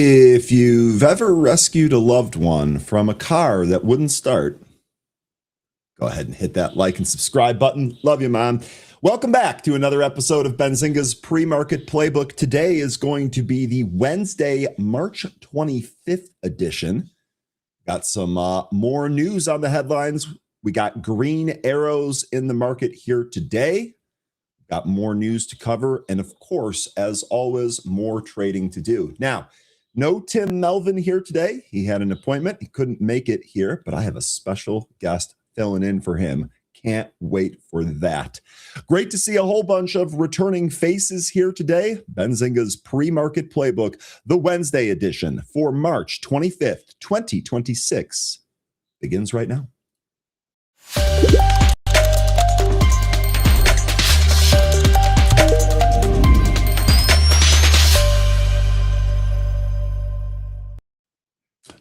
If you've ever rescued a loved one from a car that wouldn't start, go ahead and hit that like and subscribe button. Love you, Mom. Welcome back to another episode of Benzinga's Pre-Market Playbook. Today is going to be the Wednesday, March 25th edition. Got some more news on the headlines. We got green arrows in the market here today. Got more news to cover. And of course, as always, more trading to do. Now, no Tim Melvin here today. He had an appointment. He couldn't make it here, but I have a special guest filling in for him. Can't wait for that. Great to see a whole bunch of returning faces here today. Benzinga's Pre-Market Playbook, the Wednesday edition for March 25th, 2026, begins right now.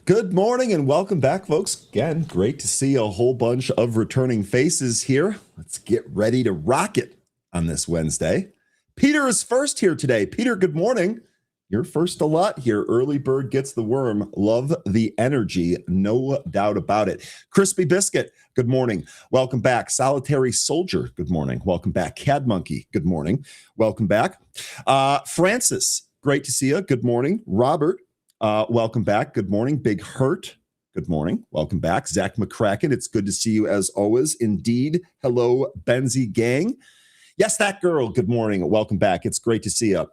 Good morning and welcome back, folks. Again, great to see a whole bunch of returning faces here. Let's get ready to rock it on this Wednesday. Peter is first here today. Peter, good morning. You're first a lot here. Early bird gets the worm. Love the energy. No doubt about it. Crispy Biscuit, good morning. Welcome back. Solitary Soldier, good morning. Welcome back. Cad Monkey, good morning. Welcome back. Francis, great to see you. Good morning. Robert, welcome back. Good morning. Big Hurt. Good morning. Welcome back. Zach McCracken. It's good to see you as always. Indeed. Hello, Benzie gang. Yes, that girl. Good morning. Welcome back. It's great to see you.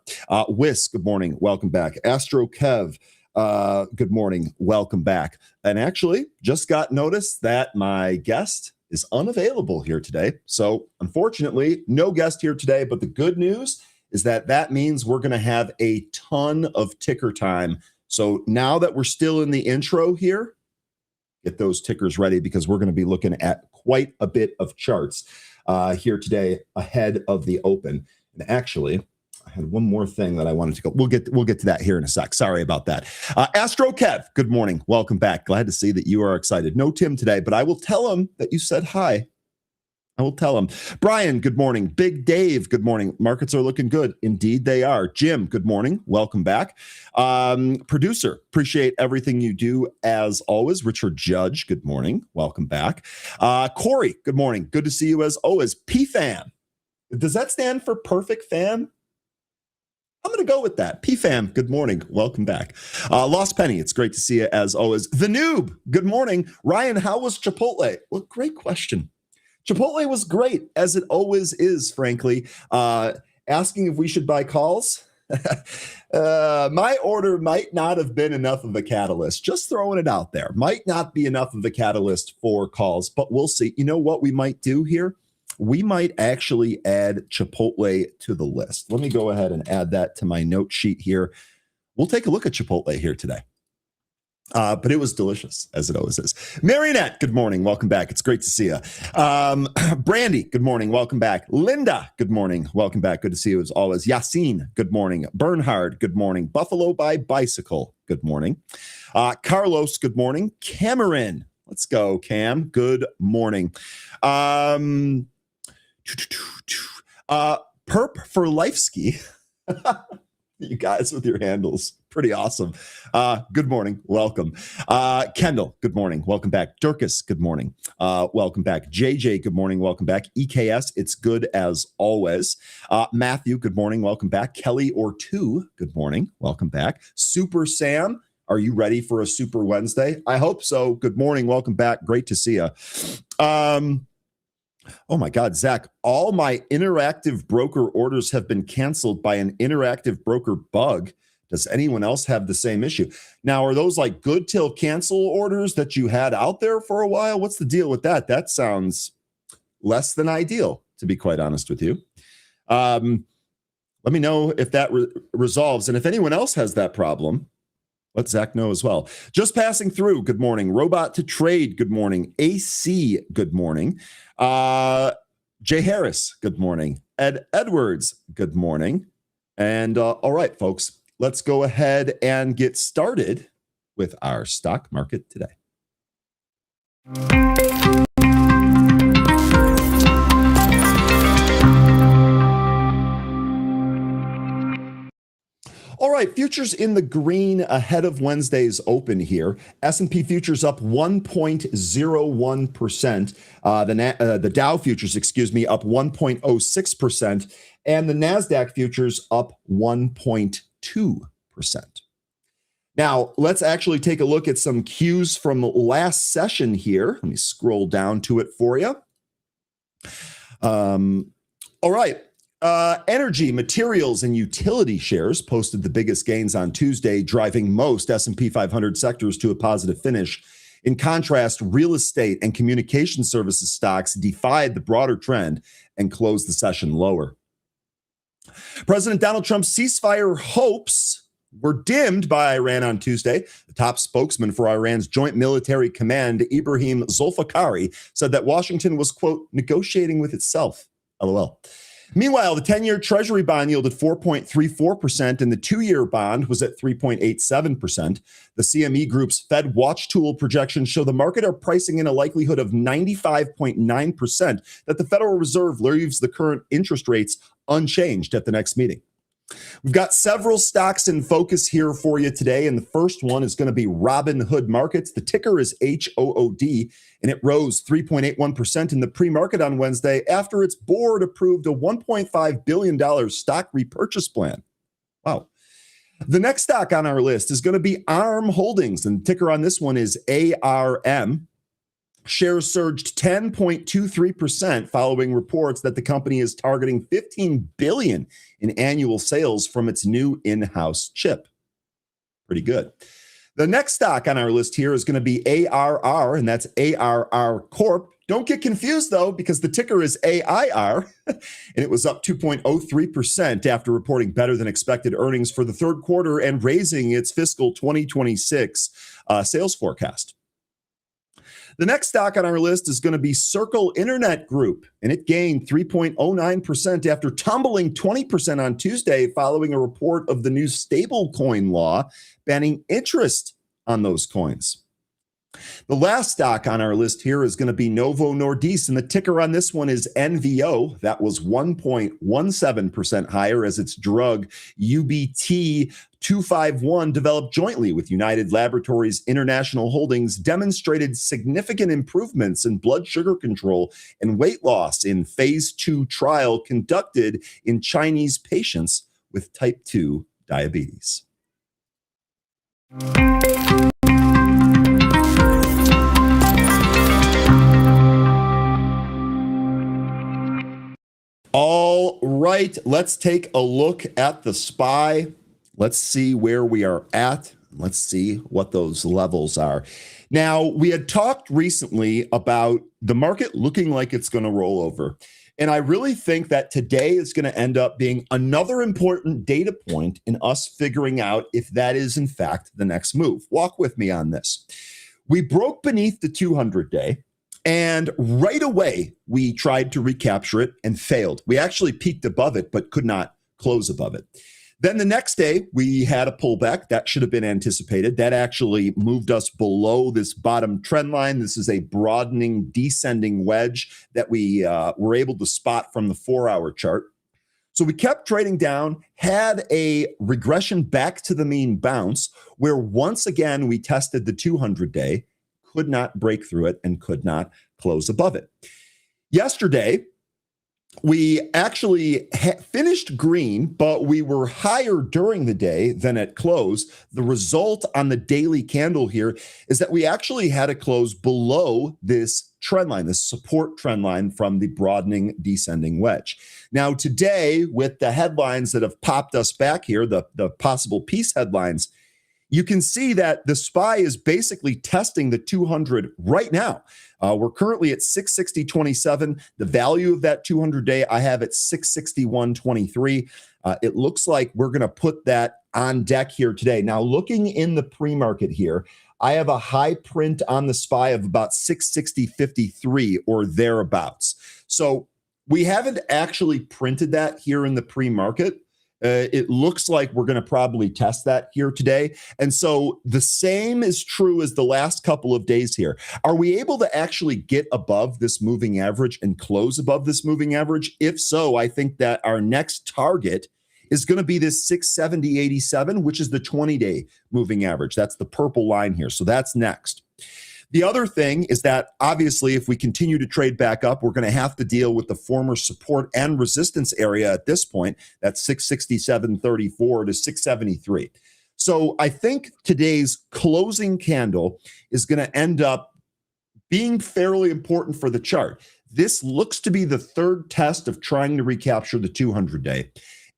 Whisk. Good morning. Welcome back. Astro Kev. Good morning. Welcome back. And actually just got notice that my guest is unavailable here today. So unfortunately, no guest here today, but the good news is that means we're going to have a ton of ticker time. So now that we're still in the intro here, get those tickers ready because we're going to be looking at quite a bit of charts here today ahead of the open. And actually, I had one more thing that I wanted to go. We'll get to that here in a sec. Sorry about that. Astro Kev, good morning. Welcome back. Glad to see that you are excited. No Tim today, but I will tell him that you said hi. I will tell him. Brian, good morning. Big Dave, good morning. Markets are looking good. Indeed, they are. Jim, good morning. Welcome back. Producer, appreciate everything you do as always. Richard Judge, good morning. Welcome back. Corey, good morning. Good to see you as always. PFAM. Does that stand for perfect fam? I'm going to go with that. PFAM, good morning. Welcome back. Lost Penny, it's great to see you as always. The Noob, good morning. Ryan, how was Chipotle? Well, great question. Chipotle was great, as it always is, frankly. Asking if we should buy calls. My order might not have been enough of a catalyst. Just throwing it out there. Might not be enough of a catalyst for calls, but we'll see. You know what we might do here? We might actually add Chipotle to the list. Let me go ahead and add that to my note sheet here. We'll take a look at Chipotle here today. But it was delicious, as it always is. Marionette, good morning. Welcome back. It's great to see you. Brandy, good morning. Welcome back. Linda, good morning. Welcome back. Good to see you as always. Yassine, good morning. Bernhard, good morning. Buffalo by Bicycle, good morning. Carlos, good morning. Cameron, let's go, Cam. Good morning. Perp for Lifeski. You guys with your handles. Pretty awesome. Good morning. Welcome. Kendall, good morning. Welcome back. Durkis, good morning. Welcome back. JJ, good morning. Welcome back. EKS, it's good as always. Matthew, good morning. Welcome back. Kelly or two, good morning. Welcome back. Super Sam, are you ready for a Super Wednesday? I hope so. Good morning. Welcome back. Great to see you. Oh my God, Zach, all my interactive broker orders have been canceled by an interactive broker bug. Does anyone else have the same issue? Now, are those like good till cancel orders that you had out there for a while? What's the deal with that? That sounds less than ideal, to be quite honest with you. Let me know if that resolves. And if anyone else has that problem, let Zach know as well. Just passing through, good morning. Robot to Trade, good morning. AC, good morning. Jay Harris, good morning. Ed Edwards, good morning. And all right, folks, let's go ahead and get started with our stock market today. All right, futures in the green ahead of Wednesday's open here. S&P futures up 1.01%. The Dow futures, up 1.06%. And the NASDAQ futures up 1.2%. Now, let's actually take a look at some cues from last session here. Let me scroll down to it for you. All right. Energy, materials, and utility shares posted the biggest gains on Tuesday, driving most S&P 500 sectors to a positive finish. In contrast, real estate and communication services stocks defied the broader trend and closed the session lower. President Donald Trump's ceasefire hopes were dimmed by Iran on Tuesday. The top spokesman for Iran's Joint Military Command, Ibrahim Zolfikari, said that Washington was, quote, negotiating with itself. LOL. Meanwhile, the 10-year Treasury bond yielded 4.34%, and the 2-year bond was at 3.87%. The CME Group's Fed Watch Tool projections show the market are pricing in a likelihood of 95.9% that the Federal Reserve leaves the current interest rates unchanged at the next meeting. We've got several stocks in focus here for you today, and the first one is going to be Robinhood Markets. The ticker is HOOD, and it rose 3.81% in the pre-market on Wednesday after its board approved a $1.5 billion stock repurchase plan. Wow. The next stock on our list is going to be ARM Holdings, and the ticker on this one is ARM. Shares surged 10.23% following reports that the company is targeting $15 billion in annual sales from its new in-house chip. Pretty good. The next stock on our list here is going to be ARR, and that's ARR Corp. Don't get confused, though, because the ticker is AIR, and it was up 2.03% after reporting better than expected earnings for the third quarter and raising its fiscal 2026 sales forecast. The next stock on our list is going to be Circle Internet Group, and it gained 3.09% after tumbling 20% on Tuesday following a report of the new stablecoin law banning interest on those coins. The last stock on our list here is going to be Novo Nordisk, and the ticker on this one is NVO. That was 1.17% higher as its drug UBT251 developed jointly with United Laboratories International Holdings demonstrated significant improvements in blood sugar control and weight loss in phase 2 trial conducted in Chinese patients with type 2 diabetes. All right, let's take a look at the SPY. Let's see where we are at. Let's see what those levels are. Now, we had talked recently about the market looking like it's going to roll over. And I really think that today is going to end up being another important data point in us figuring out if that is, in fact, the next move. Walk with me on this. We broke beneath the 200-day. And right away, we tried to recapture it and failed. We actually peaked above it, but could not close above it. Then the next day, we had a pullback. That should have been anticipated. That actually moved us below this bottom trend line. This is a broadening, descending wedge that we were able to spot from the 4-hour chart. So we kept trading down, had a regression back to the mean bounce, where once again, we tested the 200-day, could not break through it, and could not close above it. Yesterday, we actually finished green, but we were higher during the day than at close. The result on the daily candle here is that we actually had a close below this trend line, this support trend line from the broadening descending wedge. Now, today, with the headlines that have popped us back here, the possible peace headlines, you can see that the SPY is basically testing the 200 right now. We're currently at 660.27. The value of that 200-day I have at 661.23. It looks like we're going to put that on deck here today. Now, looking in the pre-market here, I have a high print on the SPY of about 660.53 or thereabouts. So we haven't actually printed that here in the pre-market. It looks like we're going to probably test that here today. And so the same is true as the last couple of days here. Are we able to actually get above this moving average and close above this moving average? If so, I think that our next target is going to be this 670.87, which is the 20-day moving average. That's the purple line here. So that's next. The other thing is that obviously if we continue to trade back up, we're going to have to deal with the former support and resistance area at this point. That's 667.34 to 673. So I think today's closing candle is going to end up being fairly important for the chart. This looks to be the third test of trying to recapture the 200-day.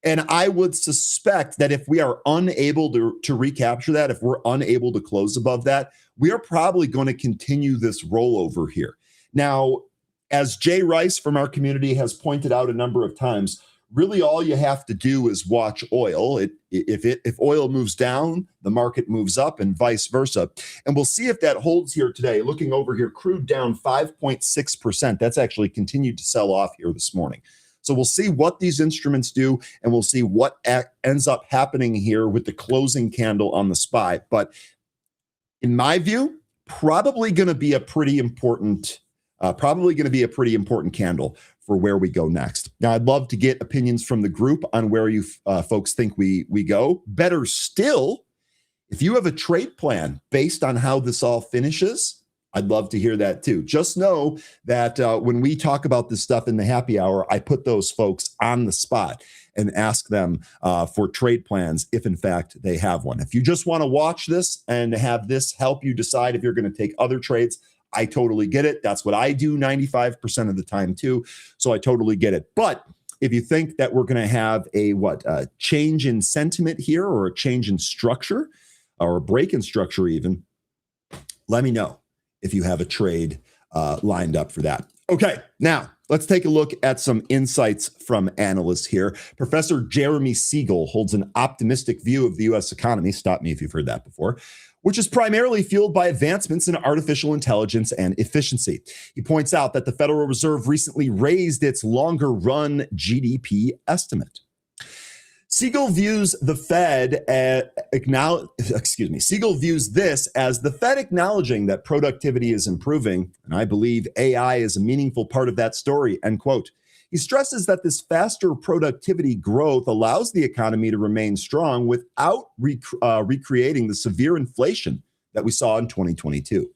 And I would suspect that if we are unable to recapture that, if we're unable to close above that, we are probably going to continue this rollover here. Now, as Jay Rice from our community has pointed out a number of times, really all you have to do is watch oil. If oil moves down, the market moves up and vice versa. And we'll see if that holds here today. Looking over here, crude down 5.6%. That's actually continued to sell off here this morning. So we'll see what these instruments do, and we'll see what ends up happening here with the closing candle on the SPY. But in my view, probably going to be a pretty important candle for where we go next. Now, I'd love to get opinions from the group on where you folks think we go. Better still, if you have a trade plan based on how this all finishes, I'd love to hear that too. Just know that when we talk about this stuff in the happy hour, I put those folks on the spot and ask them for trade plans if in fact they have one. If you just want to watch this and have this help you decide if you're going to take other trades, I totally get it. That's what I do 95% of the time too. So I totally get it. But if you think that we're going to have a change in sentiment here, or a change in structure, or a break in structure even, let me know if you have a trade lined up for that. Okay, now let's take a look at some insights from analysts here. Professor Jeremy Siegel holds an optimistic view of the U.S. economy. Stop me if you've heard that before, which is primarily fueled by advancements in artificial intelligence and efficiency. He points out that the Federal Reserve recently raised its longer-run GDP estimate. Siegel views Siegel views this as the Fed acknowledging that productivity is improving, and I believe AI is a meaningful part of that story, end quote. He stresses that this faster productivity growth allows the economy to remain strong without recreating the severe inflation that we saw in 2022.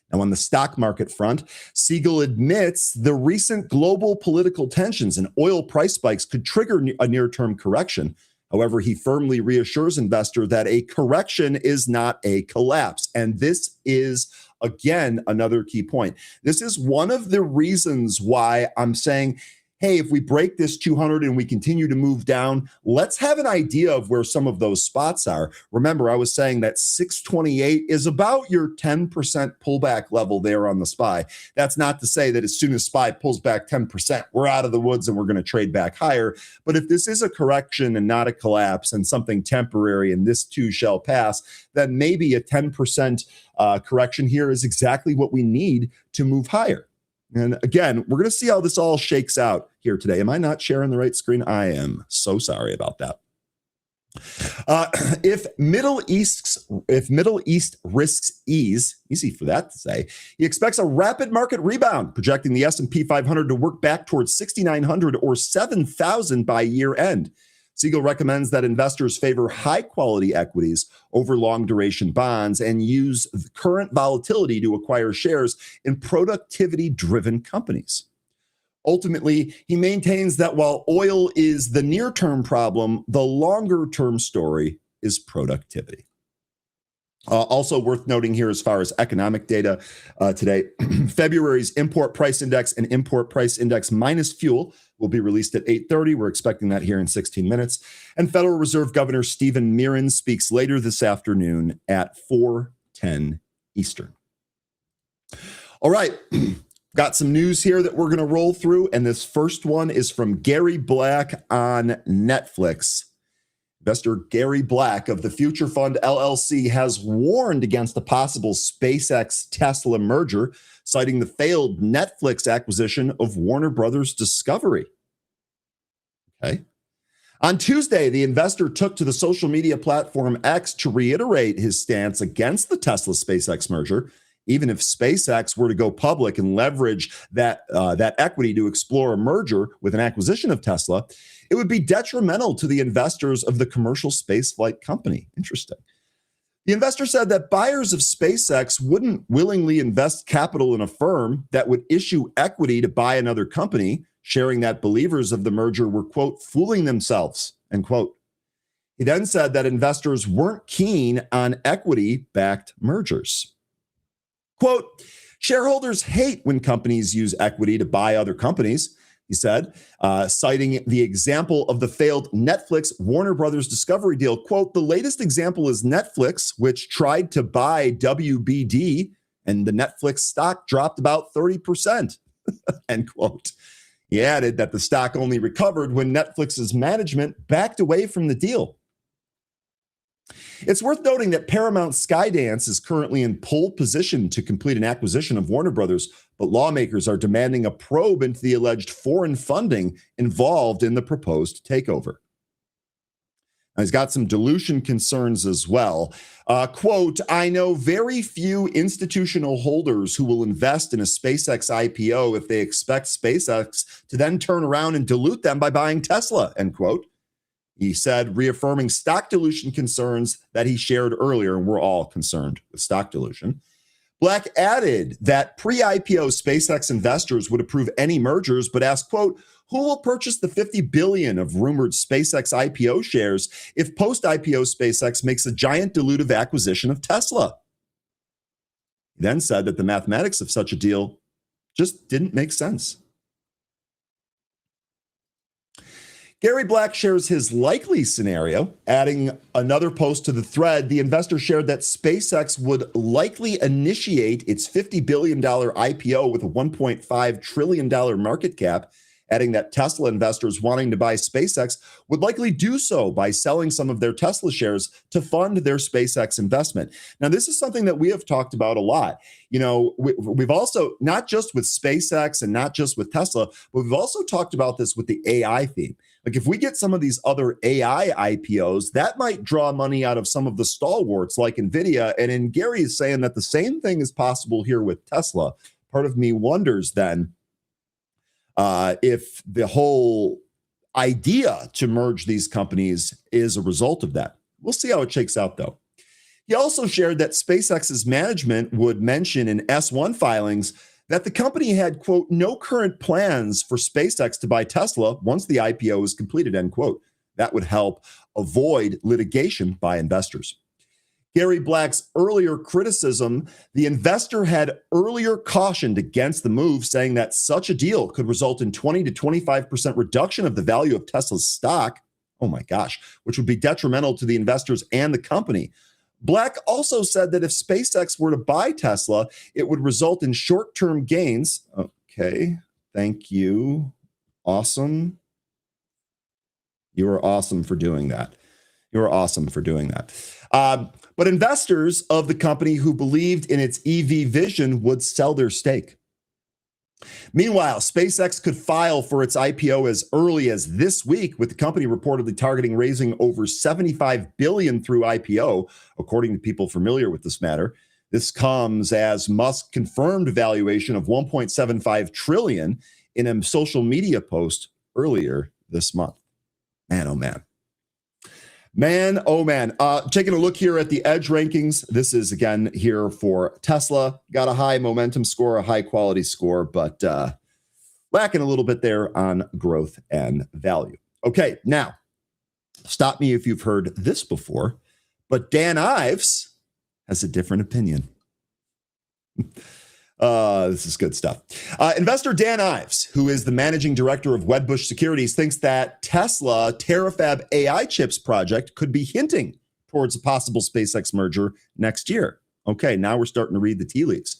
Now, on the stock market front, Siegel admits the recent global political tensions and oil price spikes could trigger a near-term correction. However, he firmly reassures investors that a correction is not a collapse. And this is, again, another key point. This is one of the reasons why I'm saying, hey, if we break this 200 and we continue to move down, let's have an idea of where some of those spots are. Remember, I was saying that 628 is about your 10% pullback level there on the SPY. That's not to say that as soon as SPY pulls back 10%, we're out of the woods and we're going to trade back higher. But if this is a correction and not a collapse and something temporary, and this too shall pass, then maybe a 10% correction here is exactly what we need to move higher. And again, we're going to see how this all shakes out here today. Am I not sharing the right screen? I am so sorry about that. If Middle East risks ease, easy for that to say, he expects a rapid market rebound, projecting the S&P 500 to work back towards 6,900 or 7,000 by year end. Siegel recommends that investors favor high-quality equities over long-duration bonds and use the current volatility to acquire shares in productivity-driven companies. Ultimately, he maintains that while oil is the near-term problem, the longer-term story is productivity. Also worth noting here as far as economic data today, February's import price index and import price index minus fuel will be released at 8:30. We're expecting that here in 16 minutes. And Federal Reserve Governor Stephen Mirren speaks later this afternoon at 4:10 Eastern. All right, got some news here that we're going to roll through. And this first one is from Gary Black on Netflix. Investor Gary Black of the Future Fund LLC has warned against a possible SpaceX-Tesla merger, citing the failed Netflix acquisition of Warner Brothers Discovery. Okay. On Tuesday, the investor took to the social media platform X to reiterate his stance against the Tesla-SpaceX merger. Even if SpaceX were to go public and leverage that equity to explore a merger with an acquisition of Tesla, it would be detrimental to the investors of the commercial spaceflight company. Interesting. The investor said that buyers of SpaceX wouldn't willingly invest capital in a firm that would issue equity to buy another company, sharing that believers of the merger were, quote, fooling themselves, end quote. He then said that investors weren't keen on equity-backed mergers. Quote, shareholders hate when companies use equity to buy other companies, he said, citing the example of the failed Netflix Warner Brothers Discovery deal. Quote, the latest example is Netflix, which tried to buy WBD, and the Netflix stock dropped about 30%, end quote. He added that the stock only recovered when Netflix's management backed away from the deal. It's worth noting that Paramount Skydance is currently in pole position to complete an acquisition of Warner Brothers, but lawmakers are demanding a probe into the alleged foreign funding involved in the proposed takeover. Now, he's got some dilution concerns as well. Quote, I know very few institutional holders who will invest in a SpaceX IPO if they expect SpaceX to then turn around and dilute them by buying Tesla, end quote. He said, reaffirming stock dilution concerns that he shared earlier, and we're all concerned with stock dilution. Black added that pre-IPO SpaceX investors would approve any mergers, but asked, quote, who will purchase the $50 billion of rumored SpaceX IPO shares if post-IPO SpaceX makes a giant dilutive acquisition of Tesla? He then said that the mathematics of such a deal just didn't make sense. Gary Black shares his likely scenario, adding another post to the thread. The investor shared that SpaceX would likely initiate its $50 billion IPO with a $1.5 trillion market cap, adding that Tesla investors wanting to buy SpaceX would likely do so by selling some of their Tesla shares to fund their SpaceX investment. Now, this is something that we have talked about a lot. You know, we've also, not just with SpaceX and not just with Tesla, but we've also talked about this with the AI theme. Like if we get some of these other AI IPOs, that might draw money out of some of the stalwarts like NVIDIA. And then Gary is saying that the same thing is possible here with Tesla. Part of me wonders then if the whole idea to merge these companies is a result of that. We'll see how it shakes out, though. He also shared that SpaceX's management would mention in S-1 filings that the company had, quote, no current plans for SpaceX to buy Tesla once the IPO is completed, end quote. That would help avoid litigation by investors. Gary Black's earlier criticism, the investor had earlier cautioned against the move, saying that such a deal could result in 20 to 25% reduction of the value of Tesla's stock. Oh my gosh, which would be detrimental to the investors and the company. Black also said that if SpaceX were to buy Tesla, it would result in short-term gains. Okay, thank you. Awesome. You are awesome for doing that. You are awesome for doing that. But investors of the company who believed in its EV vision would sell their stake. Meanwhile, SpaceX could file for its IPO as early as this week, with the company reportedly targeting raising over $75 billion through IPO, according to people familiar with this matter. This comes as Musk confirmed a valuation of $1.75 trillion in a social media post earlier this month. Man, oh man. Man, oh man. Taking a look here at the edge rankings. This is, again, here for Tesla. Got a high momentum score, a high quality score, but lacking a little bit there on growth and value. Okay, now, stop me if you've heard this before, but Dan Ives has a different opinion. This is good stuff. Investor Dan Ives, who is the managing director of Wedbush Securities, thinks that Tesla Terafab AI chips project could be hinting towards a possible SpaceX merger next year. Okay, now we're starting to read the tea leaves.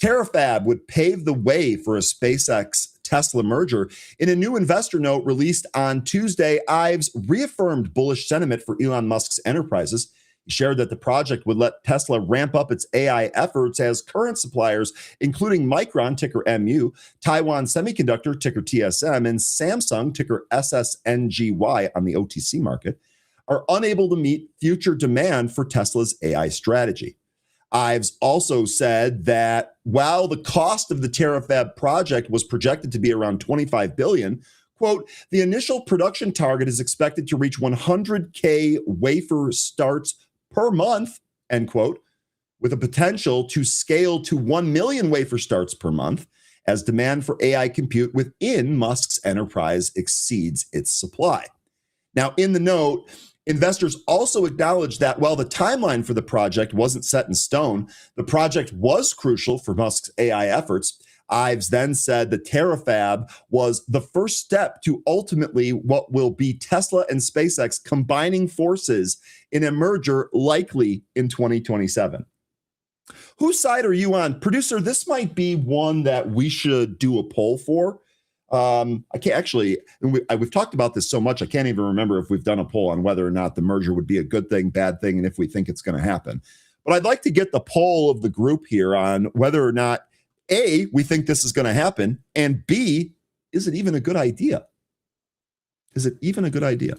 Terafab would pave the way for a SpaceX Tesla merger. In a new investor note released on Tuesday, Ives reaffirmed bullish sentiment for Elon Musk's enterprises. He shared that the project would let Tesla ramp up its AI efforts as current suppliers, including Micron, ticker MU, Taiwan Semiconductor, ticker TSM, and Samsung, ticker SSNGY on the OTC market, are unable to meet future demand for Tesla's AI strategy. Ives also said that while the cost of the Terafab project was projected to be around $25 billion, Quote, the initial production target is expected to reach 100K wafer starts per month, end quote, with a potential to scale to 1 million wafer starts per month as demand for AI compute within Musk's enterprise exceeds its supply. Now, in the note, investors also acknowledged that while the timeline for the project wasn't set in stone, the project was crucial for Musk's AI efforts. Ives then said the Terafab was the first step to ultimately what will be Tesla and SpaceX combining forces in a merger likely in 2027. Whose side are you on? Producer, this might be one that we should do a poll for. I can't actually, we've talked about this so much, I can't even remember if we've done a poll on whether or not the merger would be a good thing, bad thing, and if we think it's going to happen. But I'd like to get the poll of the group here on whether or not, A, we think this is going to happen, and B, is it even a good idea? Is it even a good idea?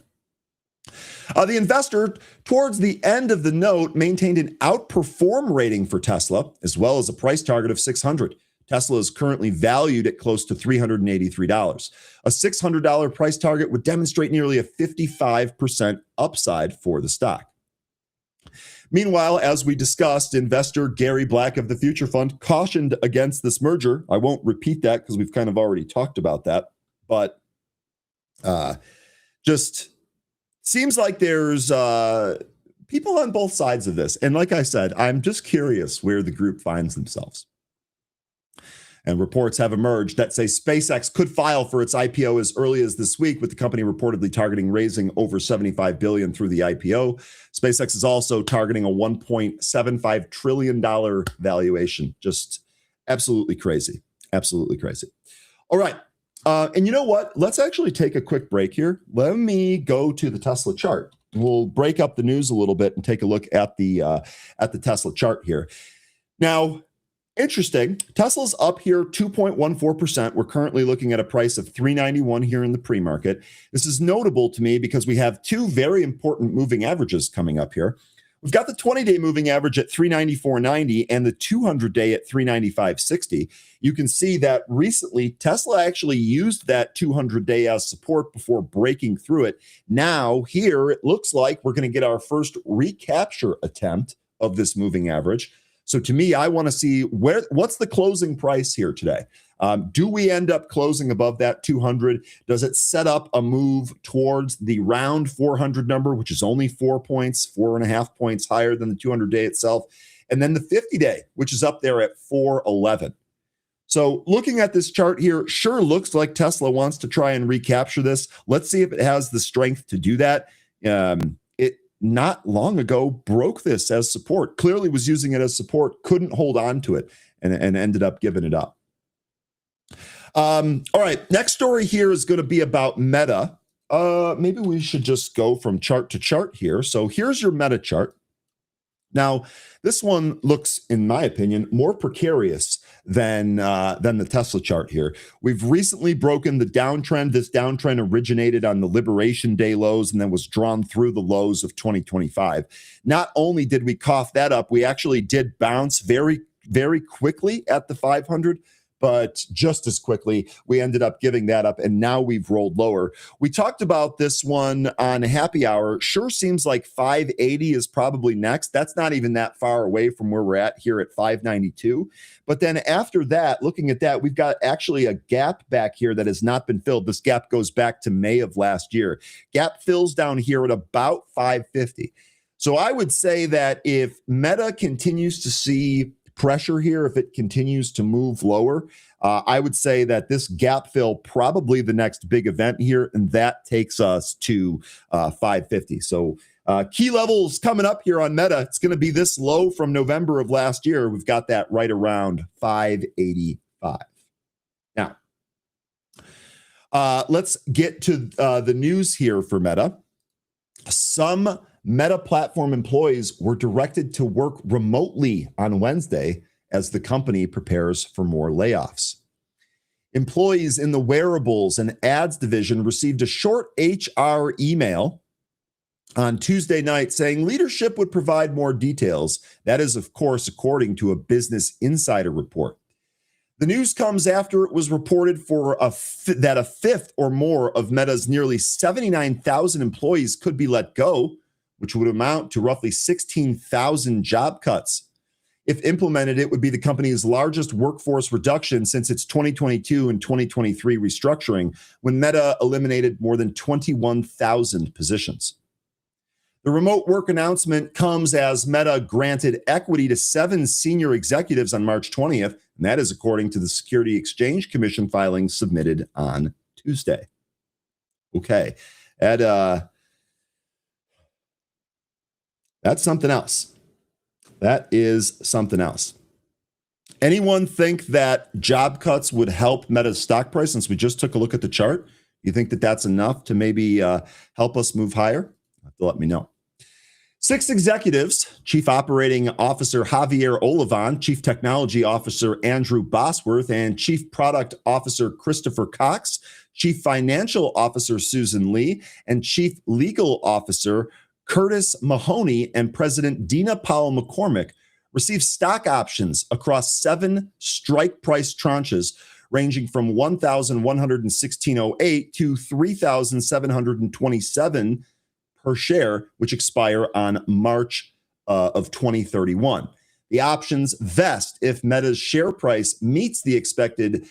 The investor, towards the end of the note, maintained an outperform rating for Tesla, as well as a price target of 600. Tesla is currently valued at close to $383. A $600 price target would demonstrate nearly a 55% upside for the stock. Meanwhile, as we discussed, investor Gary Black of the Future Fund cautioned against this merger. I won't repeat that because we've kind of already talked about that, but just seems like there's people on both sides of this. And like I said, I'm just curious where the group finds themselves. And reports have emerged that say SpaceX could file for its IPO as early as this week, with the company reportedly targeting raising over $75 billion through the IPO. SpaceX is also targeting a $1.75 trillion valuation. Just absolutely crazy. Absolutely crazy. All right. And you know what? Let's actually take a quick break here. Let me go to the Tesla chart. We'll break up the news a little bit and take a look at the Tesla chart here. Now, interesting. Tesla's up here 2.14%. We're currently looking at a price of $391 here in the pre-market. This is notable to me because we have two very important moving averages coming up here. We've got the 20-day moving average at 394.90 and the 200-day at 395.60. You can see that recently Tesla actually used that 200-day as support before breaking through it. Now here it looks like we're going to get our first recapture attempt of this moving average. So to me, I want to see what's the closing price here today. Do we end up closing above that 200? Does it set up a move towards the round 400 number, which is only 4.5 points higher than the 200-day itself? And then the 50-day, which is up there at 411. So looking at this chart here, sure looks like Tesla wants to try and recapture this. Let's see if it has the strength to do that. It not long ago broke this as support, clearly was using it as support, couldn't hold on to it, and ended up giving it up. All right, next story here is going to be about Meta. Maybe we should just go from chart to chart here. So here's your Meta chart. Now, this one looks, in my opinion, more precarious than the Tesla chart here. We've recently broken the downtrend. This downtrend originated on the Liberation Day lows and then was drawn through the lows of 2025. Not only did we cough that up, we actually did bounce very, very quickly at the 500, but just as quickly, we ended up giving that up, and now we've rolled lower. We talked about this one on Happy Hour. Sure seems like 580 is probably next. That's not even that far away from where we're at here at 592. But then after that, looking at that, we've got actually a gap back here that has not been filled. This gap goes back to May of last year. Gap fills down here at about 550. So I would say that if Meta continues to see pressure here, if it continues to move lower, I would say that this gap fill probably the next big event here, and that takes us to 550. So key levels coming up here on Meta. It's going to be this low from November of last year. We've got that right around 585. Now, let's get to the news here for Meta. Some Meta platform employees were directed to work remotely on Wednesday as the company prepares for more layoffs. Employees in the wearables and ads division received a short HR email on Tuesday night saying leadership would provide more details. That is, of course, according to a Business Insider report. The news comes after it was reported that a fifth or more of Meta's nearly 79,000 employees could be let go, which would amount to roughly 16,000 job cuts. If implemented, it would be the company's largest workforce reduction since its 2022 and 2023 restructuring, when Meta eliminated more than 21,000 positions. The remote work announcement comes as Meta granted equity to 7 senior executives on March 20th, and that is according to the Security Exchange Commission filings submitted on Tuesday. Okay, that's something else. That is something else. Anyone think that job cuts would help Meta's stock price? Since we just took a look at the chart, you think that that's enough to maybe help us move higher? You have to let me know. 6 executives, Chief Operating Officer Javier Olivan, Chief Technology Officer Andrew Bosworth, and Chief Product Officer Christopher Cox, Chief Financial Officer Susan Lee, and Chief Legal Officer Curtis Mahoney, and President Dina Powell McCormick received stock options across 7 strike price tranches ranging from $1,116.08 to $3,727 per share, which expire on March of 2031. The options vest if Meta's share price meets the expected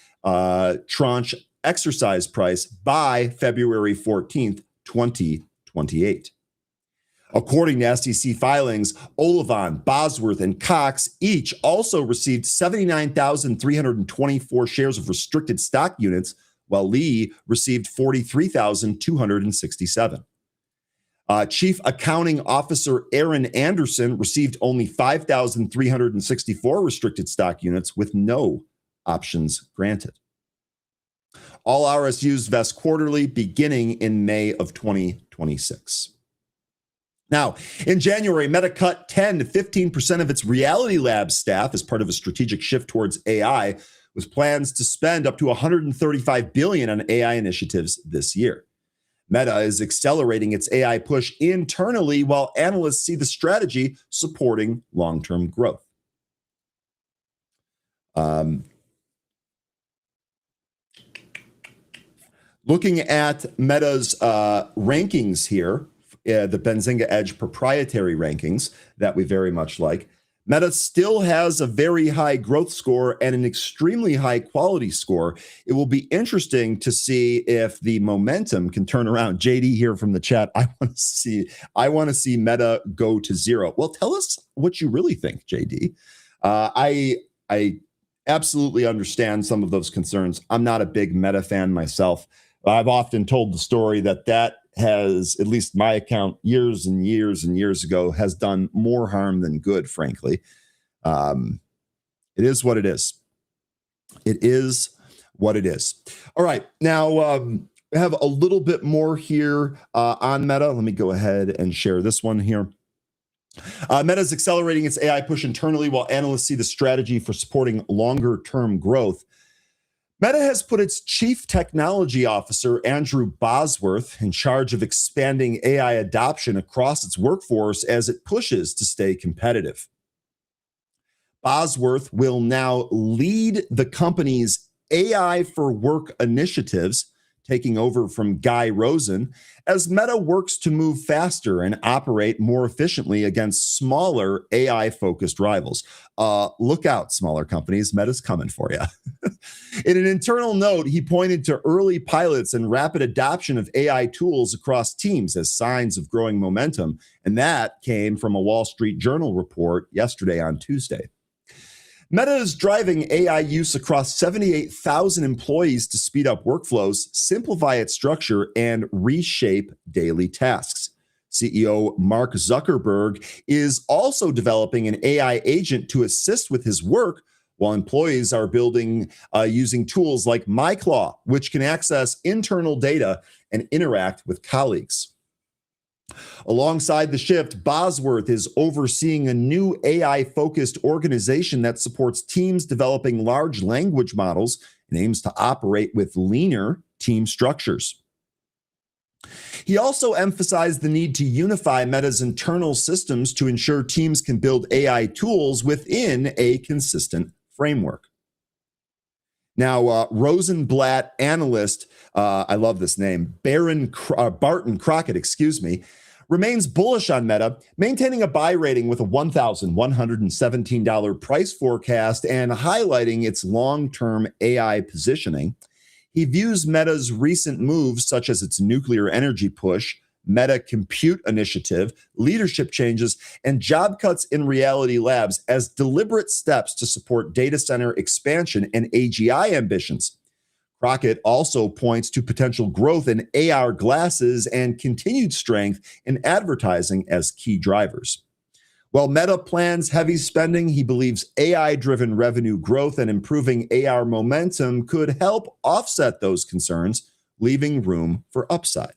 tranche exercise price by February 14th, 2028. According to SEC filings, Olivan, Bosworth, and Cox each also received 79,324 shares of restricted stock units, while Lee received 43,267. Chief Accounting Officer Aaron Anderson received only 5,364 restricted stock units with no options granted. All RSUs vest quarterly beginning in May of 2026. Now, in January, Meta cut 10 to 15% of its Reality Labs staff as part of a strategic shift towards AI, with plans to spend up to $135 billion on AI initiatives this year. Meta is accelerating its AI push internally, while analysts see the strategy supporting long-term growth. Looking at Meta's rankings here, the Benzinga Edge proprietary rankings that we very much like, Meta still has a very high growth score and an extremely high quality score. It will be interesting to see if the momentum can turn around. JD here from the chat, I want to see Meta go to 0. Well, tell us what you really think, JD. I absolutely understand some of those concerns. I'm not a big Meta fan myself. I've often told the story that has, at least my account, years and years and years ago, has done more harm than good, frankly. It is what it is. It is what it is. All right. Now, we have a little bit more here on Meta. Let me go ahead and share this one here. Meta is accelerating its AI push internally, while analysts see the strategy for supporting longer-term growth. Meta has put its Chief Technology Officer, Andrew Bosworth, in charge of expanding AI adoption across its workforce as it pushes to stay competitive. Bosworth will now lead the company's AI for Work initiatives, taking over from Guy Rosen, as Meta works to move faster and operate more efficiently against smaller AI-focused rivals. Look out, smaller companies. Meta's coming for you. In an internal note, he pointed to early pilots and rapid adoption of AI tools across teams as signs of growing momentum, and that came from a Wall Street Journal report yesterday on Tuesday. Meta is driving AI use across 78,000 employees to speed up workflows, simplify its structure, and reshape daily tasks. CEO Mark Zuckerberg is also developing an AI agent to assist with his work, while employees are building using tools like MyClaw, which can access internal data and interact with colleagues. Alongside the shift, Bosworth is overseeing a new AI-focused organization that supports teams developing large language models and aims to operate with leaner team structures. He also emphasized the need to unify Meta's internal systems to ensure teams can build AI tools within a consistent framework. Now, Rosenblatt analyst, I love this name, Barton Crockett, remains bullish on Meta, maintaining a buy rating with a $1,117 price forecast and highlighting its long-term AI positioning. He views Meta's recent moves, such as its nuclear energy push, Meta Compute initiative, leadership changes, and job cuts in Reality Labs as deliberate steps to support data center expansion and AGI ambitions. Crockett also points to potential growth in AR glasses and continued strength in advertising as key drivers. While Meta plans heavy spending, he believes AI-driven revenue growth and improving AR momentum could help offset those concerns, leaving room for upside.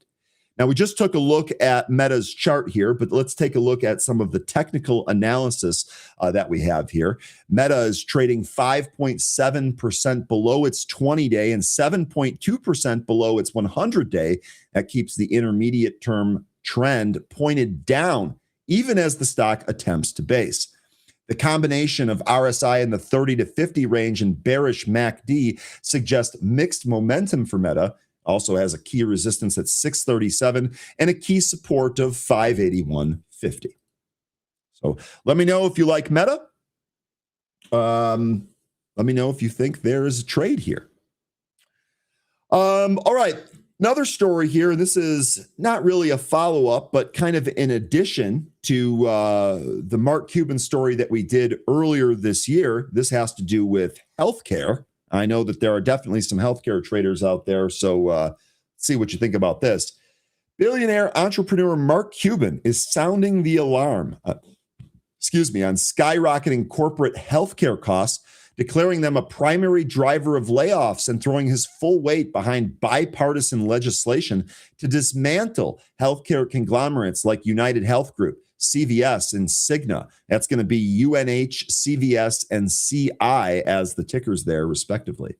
Now, we just took a look at Meta's chart here, but let's take a look at some of the technical analysis that we have here. Meta is trading 5.7% below its 20-day and 7.2% below its 100-day. That keeps the intermediate term trend pointed down, even as the stock attempts to base. The combination of RSI in the 30 to 50 range and bearish MACD suggests mixed momentum for Meta. Also has a key resistance at 637 and a key support of 581.50. So let me know if you like Meta. Let me know if you think there is a trade here. All right. Another story here. This is not really a follow-up, but kind of in addition to the Mark Cuban story that we did earlier this year. This has to do with healthcare. I know that there are definitely some healthcare traders out there, so see what you think about this. Billionaire entrepreneur Mark Cuban is sounding the alarm, on skyrocketing corporate healthcare costs, declaring them a primary driver of layoffs and throwing his full weight behind bipartisan legislation to dismantle healthcare conglomerates like United Health Group, CVS, and Cigna. That's going to be UNH, CVS, and CI as the tickers there, respectively.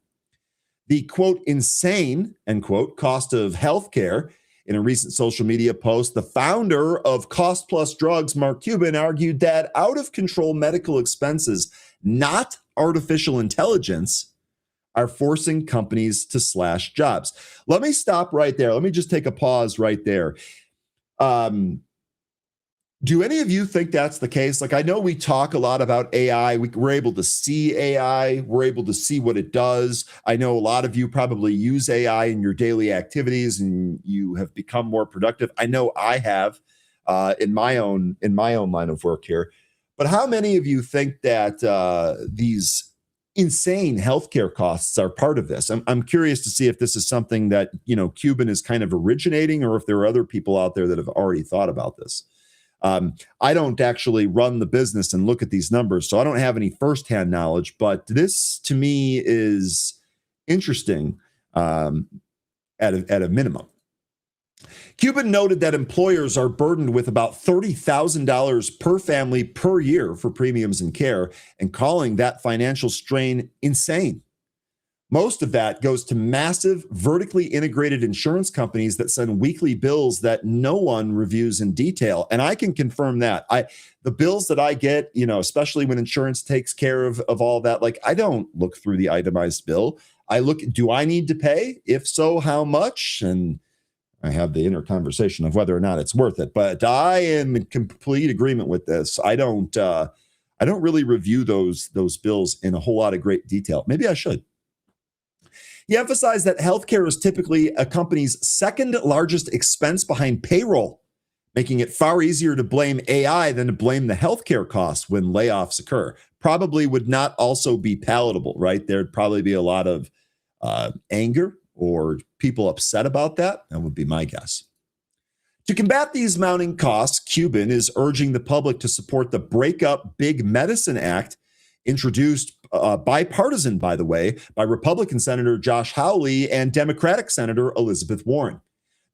The, quote, insane, end quote, cost of healthcare. In a recent social media post, the founder of Cost Plus Drugs, Mark Cuban, argued that out-of-control medical expenses, not artificial intelligence, are forcing companies to slash jobs. Let me stop right there. Let me just take a pause right there. Do any of you think that's the case? Like, I know we talk a lot about AI. We're able to see AI. We're able to see what it does. I know a lot of you probably use AI in your daily activities and you have become more productive. I know I have in my own line of work here. But how many of you think that these insane healthcare costs are part of this? I'm curious to see if this is something that, Cuban is kind of originating, or if there are other people out there that have already thought about this. I don't actually run the business and look at these numbers, so I don't have any firsthand knowledge, but this to me is interesting at a minimum. Cuban noted that employers are burdened with about $30,000 per family per year for premiums and care, and calling that financial strain insane. Most of that goes to massive vertically integrated insurance companies that send weekly bills that no one reviews in detail. And I can confirm that. The bills that I get, especially when insurance takes care of all that, like, I don't look through the itemized bill. I look, do I need to pay? If so, how much? And I have the inner conversation of whether or not it's worth it. But I am in complete agreement with this. I don't really review those bills in a whole lot of great detail. Maybe I should. He emphasized that healthcare is typically a company's second largest expense behind payroll, making it far easier to blame AI than to blame the healthcare costs when layoffs occur. Probably would not also be palatable, right? There'd probably be a lot of anger or people upset about that. That would be my guess. To combat these mounting costs, Cuban is urging the public to support the Break Up Big Medicine Act, introduced bipartisan, by the way, by Republican Senator Josh Hawley and Democratic Senator Elizabeth Warren.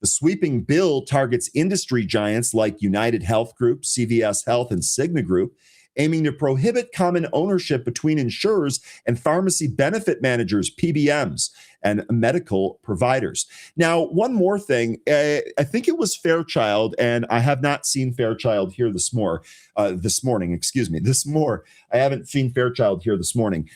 The sweeping bill targets industry giants like United Health Group, CVS Health, and Cigna Group, aiming to prohibit common ownership between insurers and pharmacy benefit managers, PBMs, and medical providers. Now, one more thing. I think it was Fairchild, and I have not seen Fairchild here this morning. I haven't seen Fairchild here this morning.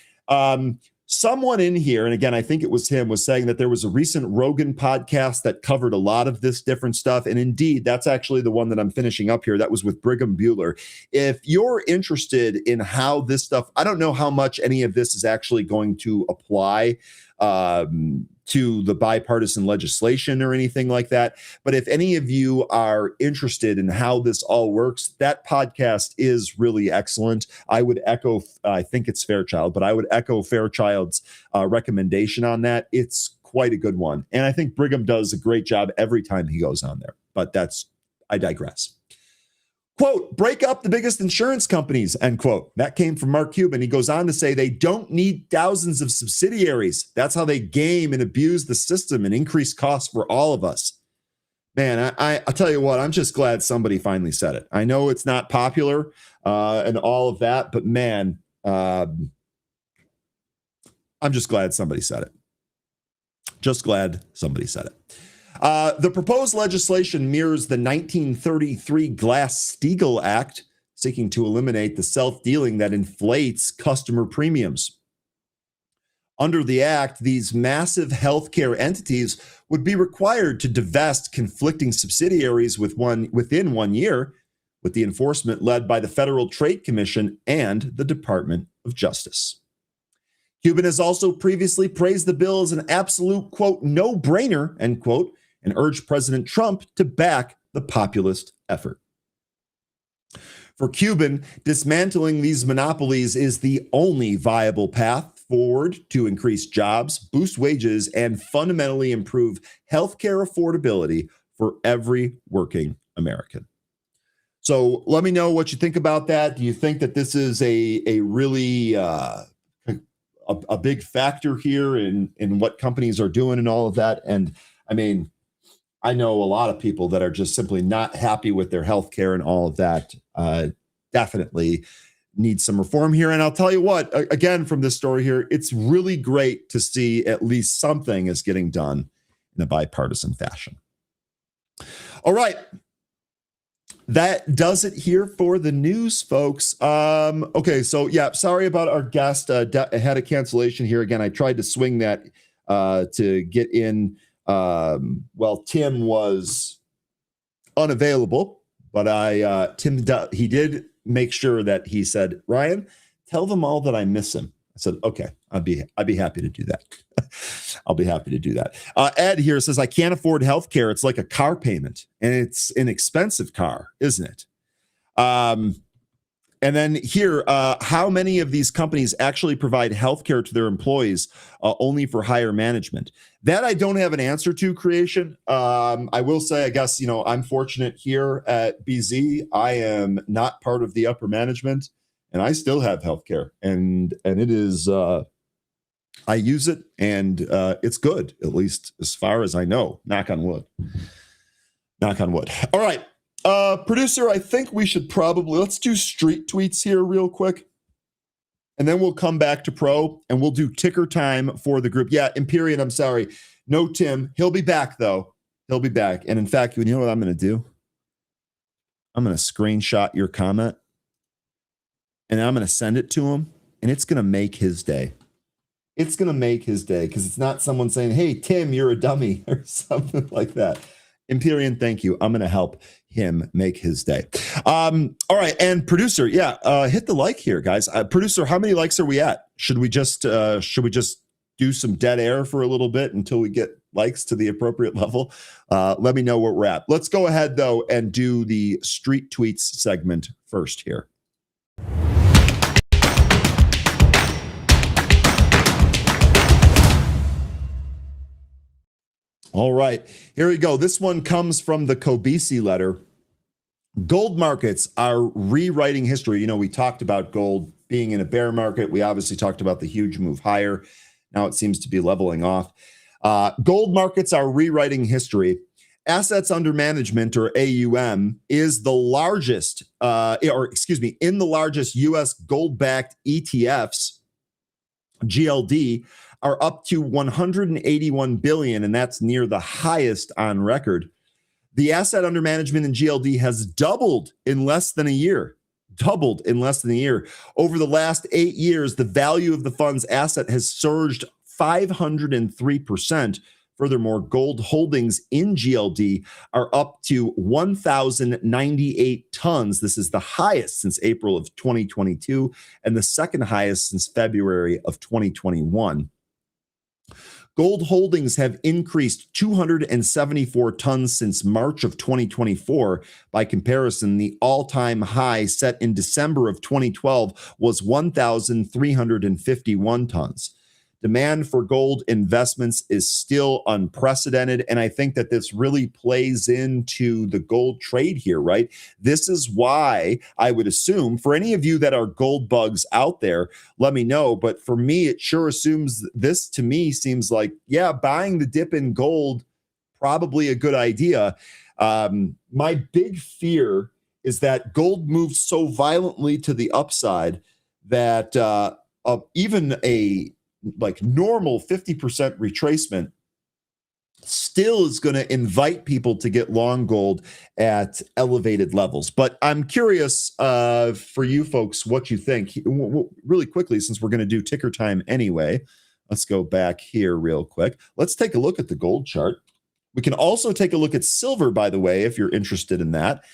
someone in here, and again, I think it was him, was saying that there was a recent Rogan podcast that covered a lot of this different stuff. And indeed, that's actually the one that I'm finishing up here. That was with Brigham Bueller. If you're interested in how this stuff, I don't know how much any of this is actually going to apply to the bipartisan legislation or anything like that. But if any of you are interested in how this all works, that podcast is really excellent. I would echo, I think it's Fairchild, but I would echo Fairchild's recommendation on that. It's quite a good one. And I think Brigham does a great job every time he goes on there. But I digress. Quote, break up the biggest insurance companies, end quote. That came from Mark Cuban. He goes on to say they don't need thousands of subsidiaries. That's how they game and abuse the system and increase costs for all of us. Man, I'll tell you what, I'm just glad somebody finally said it. I know it's not popular and all of that, but man, I'm just glad somebody said it. Just glad somebody said it. The proposed legislation mirrors the 1933 Glass-Steagall Act, seeking to eliminate the self-dealing that inflates customer premiums. Under the act, these massive healthcare entities would be required to divest conflicting subsidiaries within 1 year, with the enforcement led by the Federal Trade Commission and the Department of Justice. Cuban has also previously praised the bill as an absolute, quote, no-brainer, end quote, and urged President Trump to back the populist effort. For Cuban, dismantling these monopolies is the only viable path forward to increase jobs, boost wages, and fundamentally improve healthcare affordability for every working American. So let me know what you think about that. Do you think that this is a really a big factor here in what companies are doing and all of that? And I mean, I know a lot of people that are just simply not happy with their health care and all of that. Definitely need some reform here. And I'll tell you what, again, from this story here, it's really great to see at least something is getting done in a bipartisan fashion. All right. That does it here for the news, folks. Okay, so yeah, sorry about our guest. Had a cancellation here. Again, I tried to swing that to get in. Tim was unavailable, but Tim, he did make sure that he said, Ryan, tell them all that I miss him. I said, okay, I'd be happy to do that. I'll be happy to do that. Ed here says, I can't afford healthcare. It's like a car payment, and it's an expensive car, isn't it? And then here, how many of these companies actually provide healthcare to their employees only for higher management? That I don't have an answer to, Creation. I will say, I guess, I'm fortunate here at BZ. I am not part of the upper management, and I still have healthcare, and it is, I use it, and it's good, at least as far as I know. Knock on wood. Knock on wood. All right. Producer, I think we should let's do street tweets here real quick. And then we'll come back to Pro and we'll do ticker time for the group. Yeah, Empyrean, I'm sorry. No, Tim. He'll be back, though. He'll be back. And in fact, you know what I'm going to do? I'm going to screenshot your comment and I'm going to send it to him. And it's going to make his day. It's going to make his day because it's not someone saying, hey, Tim, you're a dummy or something like that. Empyrean, thank you. I'm going to help him make his day. All right. And producer, hit the like here, guys. Producer, how many likes are we at? Should we just do some dead air for a little bit until we get likes to the appropriate level? Let me know where we're at. Let's go ahead, though, and do the street tweets segment first here. All right, here we go. This one comes from the Kobisi letter. Gold markets are rewriting history. We talked about gold being in a bear market. We obviously talked about the huge move higher. Now it seems to be leveling off. Gold markets are rewriting history. Assets under management, or AUM, is the largest, in the largest U.S. gold-backed ETFs, GLD, are up to $181 billion, and that's near the highest on record. The asset under management in GLD has doubled in less than a year. doubled in less than a year. Over the last 8 years, the value of the fund's asset has surged 503%. Furthermore, gold holdings in GLD are up to 1,098 tons. This is the highest since April of 2022 and the second highest since February of 2021. Gold holdings have increased 274 tons since March of 2024. By comparison, the all-time high set in December of 2012 was 1,351 tons. Demand for gold investments is still unprecedented, and I think that this really plays into the gold trade here, right? This is why I would assume, for any of you that are gold bugs out there, let me know, but for me, it sure assumes this to me seems like, yeah, buying the dip in gold, probably a good idea. My big fear is that gold moves so violently to the upside that even a normal 50% retracement still is going to invite people to get long gold at elevated levels. But I'm curious for you folks what you think. Really quickly, since we're going to do ticker time anyway, let's go back here real quick. Let's take a look at the gold chart. We can also take a look at silver, by the way, if you're interested in that.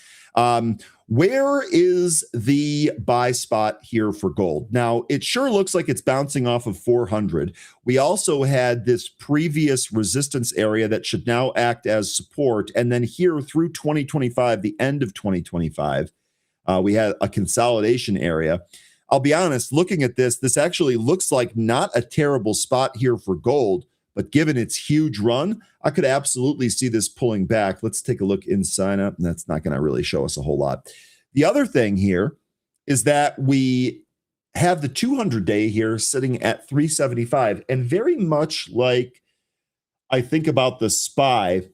Where is the buy spot here for gold? Now, it sure looks like it's bouncing off of 400. We also had this previous resistance area that should now act as support. And then here through 2025, the end of 2025, we had a consolidation area. I'll be honest, looking at this actually looks like not a terrible spot here for gold. But given its huge run, I could absolutely see this pulling back. Let's take a look inside up. That's not going to really show us a whole lot. The other thing here is that we have the 200-day here sitting at 375. And very much like I think about the SPY,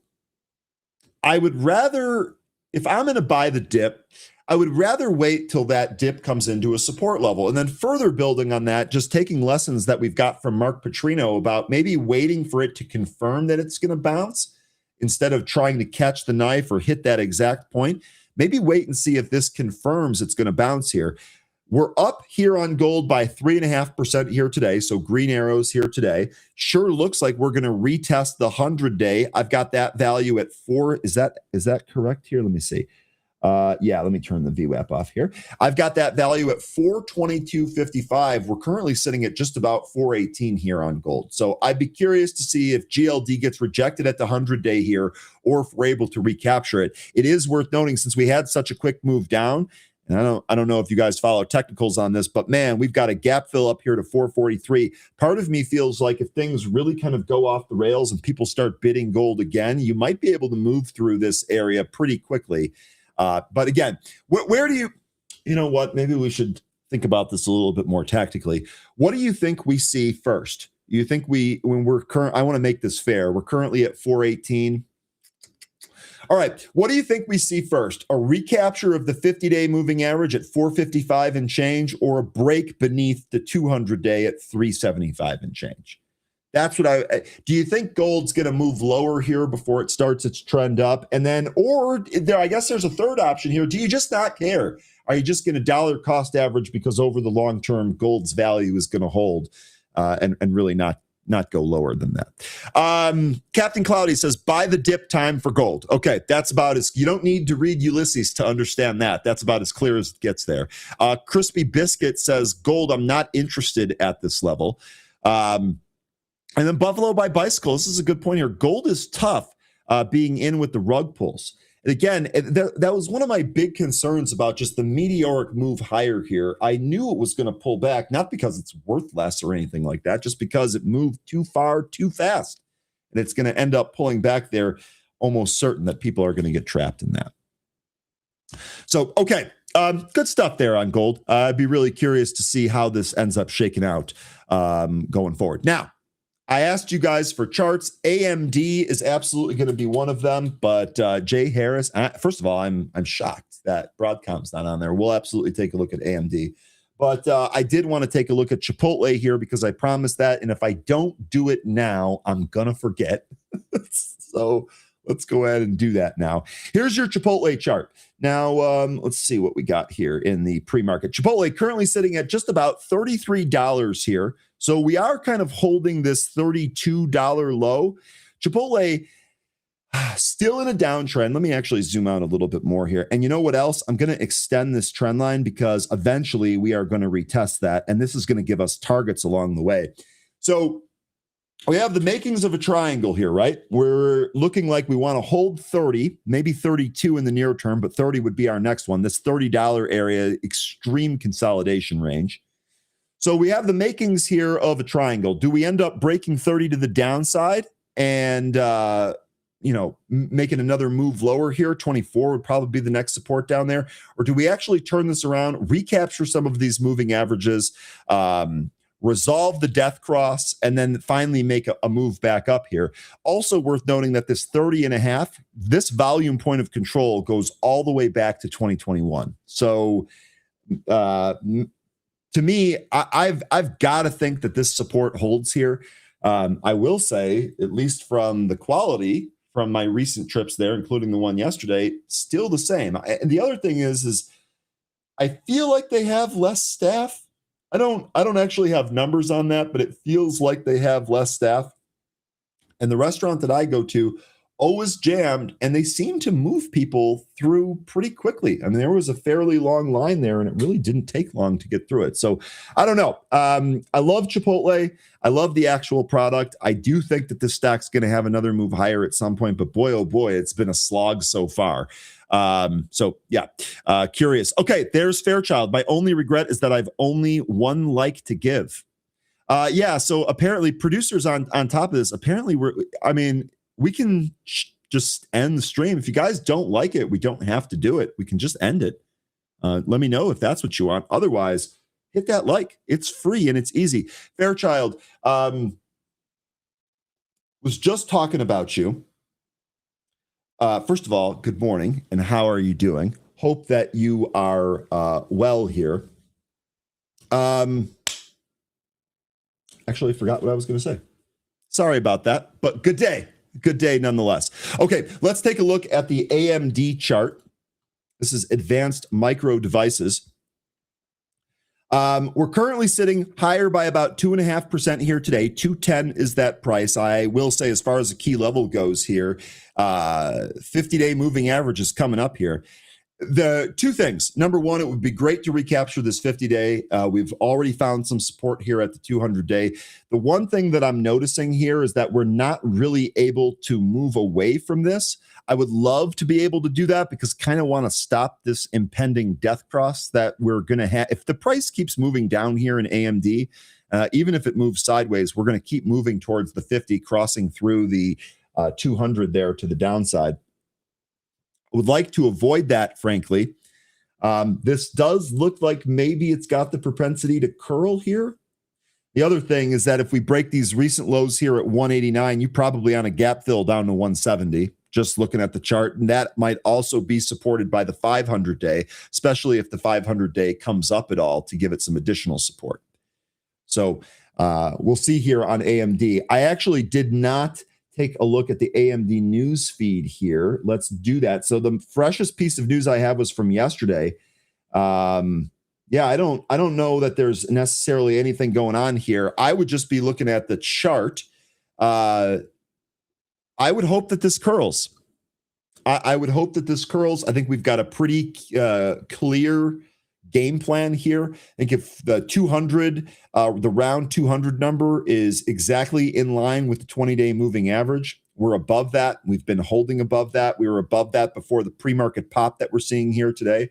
I would rather, if I'm going to buy the dip, I would rather wait till that dip comes into a support level. And then further building on that, just taking lessons that we've got from Mark Petrino about maybe waiting for it to confirm that it's going to bounce instead of trying to catch the knife or hit that exact point. Maybe wait and see if this confirms it's going to bounce here. We're up here on gold by 3.5% here today. So green arrows here today. Sure looks like we're going to retest the 100-day. I've got that value at 4. Is that correct here? Let me see. Yeah, let me turn the VWAP off here. I've got that value at 422.55. We're currently sitting at just about 418 here on gold. So I'd be curious to see if GLD gets rejected at the 100-day here or if we're able to recapture it. It is worth noting, since we had such a quick move down, and I don't know if you guys follow technicals on this, but man, we've got a gap fill up here to 443. Part of me feels like if things really kind of go off the rails and people start bidding gold again, you might be able to move through this area pretty quickly. But again, where do you know what? Maybe we should think about this a little bit more tactically. What do you think we see first? You think I want to make this fair. We're currently at 418. All right. What do you think we see first? A recapture of the 50-day moving average at 455 and change, or a break beneath the 200-day at 375 and change? That's what do you think gold's going to move lower here before it starts its trend up? And then, I guess there's a third option here. Do you just not care? Are you just going to dollar cost average because over the long term, gold's value is going to hold and really not go lower than that? Captain Cloudy says, buy the dip time for gold. Okay, that's about you don't need to read Ulysses to understand that. That's about as clear as it gets there. Crispy Biscuit says, gold, I'm not interested at this level. And then Buffalo by Bicycle, this is a good point here. Gold is tough being in with the rug pulls. And again, that was one of my big concerns about just the meteoric move higher here. I knew it was going to pull back, not because it's worth less or anything like that, just because it moved too far, too fast. And it's going to end up pulling back there, almost certain that people are going to get trapped in that. So, okay, good stuff there on gold. I'd be really curious to see how this ends up shaking out going forward. Now, I asked you guys for charts. AMD is absolutely going to be one of them, but Jay Harris, first of all, I'm shocked that Broadcom's not on there. We'll absolutely take a look at AMD. But I did want to take a look at Chipotle here because I promised that, and if I don't do it now, I'm going to forget. So Let's go ahead and do that now. Here's your Chipotle chart. Now, let's see what we got here in the pre-market. Chipotle currently sitting at just about $33 here. So we are kind of holding this $32 low. Chipotle still in a downtrend. Let me actually zoom out a little bit more here. And you know what else? I'm going to extend this trend line because eventually we are going to retest that. And this is going to give us targets along the way. So we have the makings of a triangle here, right? We're looking like we want to hold 30, maybe 32 in the near term, but 30 would be our next one. This $30 area, extreme consolidation range. So we have the makings here of a triangle. Do we end up breaking 30 to the downside and, making another move lower here? 24 would probably be the next support down there. Or do we actually turn this around, recapture some of these moving averages, resolve the death cross, and then finally make a move back up here? Also worth noting that this 30.5, this volume point of control goes all the way back to 2021. So to me, I've got to think that this support holds here. I will say, at least from the quality from my recent trips there, including the one yesterday, still the same. And the other thing is I feel like they have less staff. I don't actually have numbers on that, but it feels like they have less staff. And the restaurant that I go to always jammed, and they seem to move people through pretty quickly. I mean, there was a fairly long line there, and it really didn't take long to get through it. So I don't know. I love Chipotle. I love the actual product. I do think that this stock's going to have another move higher at some point, but boy, oh boy, it's been a slog so far. Curious. Okay, there's Fairchild. My only regret is that I've only one like to give. So apparently producers on top of this, apparently we can just end the stream. If you guys don't like it, we don't have to do it. We can just end it. Let me know if that's what you want. Otherwise, hit that like. It's free and it's easy. Fairchild, was just talking about you. First of all, good morning, and how are you doing? Hope that you are well here. Actually, I forgot what I was going to say. Sorry about that, but good day. Good day nonetheless. Okay, let's take a look at the AMD chart. This is Advanced Micro Devices. We're currently sitting higher by about 2.5% here today. 210 is that price. I will say, as far as the key level goes here, 50-day moving average is coming up here. The two things. Number one, it would be great to recapture this 50-day. We've already found some support here at the 200-day. The one thing that I'm noticing here is that we're not really able to move away from this. I would love to be able to do that because kind of want to stop this impending death cross that we're going to have. If the price keeps moving down here in AMD, even if it moves sideways, we're going to keep moving towards the 50, crossing through the 200 there to the downside. Would like to avoid that, frankly. This does look like maybe it's got the propensity to curl here. The other thing is that if we break these recent lows here at 189, you probably on a gap fill down to 170, just looking at the chart. And that might also be supported by the 500-day, especially if the 500-day comes up at all to give it some additional support. So we'll see here on AMD. I actually did not take a look at the AMD news feed here. Let's do that. So the freshest piece of news I have was from yesterday. I don't know that there's necessarily anything going on here. I would just be looking at the chart. I would hope that this curls. I would hope that this curls. I think we've got a pretty clear game plan here. I think if the 200, the round 200 number is exactly in line with the 20-day moving average, we're above that. We've been holding above that. We were above that before the pre-market pop that we're seeing here today.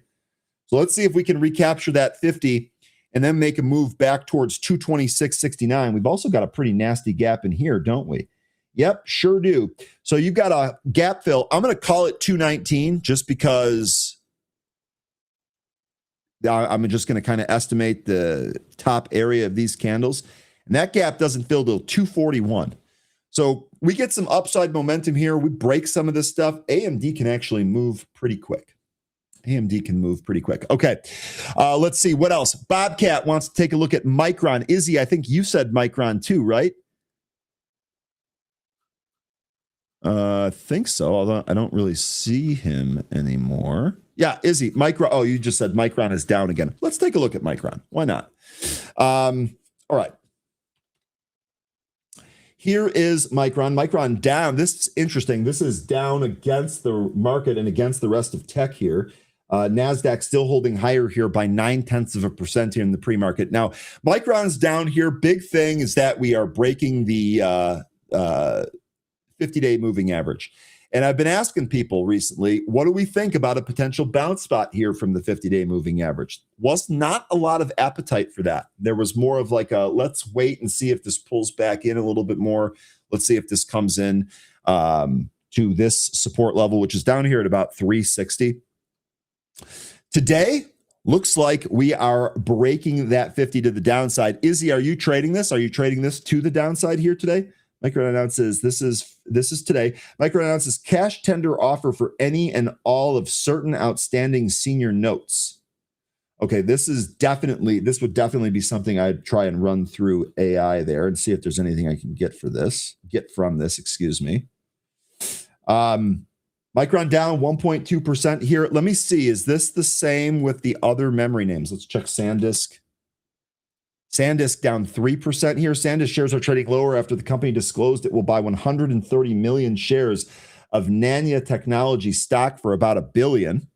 So let's see if we can recapture that 50 and then make a move back towards 226.69. We've also got a pretty nasty gap in here, don't we? Yep, sure do. So you've got a gap fill. I'm going to call it 219 just because I'm just going to kind of estimate the top area of these candles. And that gap doesn't fill till 241. So we get some upside momentum here. We break some of this stuff. AMD can actually move pretty quick. AMD can move pretty quick. Okay, let's see. What else? Bobcat wants to take a look at Micron. Izzy, I think you said Micron too, right? I think so, although I don't really see him anymore. Yeah, Izzy, Micron. Oh, you just said Micron is down again. Let's take a look at Micron. Why not? All right. Here is Micron. Micron down. This is interesting. This is down against the market and against the rest of tech here. NASDAQ still holding higher here by 0.9% here in the pre-market. Now, Micron's down here. Big thing is that we are breaking the 50-day moving average. And I've been asking people recently, what do we think about a potential bounce spot here from the 50-day moving average? Was not a lot of appetite for that. There was more of like a, let's wait and see if this pulls back in a little bit more. Let's see if this comes in to this support level, which is down here at about 360. Today, looks like we are breaking that 50 to the downside. Izzy, are you trading this? Are you trading this to the downside here today? Micron announces this is today. Micron announces cash tender offer for any and all of certain outstanding senior notes. Okay, this would definitely be something I'd try and run through AI there and see if there's anything I can get from this, excuse me. Micron down 1.2% here. Let me see, is this the same with the other memory names? Let's check SanDisk. SanDisk down 3% here. SanDisk shares are trading lower after the company disclosed it will buy 130 million shares of Nanya Technology stock for about $1 billion.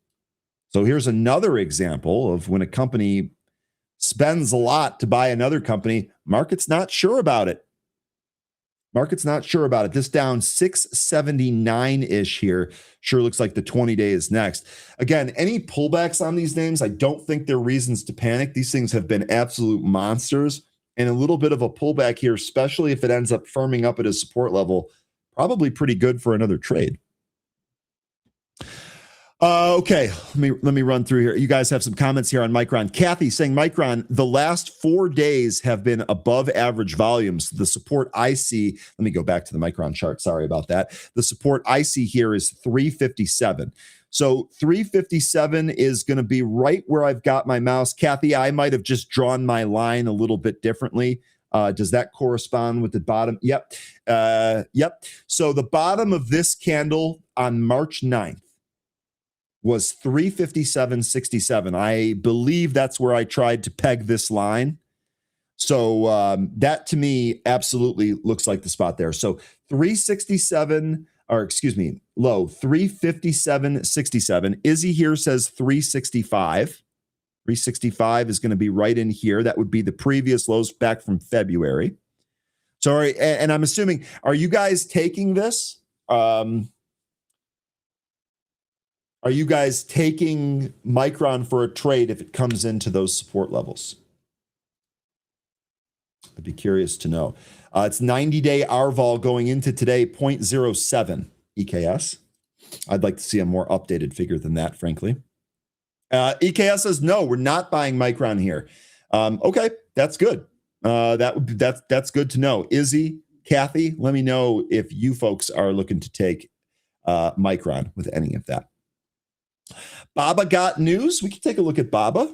So here's another example of when a company spends a lot to buy another company, market's not sure about it. This down 679-ish here. Sure looks like the 20-day is next. Again, any pullbacks on these names, I don't think they're reasons to panic. These things have been absolute monsters. And a little bit of a pullback here, especially if it ends up firming up at a support level, probably pretty good for another trade. Okay, let me run through here. You guys have some comments here on Micron. Kathy saying, Micron, the last 4 days have been above average volumes. The support I see, let me go back to the Micron chart. Sorry about that. The support I see here is 357. So 357 is going to be right where I've got my mouse. Kathy, I might have just drawn my line a little bit differently. Does that correspond with the bottom? Yep. Yep. So the bottom of this candle on March 9th was 357.67. I believe that's where I tried to peg this line. So that to me absolutely looks like the spot there. So 367, or excuse me, low 357.67. Izzy here says 365. 365 is going to be right in here. That would be the previous lows back from February. Sorry, and I'm assuming, are you guys taking this? Are you guys taking Micron for a trade if it comes into those support levels? I'd be curious to know. It's 90-day RVol going into today, 0.07 EKS. I'd like to see a more updated figure than that, frankly. EKS says, no, we're not buying Micron here. Okay, that's good. That's good to know. Izzy, Kathy, let me know if you folks are looking to take Micron with any of that. Baba got news. We can take a look at Baba.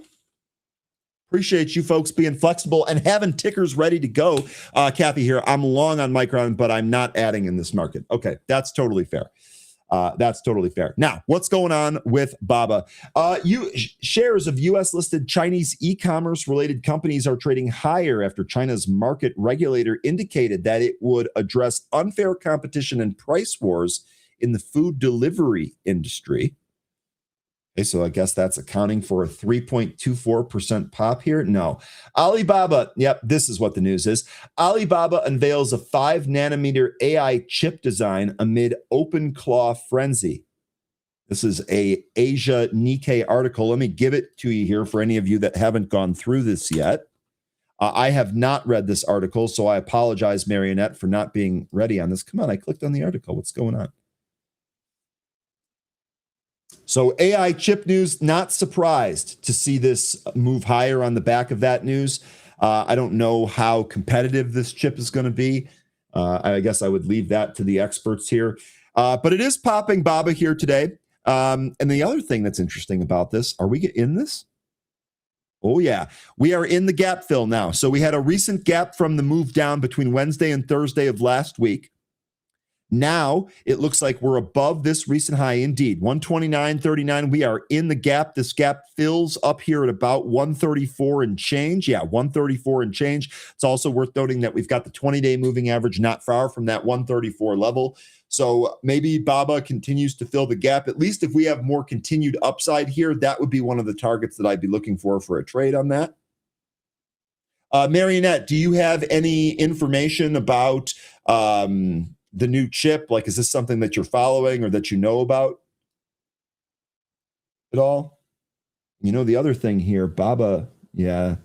Appreciate you folks being flexible and having tickers ready to go. Kathy here, I'm long on Micron, but I'm not adding in this market. Okay, that's totally fair. Now, what's going on with Baba? Shares of U.S.-listed Chinese e-commerce related companies are trading higher after China's market regulator indicated that it would address unfair competition and price wars in the food delivery industry. Okay, so I guess that's accounting for a 3.24% pop here. No. Alibaba, yep, this is what the news is. Alibaba unveils a 5-nanometer AI chip design amid open claw frenzy. This is a Asia Nikkei article. Let me give it to you here for any of you that haven't gone through this yet. I have not read this article, so I apologize, Marionette, for not being ready on this. Come on, I clicked on the article. What's going on? So AI chip news, not surprised to see this move higher on the back of that news. I don't know how competitive this chip is going to be. I guess I would leave that to the experts here. But it is popping Baba here today. And the other thing that's interesting about this, are we in this? Oh, yeah. We are in the gap fill now. So we had a recent gap from the move down between Wednesday and Thursday of last week. Now it looks like we're above this recent high indeed. 129.39. We are in the gap. This gap fills up here at about 134 and change. Yeah, 134 and change. It's also worth noting that we've got the 20-day moving average not far from that 134 level. So maybe Baba continues to fill the gap. At least if we have more continued upside here, that would be one of the targets that I'd be looking for a trade on that. Marionette, do you have any information about the new chip? Like, is this something that you're following or that you know about at all? The other thing here, Baba, yeah.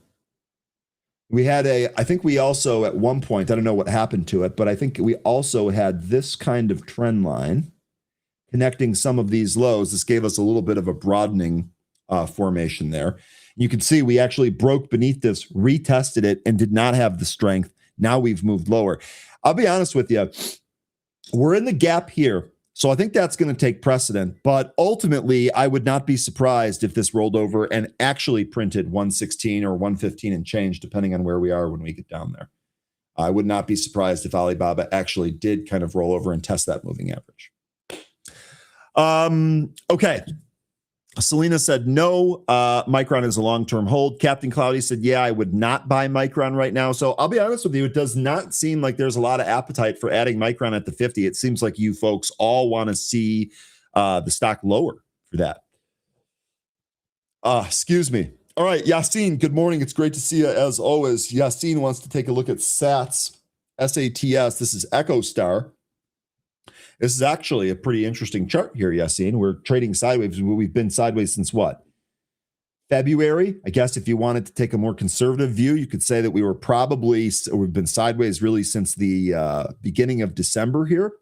I think we also at one point, I don't know what happened to it, but I think we also had this kind of trend line connecting some of these lows. This gave us a little bit of a broadening formation there. You can see we actually broke beneath this, retested it, and did not have the strength. Now we've moved lower. I'll be honest with you. We're in the gap here. So I think that's going to take precedent. But ultimately, I would not be surprised if this rolled over and actually printed 116 or 115 and change, depending on where we are when we get down there. I would not be surprised if Alibaba actually did kind of roll over and test that moving average. Okay. Selena said no. Micron is a long-term hold. Captain Cloudy said, yeah, I would not buy Micron right now. So I'll be honest with you. It does not seem like there's a lot of appetite for adding Micron at the 50. It seems like you folks all want to see the stock lower for that. Excuse me. All right, Yassine, good morning. It's great to see you as always. Yassine wants to take a look at SATS. S-A-T-S. This is EchoStar. This is actually a pretty interesting chart here, Yassine. We're trading sideways. We've been sideways since what? February. I guess if you wanted to take a more conservative view, you could say that we've been sideways really since the beginning of December here.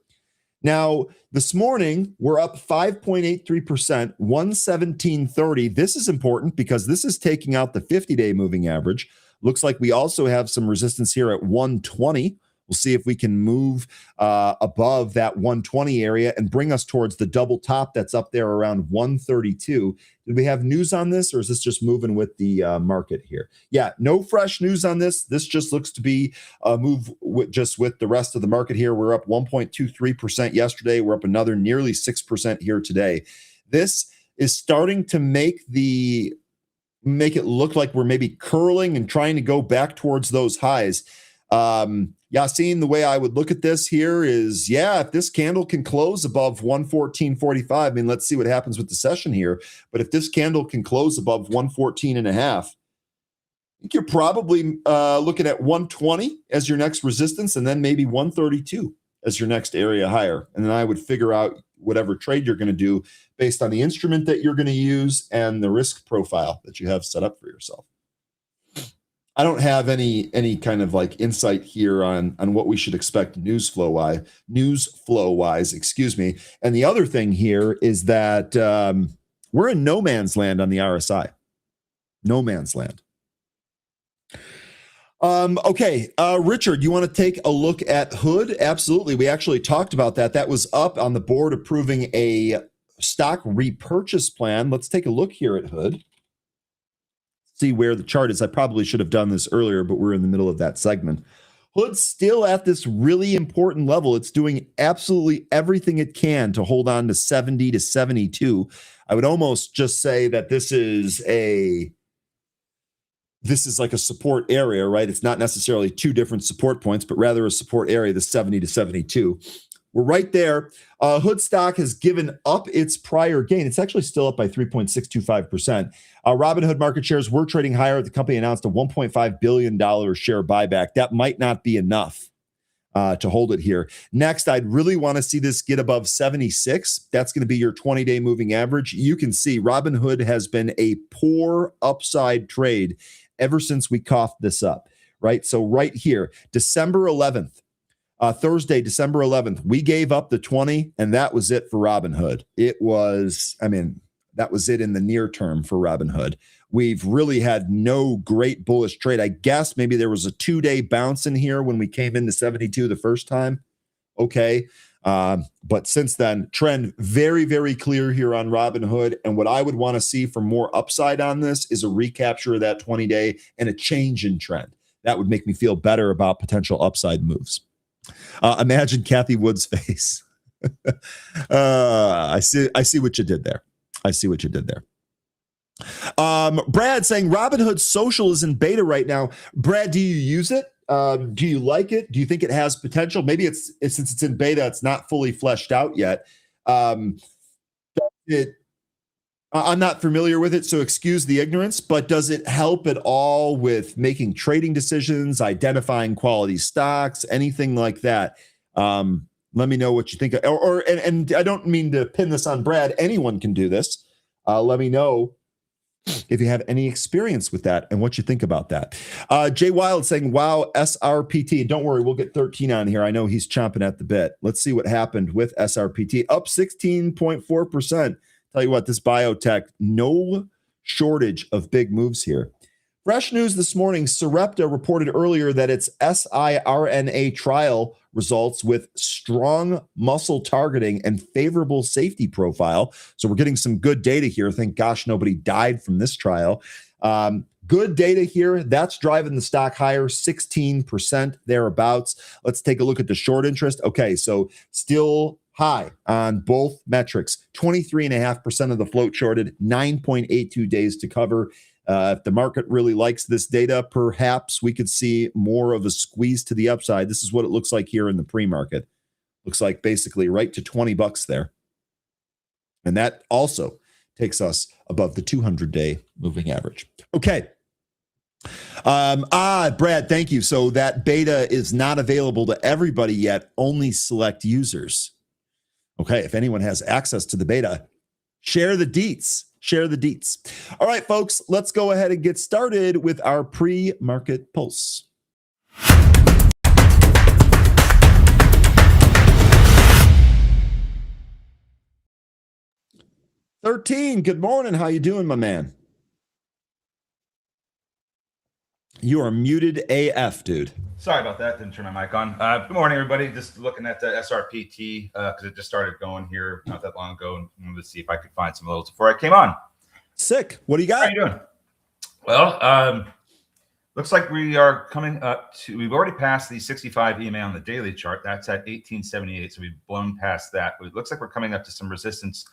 Now, this morning, we're up 5.83%, 117.30. This is important because this is taking out the 50-day moving average. Looks like we also have some resistance here at 120. We'll see if we can move above that 120 area and bring us towards the double top that's up there around 132. Did we have news on this, or is this just moving with the market here? Yeah, no fresh news on this. This just looks to be a move just with the rest of the market here. We're up 1.23% yesterday. We're up another nearly 6% here today. This is starting to make it look like we're maybe curling and trying to go back towards those highs. Yassine, the way I would look at this here is, yeah, if this candle can close above 114.45, I mean, let's see what happens with the session here. But if this candle can close above 114.5, I think you're probably looking at 120 as your next resistance, and then maybe 132 as your next area higher. And then I would figure out whatever trade you're going to do based on the instrument that you're going to use and the risk profile that you have set up for yourself. I don't have any kind of like insight here on what we should expect news flow wise, excuse me. And the other thing here is that we're in no man's land on the RSI. No man's land. Okay, Richard, you want to take a look at Hood? Absolutely. We actually talked about that. That was up on the board approving a stock repurchase plan. Let's take a look here at Hood. See where the chart is. I probably should have done this earlier, but we're in the middle of that segment. Hood's still at this really important level. It's doing absolutely everything it can to hold on to 70 to 72. I would almost just say that this is like a support area, right? It's not necessarily two different support points, but rather a support area, the 70 to 72. We're right there. Hood stock has given up its prior gain. It's actually still up by 3.625%. Robinhood market shares were trading higher. The company announced a $1.5 billion share buyback. That might not be enough to hold it here. Next, I'd really want to see this get above 76. That's going to be your 20-day moving average. You can see Robinhood has been a poor upside trade ever since we coughed this up, right? So right here, December 11th, Thursday, December 11th, we gave up the 20, and that was it for Robinhood. That was it in the near term for Robinhood. We've really had no great bullish trade. I guess maybe there was a 2-day bounce in here when we came into 72 the first time. Okay. But since then, trend very, very clear here on Robinhood. And what I would want to see for more upside on this is a recapture of that 20-day and a change in trend. That would make me feel better about potential upside moves. Imagine Kathy Wood's face. I see what you did there. Brad saying Robinhood Social is in beta right now. Brad, do you use it? Do you like it? Do you think it has potential? Maybe it's since it's in beta, it's not fully fleshed out yet. I'm not familiar with it, so excuse the ignorance, but does it help at all with making trading decisions, identifying quality stocks, anything like that? Let me know what you think. And I don't mean to pin this on Brad. Anyone can do this. Let me know if you have any experience with that and what you think about that. Jay Wild saying, wow, SRPT. Don't worry, we'll get 13 on here. I know he's chomping at the bit. Let's see what happened with SRPT. Up 16.4%. Tell you what, this biotech, no shortage of big moves here. Fresh news this morning, Sarepta reported earlier that its siRNA trial results with strong muscle targeting and favorable safety profile. So we're getting some good data here. Thank gosh nobody died from this trial. Good data here. That's driving the stock higher, 16% thereabouts. Let's take a look at the short interest. Okay, so still high on both metrics. 23.5% of the float shorted, 9.82 days to cover. If the market really likes this data, perhaps we could see more of a squeeze to the upside. This is what it looks like here in the pre-market. Looks like basically right to $20 there. And that also takes us above the 200-day moving average. Okay. Brad, thank you. So that beta is not available to everybody yet, only select users. Okay, if anyone has access to the beta, share the deets. All right, folks, let's go ahead and get started with our pre-market pulse. $13, good morning. How you doing, my man? You are muted AF, dude. Sorry about that. Didn't turn my mic on. Good morning, everybody. Just looking at the SRPT because it just started going here not that long ago, and wanted to see if I could find some levels before I came on. Sick. What do you got? How you doing? Well, looks like we are coming up to. We've already passed the 65 EMA on the daily chart. That's at 1878, so we've blown past that. It looks like we're coming up to some resistance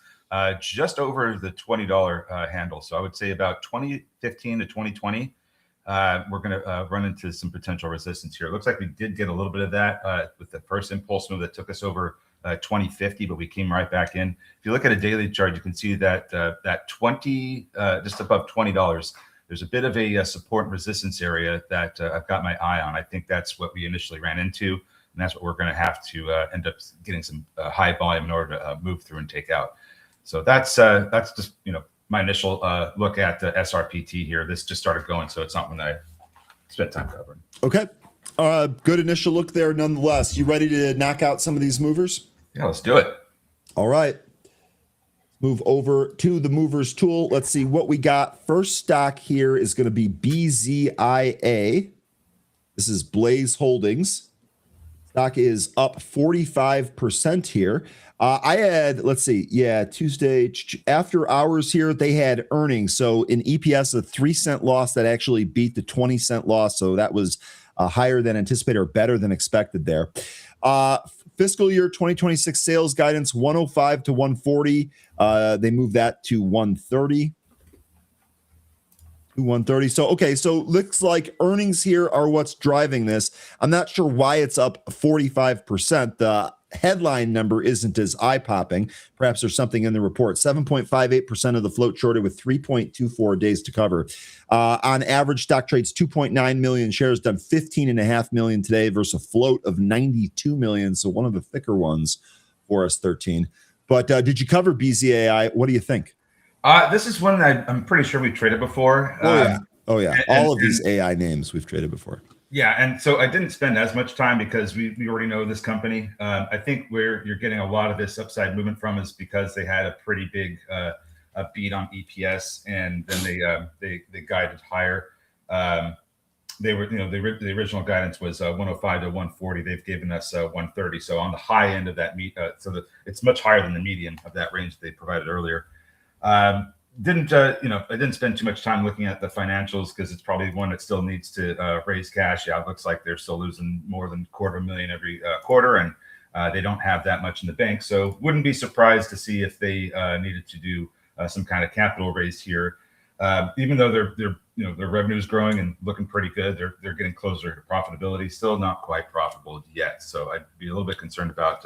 just over the $20 handle. So I would say about 2015 to 2020. We're going to run into some potential resistance here. It looks like we did get a little bit of that with the first impulse move that took us over 2050, but we came right back in. If you look at a daily chart, you can see that that 20, just above $20, there's a bit of a support and resistance area that I've got my eye on. I think that's what we initially ran into, and that's what we're going to have to end up getting some high volume in order to move through and take out. So that's just my initial look at the SRPT here. This just started going, so it's not when I spent time covering. Okay. Good initial look there nonetheless. You ready to knock out some of these movers? Yeah, let's do it. All right. Move over to the movers tool. Let's see what we got. First stock here is going to be BZIA. This is Blaze Holdings. Stock is up 45% here. I had, let's see, Tuesday after hours here, they had earnings. So in EPS, a 3-cent loss that actually beat the 20-cent loss. So that was higher than anticipated or better than expected there. Fiscal year 2026 sales guidance, 105 to 140. They moved that to 130. 130. So looks like earnings here are what's driving this. I'm not sure why it's up 45%. The headline number isn't as eye-popping. Perhaps there's something in the report. 7.58% of the float shorted with 3.24 days to cover. On average, stock trades 2.9 million shares, done 15.5 million today versus a float of 92 million. So one of the thicker ones for us, 13. But did you cover BZAI? What do you think? This is one that I'm pretty sure we've traded before. Oh yeah. All of these AI names we've traded before. Yeah, and so I didn't spend as much time because we already know this company. I think where you're getting a lot of this upside movement from is because they had a pretty big beat on EPS, and then they guided higher. They were, the original guidance was 105 to 140. They've given us 130. So on the high end of that it's much higher than the median of that range they provided earlier. I didn't spend too much time looking at the financials because it's probably one that still needs to raise cash. Yeah, it looks like they're still losing more than $250,000 every quarter, and they don't have that much in the bank. So wouldn't be surprised to see if they needed to do some kind of capital raise here. Even though their revenue is growing and looking pretty good, they're getting closer to profitability. Still not quite profitable yet. So I'd be a little bit concerned about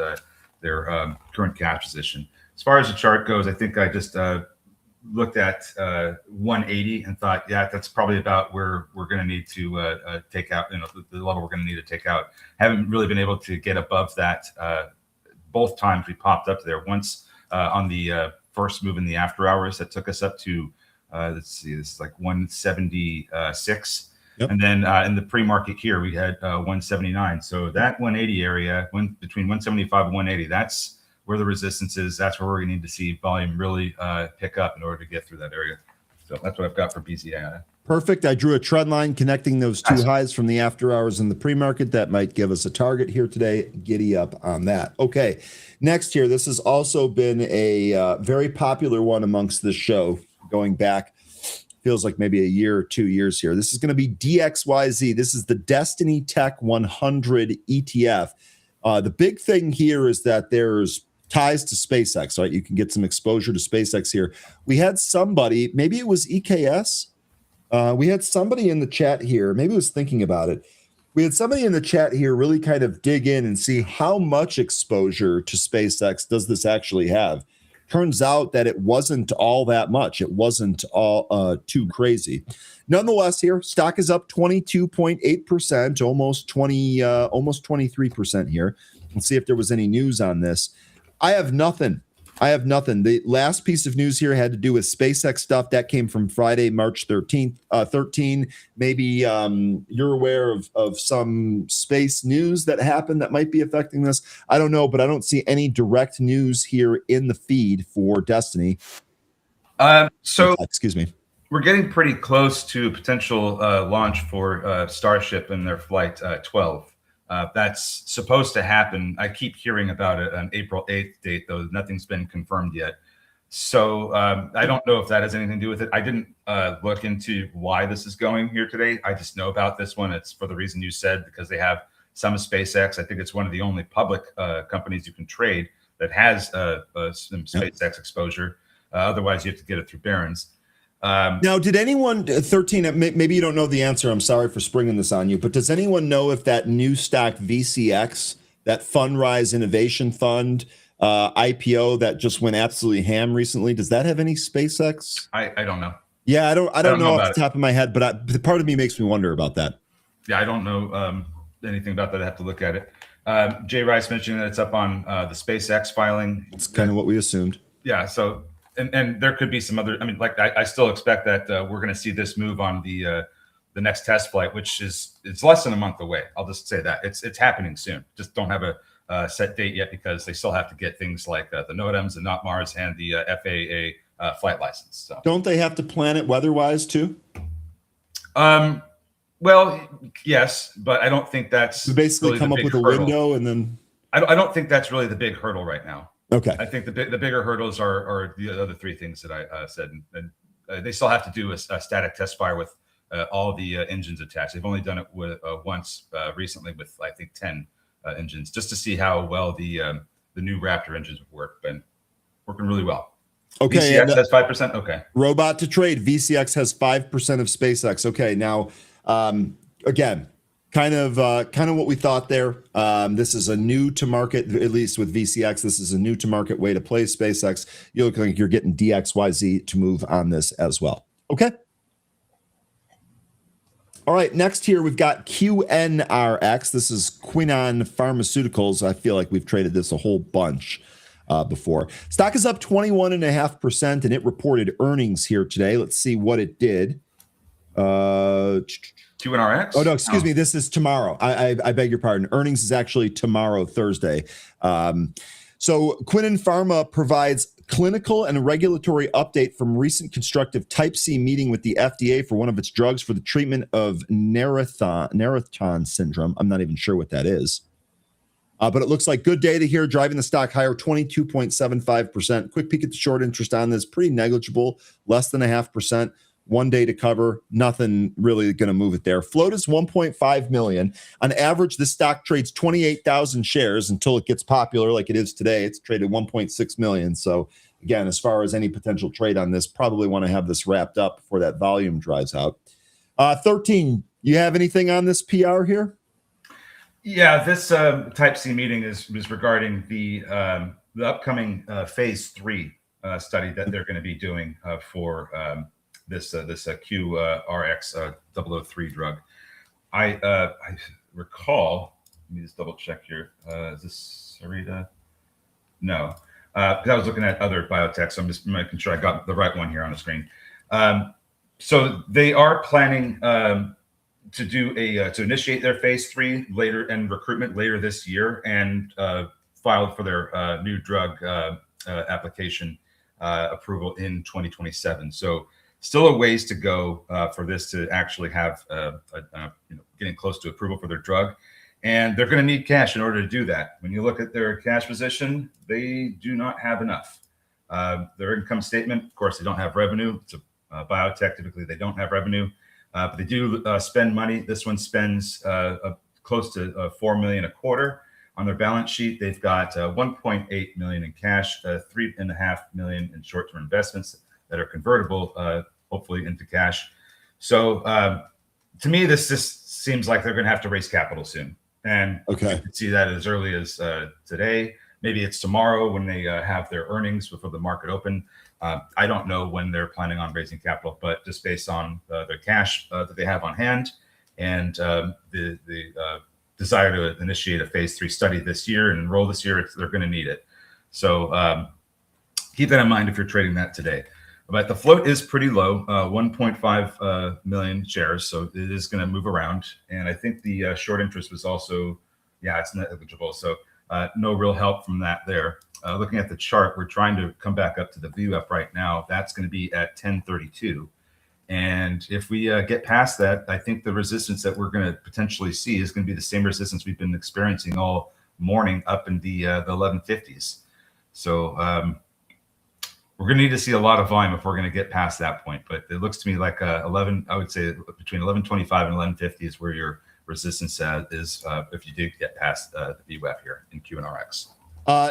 their current cash position. As far as the chart goes, I think I just looked at 180 and thought, yeah, that's probably about where we're going to need to take out, the level we're going to need to take out. Haven't really been able to get above that both times we popped up there. Once on the first move in the after hours that took us up to, let's see, this is like 176. Yep. And then in the pre-market here, we had 179. So that 180 area, between 175 and 180, that's where the resistance is. That's where we're going to need to see volume really pick up in order to get through that area. So that's what I've got for BZI. Perfect. I drew a trend line connecting those two highs from the after hours in the pre-market. That might give us a target here today. Giddy up on that. Okay. Next here, this has also been a very popular one amongst the show going back. Feels like maybe a year or 2 years here. This is going to be DXYZ. This is the Destiny Tech 100 ETF. The big thing here is that there's ties to SpaceX, right? You can get some exposure to SpaceX here. We had somebody, maybe it was EKS. We had somebody in the chat here, maybe it was thinking about it. We had somebody in the chat here really kind of dig in and see how much exposure to SpaceX does this actually have. Turns out that it wasn't all that much. It wasn't all too crazy. Nonetheless, here stock is up 22.8%, almost 23% here. Let's see if there was any news on this. I have nothing. The last piece of news here had to do with SpaceX stuff that came from Friday, March 13th. Maybe you're aware of some space news that happened that might be affecting this. I don't know, but I don't see any direct news here in the feed for Destiny. Excuse me. We're getting pretty close to a potential launch for Starship and their flight 12. That's supposed to happen. I keep hearing about it on April 8th date, though nothing's been confirmed yet. So I don't know if that has anything to do with it. I didn't look into why this is going here today. I just know about this one. It's for the reason you said, because they have some of SpaceX. I think it's one of the only public companies you can trade that has some SpaceX exposure. Otherwise, you have to get it through Barron's. Now, did anyone 13? Maybe you don't know the answer. I'm sorry for springing this on you, but does anyone know if that new stock VCX, that Fundrise Innovation Fund IPO that just went absolutely ham recently, does that have any SpaceX? I don't know. Yeah, I don't know off the top of my head, but part of me makes me wonder about that. Yeah, I don't know anything about that. I have to look at it. Jay Rice mentioned that it's up on the SpaceX filing. It's kind of what we assumed. Yeah, so. And there could be some other. I mean, like I still expect that we're going to see this move on the next test flight, which it's less than a month away. I'll just say that it's happening soon. Just don't have a set date yet because they still have to get things like the NOTAMs, the Not Mars, and the FAA flight license. So don't they have to plan it weather-wise too? Well, yes, but I don't think that's so basically really come up with a window and then. I don't think that's really the big hurdle right now. Okay. I think the bigger hurdles are the other three things that I said, and they still have to do a static test fire with all the engines attached. They've only done it with once recently with I think 10 engines, just to see how well the new Raptor engines work. Been working really well. Okay. VCX has 5%. Okay. Robot to trade. VCX has 5% of SpaceX. Okay. Now, again. Kind of what we thought there. This is a new to market, at least with VCX. This is a new to market way to play SpaceX. You look like you're getting DXYZ to move on this as well. Okay. All right. Next here, we've got QNRX. This is Quinon Pharmaceuticals. I feel like we've traded this a whole bunch before. Stock is up 21.5%, and it reported earnings here today. Let's see what it did. QNRX? Oh, no, excuse me. This is tomorrow. I beg your pardon. Earnings is actually tomorrow, Thursday. So Quinon Pharma provides clinical and regulatory update from recent constructive Type C meeting with the FDA for one of its drugs for the treatment of Narrathon syndrome. I'm not even sure what that is. But it looks like good data here, driving the stock higher, 22.75%. Quick peek at the short interest on this, pretty negligible, less than 0.5%. 1 day to cover, nothing really going to move it there. Float is 1.5 million. On average, this stock trades 28,000 shares until it gets popular like it is today. It's traded 1.6 million. So again, as far as any potential trade on this, probably want to have this wrapped up before that volume dries out. 13, you have anything on this PR here? Yeah, this Type C meeting was regarding the upcoming phase 3 study that they're going to be doing for this QRX 003 drug. I recall. Let me just double check here. Is this Sarita? No, because I was looking at other biotech, so I'm just making sure I got the right one here on the screen. So they are planning to do to initiate their phase 3 later and recruitment later this year, and filed for their new drug application approval in 2027. So still a ways to go for this to actually have getting close to approval for their drug, and they're going to need cash in order to do that. When you look at their cash position, they do not have enough. Their income statement, of course, they don't have revenue. It's a biotech. Typically, they don't have revenue. But they do spend money. This one spends close to $4 million a quarter. On their balance sheet, they've got 1.8 million in cash, 3.5 million in short-term investments that are convertible, hopefully into cash. So to me, this just seems like they're going to have to raise capital soon. And you can see that as early as today. Maybe it's tomorrow when they have their earnings before the market open. I don't know when they're planning on raising capital, but just based on their cash that they have on hand and the desire to initiate a phase 3 study this year and enroll this year, they're going to need it. So keep that in mind if you're trading that today. But the float is pretty low, 1.5 million shares. So it is going to move around. And I think the short interest was also, it's negligible. So no real help from that there. Looking at the chart, we're trying to come back up to the VWAP right now. That's going to be at 1032. And if we get past that, I think the resistance that we're going to potentially see is going to be the same resistance we've been experiencing all morning up in the 1150s. So we're going to need to see a lot of volume if we're going to get past that point. But it looks to me like 11, I would say between 1125 and 1150 is where your resistance is if you do get past the VWAP here in QNRX.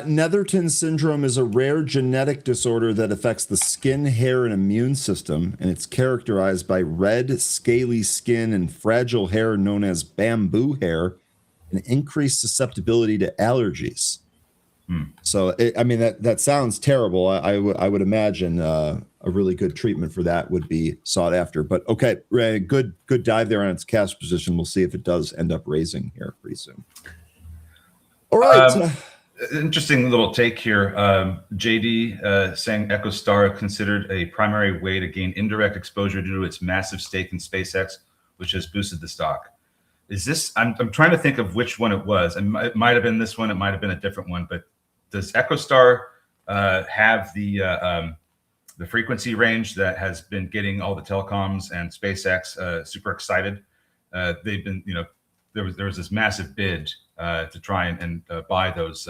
Netherton syndrome is a rare genetic disorder that affects the skin, hair, and immune system, and it's characterized by red, scaly skin and fragile hair known as bamboo hair, and increased susceptibility to allergies. So, that sounds terrible. I would imagine a really good treatment for that would be sought after. But okay, good dive there on its cash position. We'll see if it does end up raising here pretty soon. All right. Interesting little take here. JD saying EchoStar considered a primary way to gain indirect exposure due to its massive stake in SpaceX, which has boosted the stock. Is this? I'm trying to think of which one it was. It might have been this one. It might have been a different one. But does EchoStar have the frequency range that has been getting all the telecoms and SpaceX super excited? They've been, there was this massive bid to try and buy those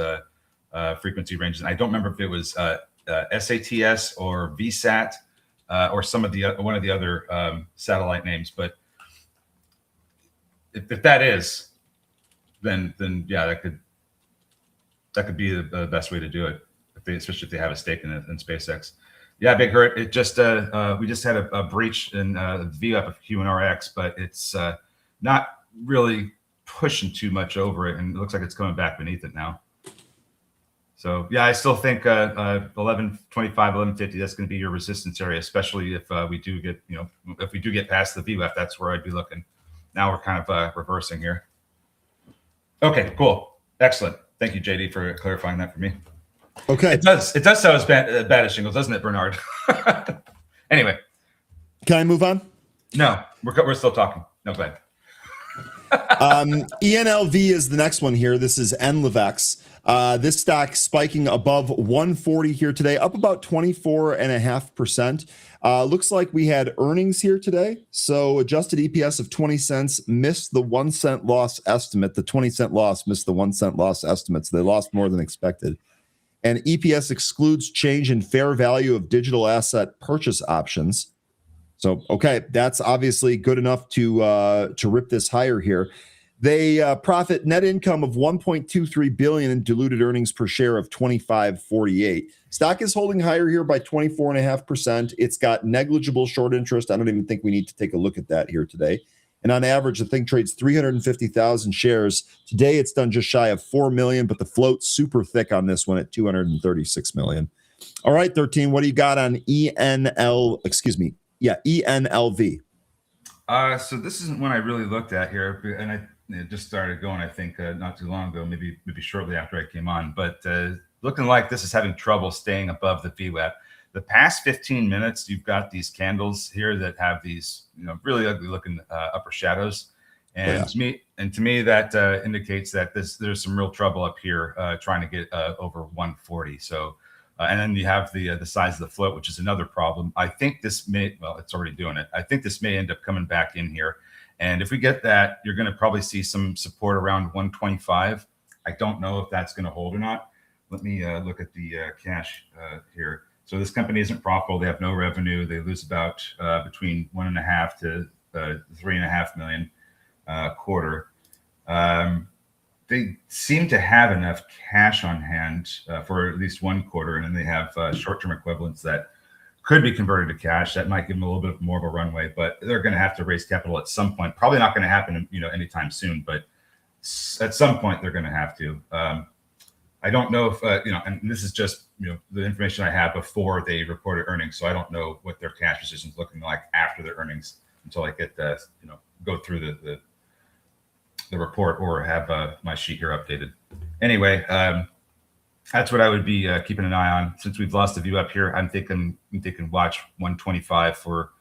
frequency ranges. And I don't remember if it was SATS or VSAT or one of the other satellite names. But if that is, then yeah, that could be the best way to do it, especially if they have a stake in SpaceX. Yeah, Big Hurt. It just we just had a breach in VWAP of QNRX, but it's not really pushing too much over it, and it looks like it's coming back beneath it now. So yeah, I still think 1125, 1150. That's going to be your resistance area, especially if we do get past the VWAP. That's where I'd be looking. Now we're kind of reversing here. Okay, cool, excellent. Thank you, JD, for clarifying that for me. Okay, it does sound as bad as shingles, doesn't it, Bernard? Anyway, can I move on? No, we're still talking. No, go ahead. ENLV is the next one here. This is Enlivex. This stock spiking above 140 here today, up about 24.5%. Looks like we had earnings here today. So adjusted EPS of 20 cents missed the 1 cent loss estimate. The 20 cent loss missed the 1 cent loss estimate. So they lost more than expected. And EPS excludes change in fair value of digital asset purchase options. So, okay, that's obviously good enough to rip this higher here. They profit net income of $1.23 billion and diluted earnings per share of $25.48. Stock is holding higher here by 24.5%. It's got negligible short interest. I don't even think we need to take a look at that here today. And on average, the thing trades 350,000 shares. Today, it's done just shy of 4 million, but the float's super thick on this one at 236 million. All right, 13, what do you got on ENLV? So this isn't one I really looked at here, and it just started going, I think, not too long ago, maybe shortly after I came on. But looking like this is having trouble staying above the VWAP. The past 15 minutes, you've got these candles here that have these, really ugly looking upper shadows. And to me, that indicates that there's some real trouble up here trying to get over 140. So, and then you have the size of the float, which is another problem. I think this it's already doing it. I think this may end up coming back in here. And if we get that, you're going to probably see some support around 125. I don't know if that's going to hold or not. Let me look at the cash here. So this company isn't profitable. They have no revenue. They lose about between 1.5 to 3.5 million a quarter. They seem to have enough cash on hand for at least one quarter, and then they have short-term equivalents that could be converted to cash. That might give them a little bit more of a runway, but they're going to have to raise capital at some point. Probably not going to happen, anytime soon, but at some point they're going to have to. I don't know if and this is just the information I have before they reported earnings, so I don't know what their cash position is looking like after their earnings until I get go through the report or have my sheet here updated. Anyway, that's what I would be keeping an eye on. Since we've lost the view up here, I'm thinking watch 125 for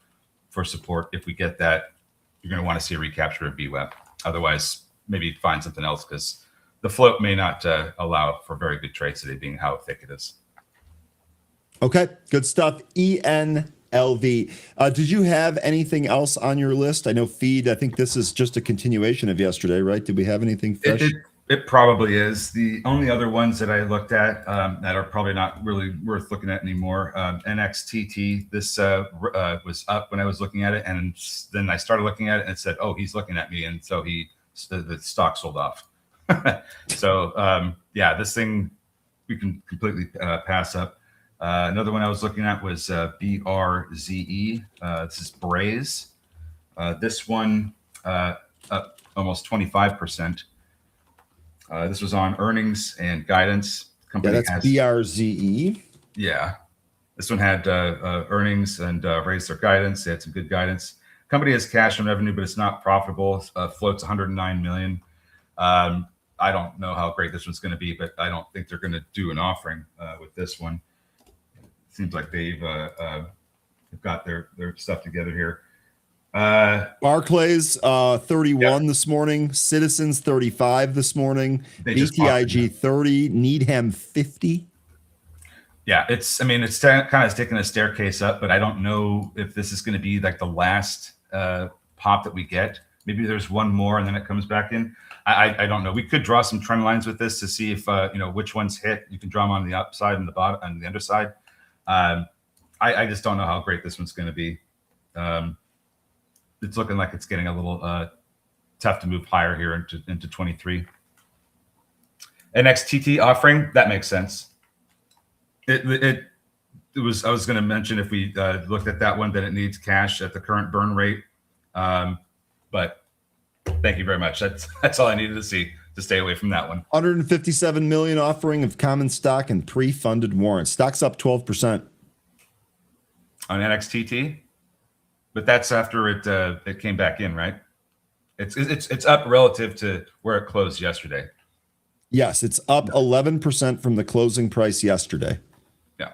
support. If we get that, you're going to want to see a recapture of VWAP. Otherwise, maybe find something else because the float may not allow for very good trades today, being how thick it is. Okay, good stuff. ENLV. Did you have anything else on your list? I know feed. I think this is just a continuation of yesterday, right? Did we have anything fresh? It probably is. The only other ones that I looked at that are probably not really worth looking at anymore. NXTT. This was up when I was looking at it, and then I started looking at it and it said, "Oh, he's looking at me," and so the stock sold off. So this thing we can completely pass up. Another one I was looking at was BRZE. This is Braze. This one up almost 25%. This was on earnings and guidance. Company that's BRZE. Yeah, this one had earnings and raised their guidance. They had some good guidance. Company has cash and revenue, but it's not profitable. Floats 109 million. I don't know how great this one's going to be, but I don't think they're going to do an offering with this one. It seems like they've got their stuff together here. Barclays 31 this morning, Citizens 35 this morning, BTIG 30, Needham 50. Yeah, it's kind of taking a staircase up, but I don't know if this is going to be like the last pop that we get. Maybe there's one more and then it comes back in. I don't know. We could draw some trend lines with this to see if which ones hit. You can draw them on the upside and the bottom and the underside. I just don't know how great this one's going to be. It's looking like it's getting a little tough to move higher here into 23. NXTT offering, that makes sense. It was. I was going to mention if we looked at that one, that it needs cash at the current burn rate. But thank you very much. That's all I needed to see to stay away from that one. 157 million offering of common stock and pre-funded warrants. Stock's up 12% on NXTT, but that's after it came back in, right? It's up relative to where it closed yesterday. Yes, it's up 11% from the closing price yesterday. Yeah,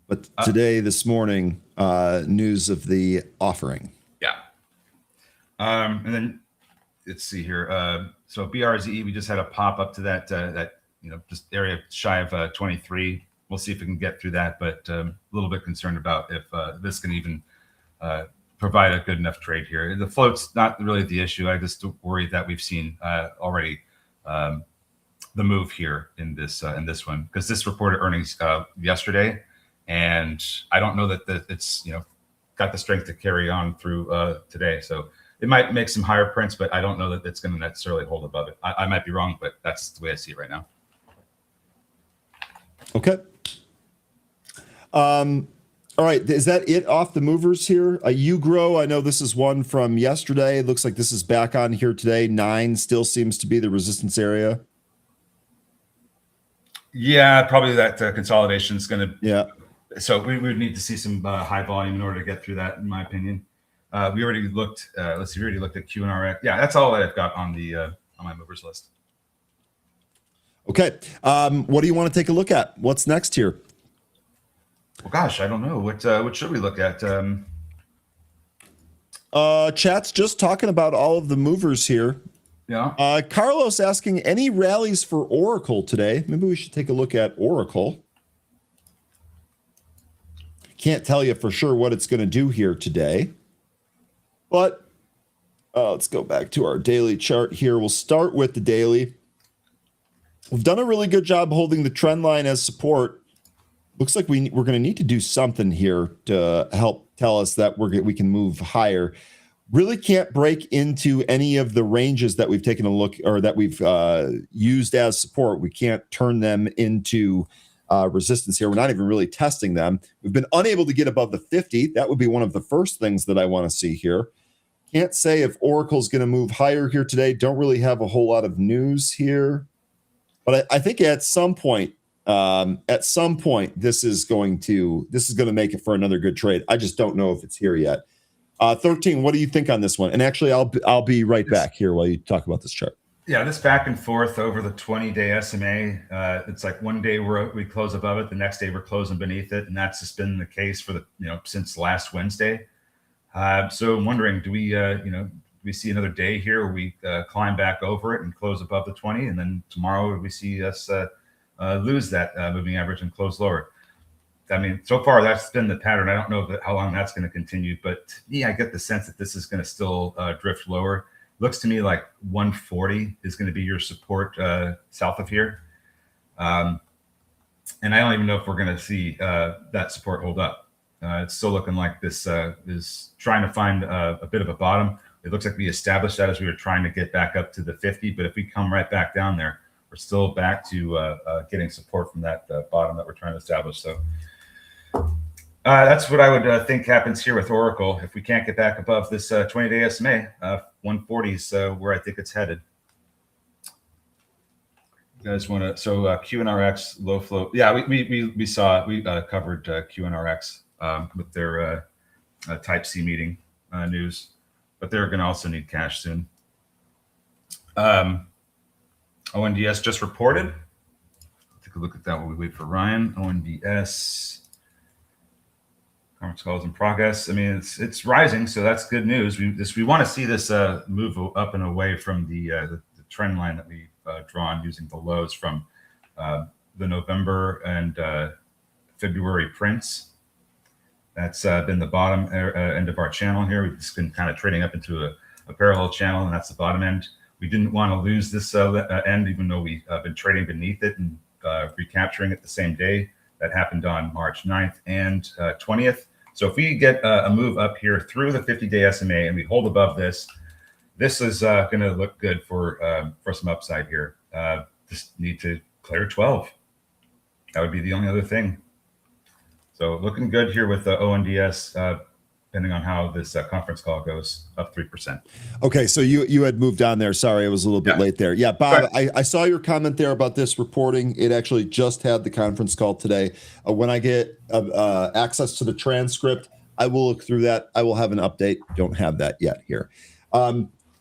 but today, this morning, news of the offering. Yeah, and then let's see here. So BRZE, we just had a pop up to that just area shy of 23. We'll see if we can get through that, but a little bit concerned about if this can even provide a good enough trade here. The float's not really the issue. I just worry that we've seen already the move here in this one, because this reported earnings yesterday, and I don't know that it's got the strength to carry on through today. So it might make some higher prints, but I don't know that it's going to necessarily hold above it. I might be wrong, but that's the way I see it right now. Okay. All right. Is that it off the movers here? Ugrow, I know this is one from yesterday. It looks like this is back on here today. 9 still seems to be the resistance area. Yeah, probably that consolidation is going to. Yeah. So we would need to see some high volume in order to get through that, in my opinion. We already looked. Let's see. We already looked at QNRX. Yeah, that's all that I've got on the on my movers list. Okay. What do you want to take a look at? What's next here? Well, gosh, I don't know. What should we look at? Chat's just talking about all of the movers here. Yeah. Carlos asking, any rallies for Oracle today? Maybe we should take a look at Oracle. Can't tell you for sure what it's going to do here today. But let's go back to our daily chart here. We'll start with the daily. We've done a really good job holding the trend line as support. Looks like we're going to need to do something here to help tell us that we can move higher. Really can't break into any of the ranges that we've taken a look, or that we've used as support. We can't turn them into resistance here. We're not even really testing them. We've been unable to get above the 50. That would be one of the first things that I want to see here. Can't say if Oracle's going to move higher here today. Don't really have a whole lot of news here. But I think at some point, this is going to make it for another good trade. I just don't know if it's here yet. 13, what do you think on this one? And actually, I'll be right back here while you talk about this chart. Yeah, this back and forth over the 20-day SMA. It's like one day we close above it, the next day we're closing beneath it, and that's just been the case for since last Wednesday. So I'm wondering, do we see another day here where we climb back over it and close above the 20, and then tomorrow we see us lose that moving average and close lower? I mean, so far that's been the pattern. I don't know how long that's going to continue, but to me, I get the sense that this is going to still drift lower. Looks to me like 140 is going to be your support south of here. And I don't even know if we're going to see that support hold up. It's still looking like this is trying to find a bit of a bottom. It looks like we established that as we were trying to get back up to the 50, but if we come right back down there, we're still back to getting support from that bottom that we're trying to establish. So that's what I would think happens here with Oracle. If we can't get back above this 20-day SMA, 140 is where I think it's headed. You guys want to? So QNRX low flow. Yeah, we saw it. We covered QNRX with their Type C meeting news, but they're going to also need cash soon. ONDS just reported. Take a look at that while we wait for Ryan. ONDS conference calls in progress. I mean, it's rising, so that's good news. We want to see this move up and away from the trend line that we've drawn using the lows from the November and February prints. That's been the bottom end of our channel here. We've just been kind of trading up into a parallel channel, and that's the bottom end. We didn't want to lose this end, even though we've been trading beneath it and recapturing it the same day. That happened on March 9th and 20th. So if we get a move up here through the 50-day SMA and we hold above this, this is going to look good for some upside here. Just need to clear 12. That would be the only other thing. So looking good here with the ONDS, depending on how this conference call goes, up 3%. Okay, so you had moved on there. Sorry, I was a little bit late there. Yeah, Bob, I saw your comment there about this reporting. It actually just had the conference call today. When I get access to the transcript, I will look through that. I will have an update. Don't have that yet here.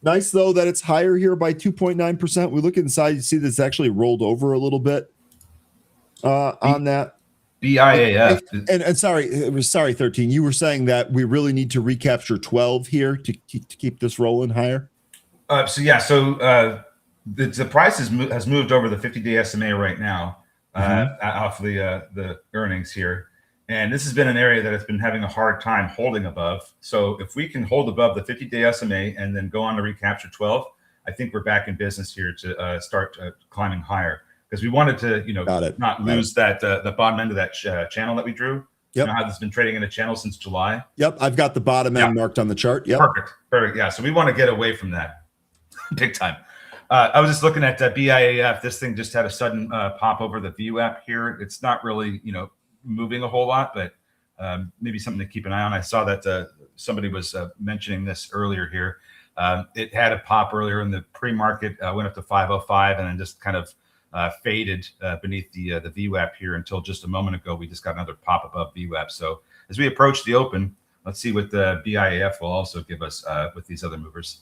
Nice, though, that it's higher here by 2.9%. We look inside, you see this actually rolled over a little bit on that. BIAF. And sorry, 13. You were saying that we really need to recapture 12 here to keep this rolling higher? The price has moved over the 50-day SMA right now off the earnings here. And this has been an area that has been having a hard time holding above. So if we can hold above the 50-day SMA and then go on to recapture 12, I think we're back in business here to start climbing higher, because we wanted to, not lose that the bottom end of that channel that we drew. Yep. You know how this has been trading in a channel since July? Yep. I've got the bottom end marked on the chart. Yep. Perfect. Yeah. So we want to get away from that big time. I was just looking at BIAF. This thing just had a sudden pop over the VWAP here. It's not really, moving a whole lot, but maybe something to keep an eye on. I saw that somebody was mentioning this earlier here. It had a pop earlier in the pre-market, went up to 505, and then just kind of faded beneath the VWAP here until just a moment ago. We just got another pop above VWAP. So as we approach the open, let's see what the BIAF will also give us with these other movers.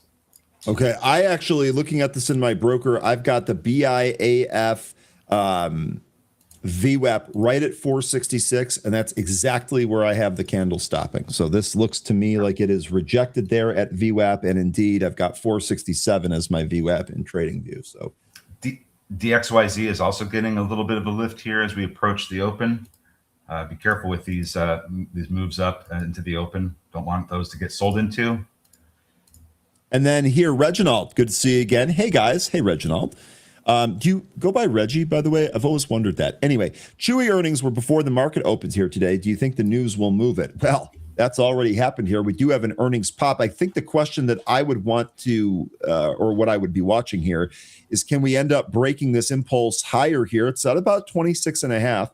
Okay, I actually, looking at this in my broker, I've got the BIAF VWAP right at 466, and that's exactly where I have the candle stopping. So this looks to me like it is rejected there at VWAP, and indeed, I've got 467 as my VWAP in trading view. So DXYZ is also getting a little bit of a lift here as we approach the open. Be careful with these moves up into the open. Don't want those to get sold into. And then here, Reginald, good to see you again. Hey, guys. Hey, Reginald. Do you go by Reggie, by the way? I've always wondered that. Anyway, Chewy earnings were before the market opens here today. Do you think the news will move it? Well, that's already happened here. We do have an earnings pop. I think the question that I would want to, or what I would be watching here is, can we end up breaking this impulse higher here? It's at about 26.5.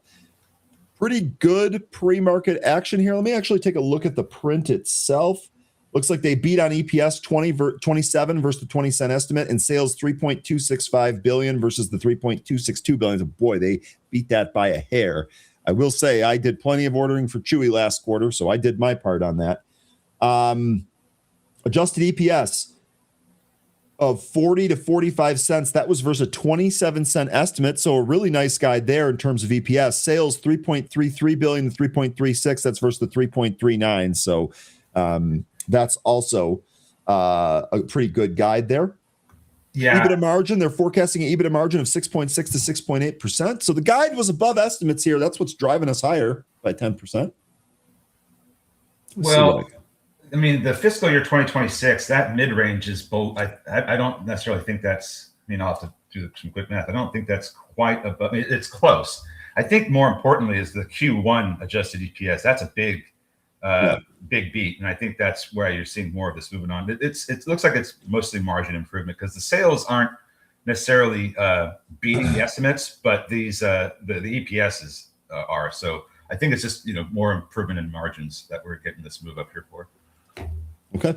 Pretty good pre-market action here. Let me actually take a look at the print itself. Looks like they beat on EPS 27 versus the 20-cent estimate, and sales 3.265 billion versus the 3.262 billion. So boy, they beat that by a hair. I will say I did plenty of ordering for Chewy last quarter, so I did my part on that. Adjusted EPS of 40 to 45 cents. That was versus a 27-cent estimate, so a really nice guide there in terms of EPS. Sales 3.33 billion to 3.36. That's versus the 3.39. So that's also a pretty good guide there. Yeah. EBITDA margin, they're forecasting an EBITDA margin of 6.6 to 6.8%. So the guide was above estimates here. That's what's driving us higher by 10%. Well, I mean, the fiscal year 2026, that mid-range is both. I don't necessarily think that's, I'll have to do some quick math. I don't think that's quite above. It's close. I think more importantly is the Q1 adjusted EPS. That's a big beat, and I think that's where you're seeing more of this moving on. It looks like it's mostly margin improvement, because the sales aren't necessarily beating the estimates, but these the EPSs are. So I think it's just more improvement in margins that we're getting this move up here for. Okay.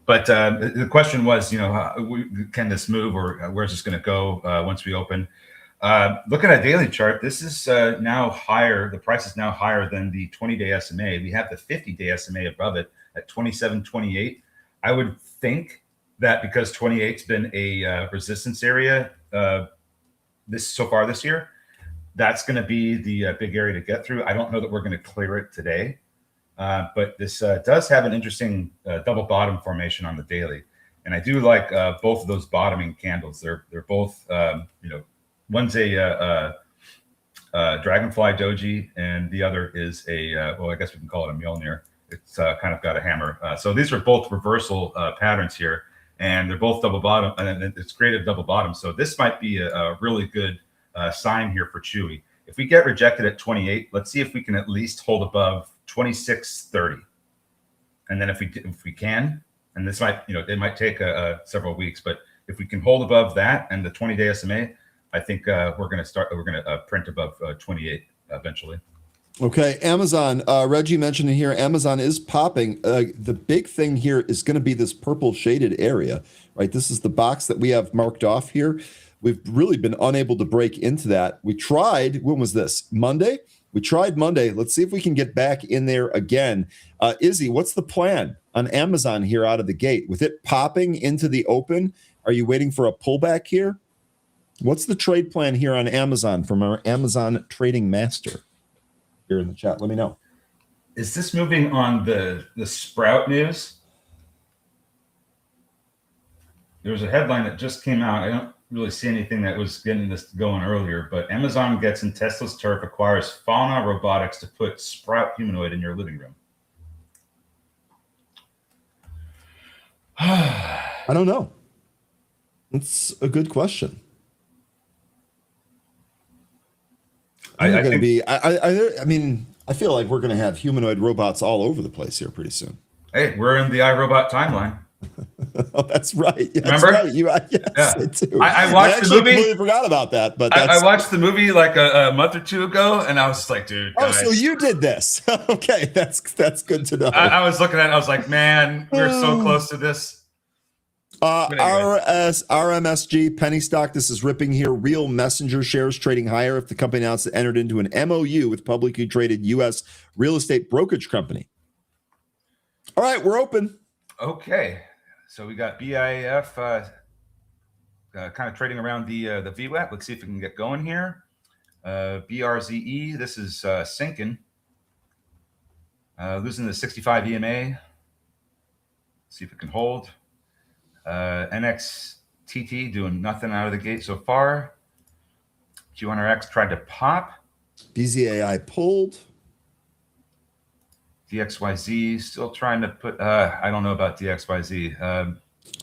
But the question was, can this move, or where's this going to go once we open? Looking at a daily chart, this is now higher. The price is now higher than the 20-day SMA. We have the 50-day SMA above it at 27.28. I would think that because 28's been a resistance area so far this year, that's going to be the big area to get through. I don't know that we're going to clear it today, but this does have an interesting double bottom formation on the daily, and I do like both of those bottoming candles. They're both one's a dragonfly doji, and the other is I guess we can call it a Mjolnir. It's kind of got a hammer. So these are both reversal patterns here, and they're both double bottom, and it's created double bottom. So this might be a really good sign here for Chewy. If we get rejected at 28, let's see if we can at least hold above 26.30. And then if we can, and this might, it might take several weeks, but if we can hold above that and the 20-day SMA, I think we're going to print above 28 eventually. Okay, Amazon. Reggie mentioned in here, Amazon is popping. The big thing here is going to be this purple shaded area, right? This is the box that we have marked off here. We've really been unable to break into that. We tried, when was this? Monday? We tried Monday. Let's see if we can get back in there again. Izzy, what's the plan on Amazon here out of the gate? With it popping into the open, are you waiting for a pullback here? What's the trade plan here on Amazon from our Amazon trading master here in the chat? Let me know. Is this moving on the Sprout news? There was a headline that just came out. I don't really see anything that was getting this going earlier, but Amazon gets in Tesla's turf, acquires Fauna Robotics to put Sprout humanoid in your living room. I don't know. It's a good question. I mean, I feel like we're going to have humanoid robots all over the place here pretty soon. Hey, we're in the iRobot timeline. Oh, that's right. Yeah, Remember? That's right. Yes, Yeah. I do. I watched the movie. I completely forgot about that. But I watched the movie like a month or two ago, and I was just like, dude. Oh, guys. so you did this? Okay, that's good to know. I was looking at it. I was like, man, we're so close to this. Anyway. RMSG penny stock. This is ripping here. Real Messenger shares trading higher if the company announced it entered into an MOU with publicly traded U.S. real estate brokerage company. All right, we're open. Okay, so we got BIF kind of trading around the VWAP. Let's see if we can get going here. BRZE, this is sinking, losing the 65 EMA. See if it can hold. NXTT doing nothing out of the gate so far. QNRX tried to pop. BZAI pulled. DXYZ still trying to put. I don't know about DXYZ.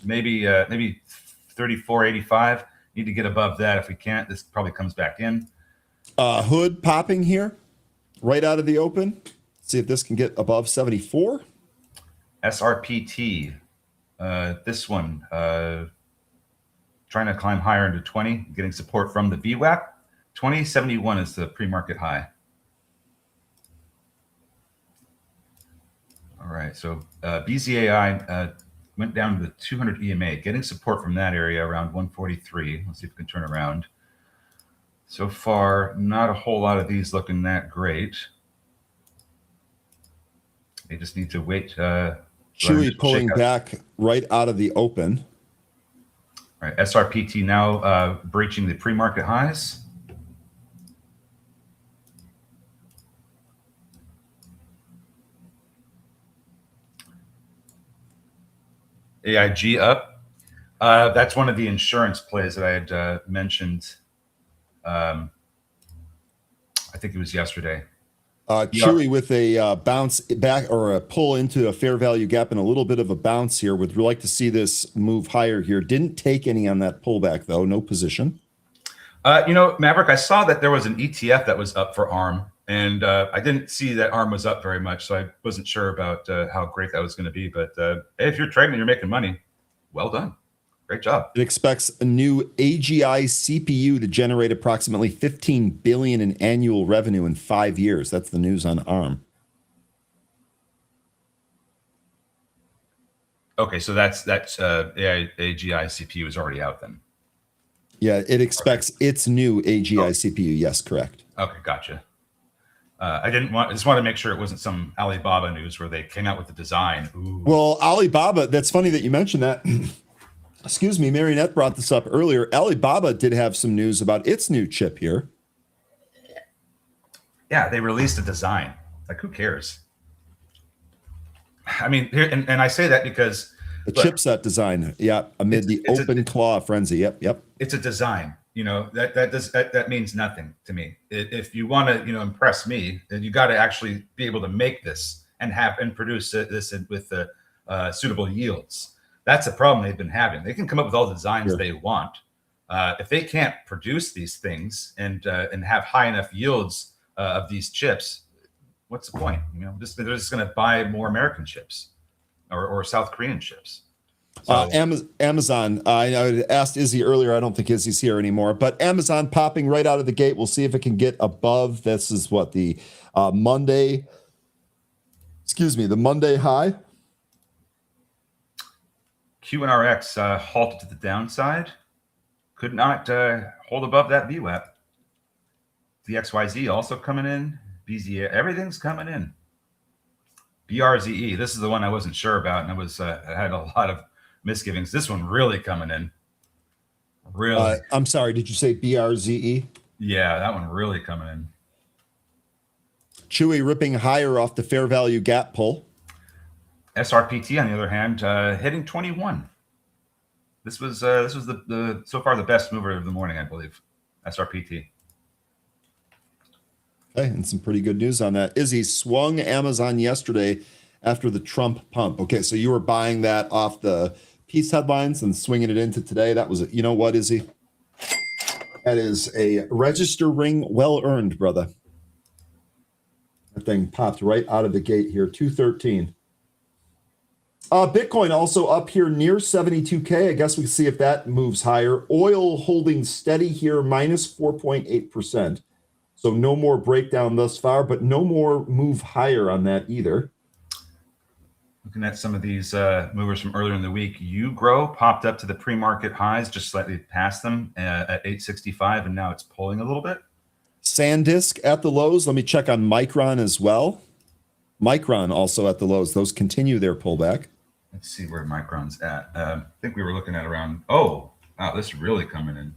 Maybe 34.85. Need to get above that. If we can't, this probably comes back in. Hood popping here, right out of the open. See if this can get above 74. SRPT. This one trying to climb higher into 20, getting support from the VWAP. 2071 is the pre-market high. All right, so BZAI went down to the 200 EMA, getting support from that area around 143. Let's see if we can turn around. So far, not a whole lot of these looking that great. They just need to wait. Chewy pulling back right out of the open. All right, SRPT now breaching the pre-market highs. AIG up. That's one of the insurance plays that I had mentioned. I think it was yesterday. Chewy with a bounce back or a pull into a fair value gap and a little bit of a bounce here. Would like to see this move higher here. Didn't take any on that pullback though. No position. Maverick, I saw that there was an ETF that was up for ARM, and I didn't see that ARM was up very much, so I wasn't sure about how great that was going to be. But if you're trading and you're making money, well done. Great job. It expects a new AGI CPU to generate approximately $15 billion in annual revenue in 5 years. That's the news on ARM. Okay, so that's AGI CPU is already out then. Yeah, it expects its new AGI CPU. Yes, correct. Okay, gotcha. I just want to make sure it wasn't some Alibaba news where they came out with the design. Ooh. Well, Alibaba, that's funny that you mentioned that. Excuse me, Marionette brought this up earlier. Alibaba did have some news about its new chip here. Yeah, they released a design. Like, who cares? I mean, and I say that because the chipset design, yeah, amid the open claw frenzy. Yep. It's a design. That means nothing to me. If you want to, impress me, then you got to actually be able to make this and produce this with suitable yields. That's a problem they've been having. They can come up with all the designs they want. If they can't produce these things and have high enough yields of these chips, what's the point? They're just going to buy more American chips or South Korean chips. So, Amazon, I asked Izzy earlier. I don't think Izzy's here anymore, but Amazon popping right out of the gate. We'll see if it can get above. This is what the Monday high. QNRX halted to the downside. Could not hold above that VWAP. DXYZ also coming in. BZA, everything's coming in. BRZE, this is the one I wasn't sure about, and I had a lot of misgivings. This one really coming in. Really. I'm sorry, did you say BRZE? Yeah, that one really coming in. Chewy ripping higher off the fair value gap pull. SRPT, on the other hand, hitting 21. This was the so far the best mover of the morning, I believe. SRPT. Okay, and some pretty good news on that. Izzy swung Amazon yesterday after the Trump pump. Okay, so you were buying that off the piece headlines and swinging it into today. That was, you know what, Izzy? That is a register ring well earned, brother. That thing popped right out of the gate here, 213. Bitcoin also up here near 72K. I guess we can see if that moves higher. Oil holding steady here, minus 4.8%. So no more breakdown thus far, but no more move higher on that either. Looking at some of these movers from earlier in the week, Ugrow popped up to the pre-market highs, just slightly past them at 865, and now it's pulling a little bit. SanDisk at the lows. Let me check on Micron as well. Micron also at the lows. Those continue their pullback. Let's see where Micron's at. I think we were looking at around, oh, wow, this is really coming in.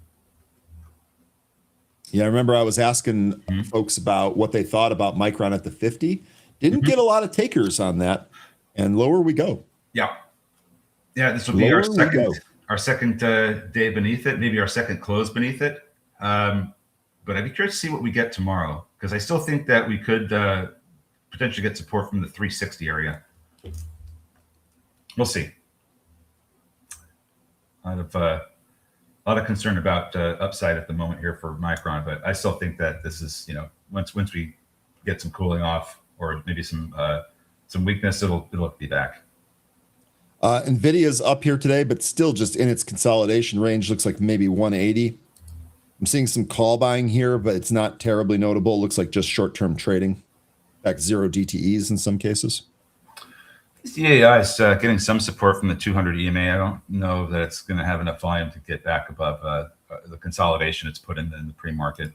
Yeah, I remember I was asking folks about what they thought about Micron at the 50. Didn't get a lot of takers on that. And lower we go. Yeah. Yeah, this will be our second day beneath it, maybe our second close beneath it. But I'd be curious to see what we get tomorrow, because I still think that we could potentially get support from the 360 area. We'll see. A lot of concern about upside at the moment here for Micron, but I still think that this is, once we get some cooling off or maybe some weakness, it'll be back. Nvidia's up here today, but still just in its consolidation range. Looks like maybe 180. I'm seeing some call buying here, but it's not terribly notable. Looks like just short-term trading. In fact, zero DTEs in some cases. The AI is getting some support from the 200 EMA. I don't know that it's going to have enough volume to get back above the consolidation it's put in the pre-market.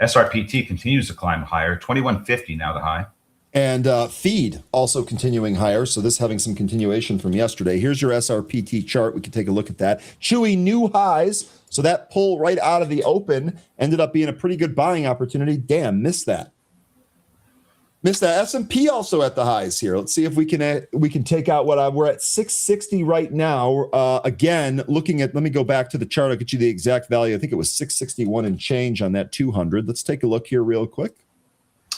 SRPT continues to climb higher, 2150 now the high. And feed also continuing higher. So this having some continuation from yesterday. Here's your SRPT chart. We can take a look at that. Chewy new highs. So that pull right out of the open ended up being a pretty good buying opportunity. Damn, missed that. Missed that. S&P also at the highs here. Let's see if we can take out what we're at 660 right now. Again, looking at, let me go back to the chart. I'll get you the exact value. I think it was 661 and change on that 200. Let's take a look here real quick.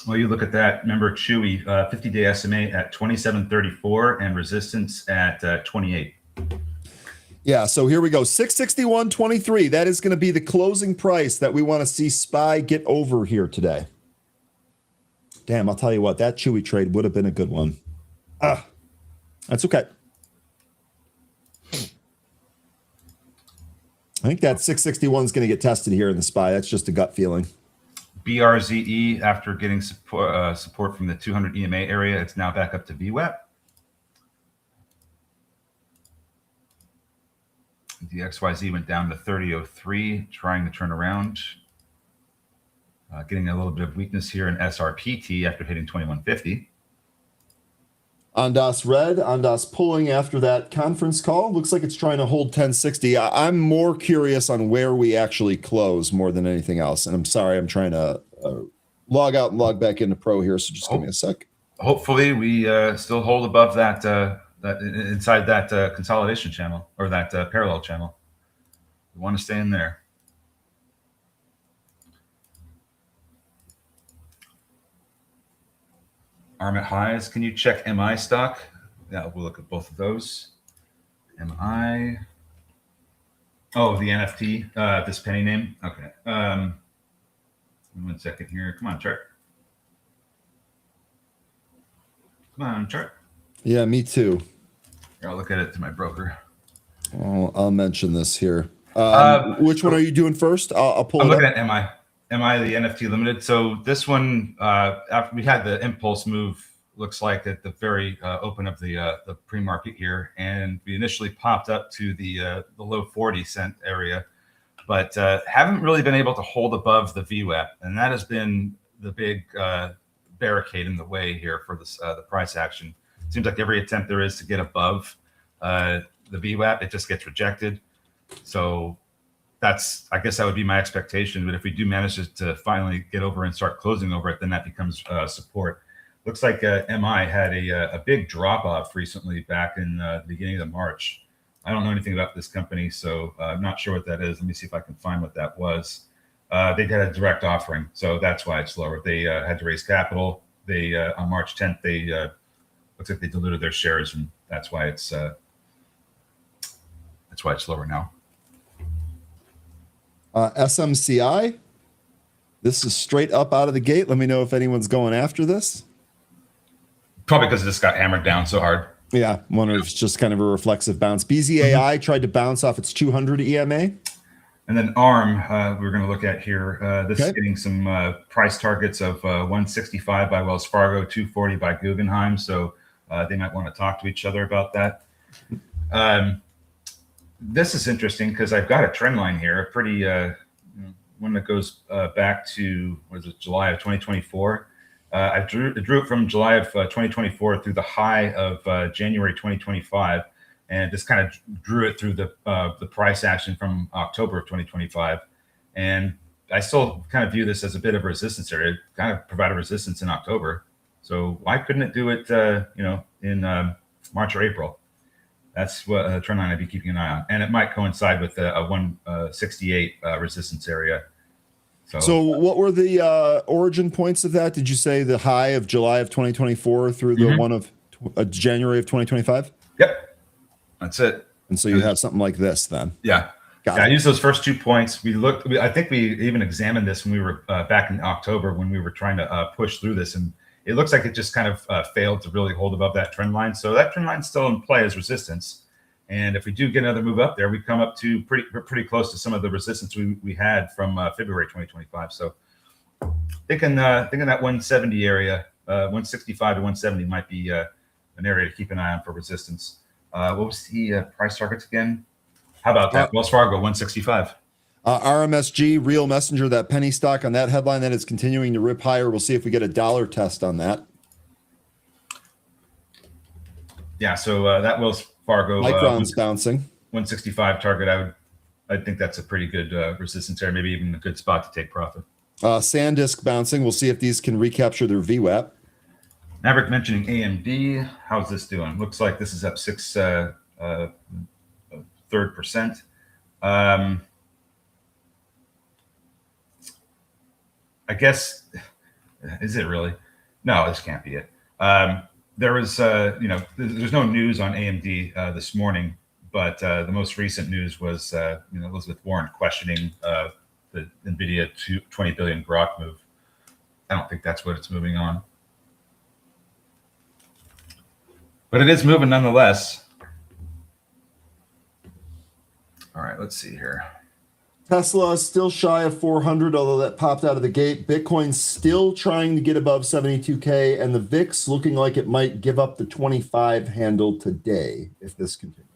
Well, you look at that. Remember, Chewy, 50-day SMA at 27.34 and resistance at 28. Yeah, so here we go. 661.23. That is going to be the closing price that we want to see SPY get over here today. Damn, I'll tell you what, that Chewy trade would have been a good one. That's okay. I think that 661 is going to get tested here in the SPY. That's just a gut feeling. BRZE, after getting support from the 200 EMA area, it's now back up to VWAP. The XYZ went down to 30.03, trying to turn around. Getting a little bit of weakness here in SRPT after hitting 2150. Ondas red, Ondas pulling after that conference call. Looks like it's trying to hold 1060. I'm more curious on where we actually close more than anything else. And I'm sorry, I'm trying to log out and log back into Pro here. So just give me a sec. Hopefully we still hold above that, inside that consolidation channel or that parallel channel. We want to stay in there. ARM at highs. Can you check MI stock? Yeah, we'll look at both of those. MI. Oh, the NFT, this penny name. Okay. 1 second here. Come on, chart. Come on, chart. Yeah, me too. Here, I'll look at it to my broker. I'll mention this here. Which one are you doing first? I'll pull I'm it up. looking at MI. MI, the NFT limited. So this one, after we had the impulse move, looks like at the very open of the pre-market here, and we initially popped up to the low 40-cent area, but haven't really been able to hold above the VWAP, and that has been the big barricade in the way here for this the price action. It seems like every attempt there is to get above the VWAP, it just gets rejected. So that's, I guess that would be my expectation. But if we do manage to finally get over and start closing over it, then that becomes support. Looks like MI had a big drop off recently back in the beginning of March. I don't know anything about this company, so I'm not sure what that is. Let me see if I can find what that was. They had a direct offering, so that's why it's lower. They had to raise capital. They on March 10th, they looks like they diluted their shares, and that's why it's lower now. SMCI. This is straight up out of the gate. Let me know if anyone's going after this. Probably because it just got hammered down so hard. Yeah, wonder if it's just kind of a reflexive bounce. BZAI tried to bounce off its 200 EMA. And then ARM, we're going to look at here. This is getting some price targets of 165 by Wells Fargo, 240 by Guggenheim. So they might want to talk to each other about that. This is interesting because I've got a trend line here, a pretty one that goes back to, what is it, July of 2024. I drew it from July of 2024 through the high of January 2025, and just kind of drew it through the price action from October of 2025. And I still kind of view this as a bit of a resistance area. It kind of provided resistance in October. So why couldn't it do it, in March or April? That's what a trend line I'd be keeping an eye on. And it might coincide with a 168 resistance area. So what were the origin points of that? Did you say the high of July of 2024 through the one of January of 2025? Yep. That's it. And so you have something like this then. Yeah. I used those first 2 points. I think we even examined this when we were back in October when we were trying to push through this. And it looks like it just kind of failed to really hold above that trend line. So that trend line's still in play as resistance. And if we do get another move up there, we come up to pretty close to some of the resistance we had from February 2025. So thinking that 170 area, 165 to 170 might be an area to keep an eye on for resistance. What was the price targets again? How about that? Wells Fargo, 165. RMSG, Real Messenger, that penny stock on that headline that is continuing to rip higher. We'll see if we get a dollar test on that. Yeah, so that Wells Fargo Micron's bouncing 165 target. I think that's a pretty good resistance area, maybe even a good spot to take profit. SanDisk bouncing. We'll see if these can recapture their VWAP. Maverick mentioning AMD. How's this doing? Looks like this is up 6/3%. I guess, is it really? No, this can't be it. There was, there's no news on AMD this morning, but the most recent news was, Elizabeth Warren questioning the NVIDIA 20 billion Grok move. I don't think that's what it's moving on. But it is moving nonetheless. All right, let's see here. Tesla is still shy of 400, although that popped out of the gate. Bitcoin's still trying to get above 72K, and the VIX looking like it might give up the 25 handle today if this continues.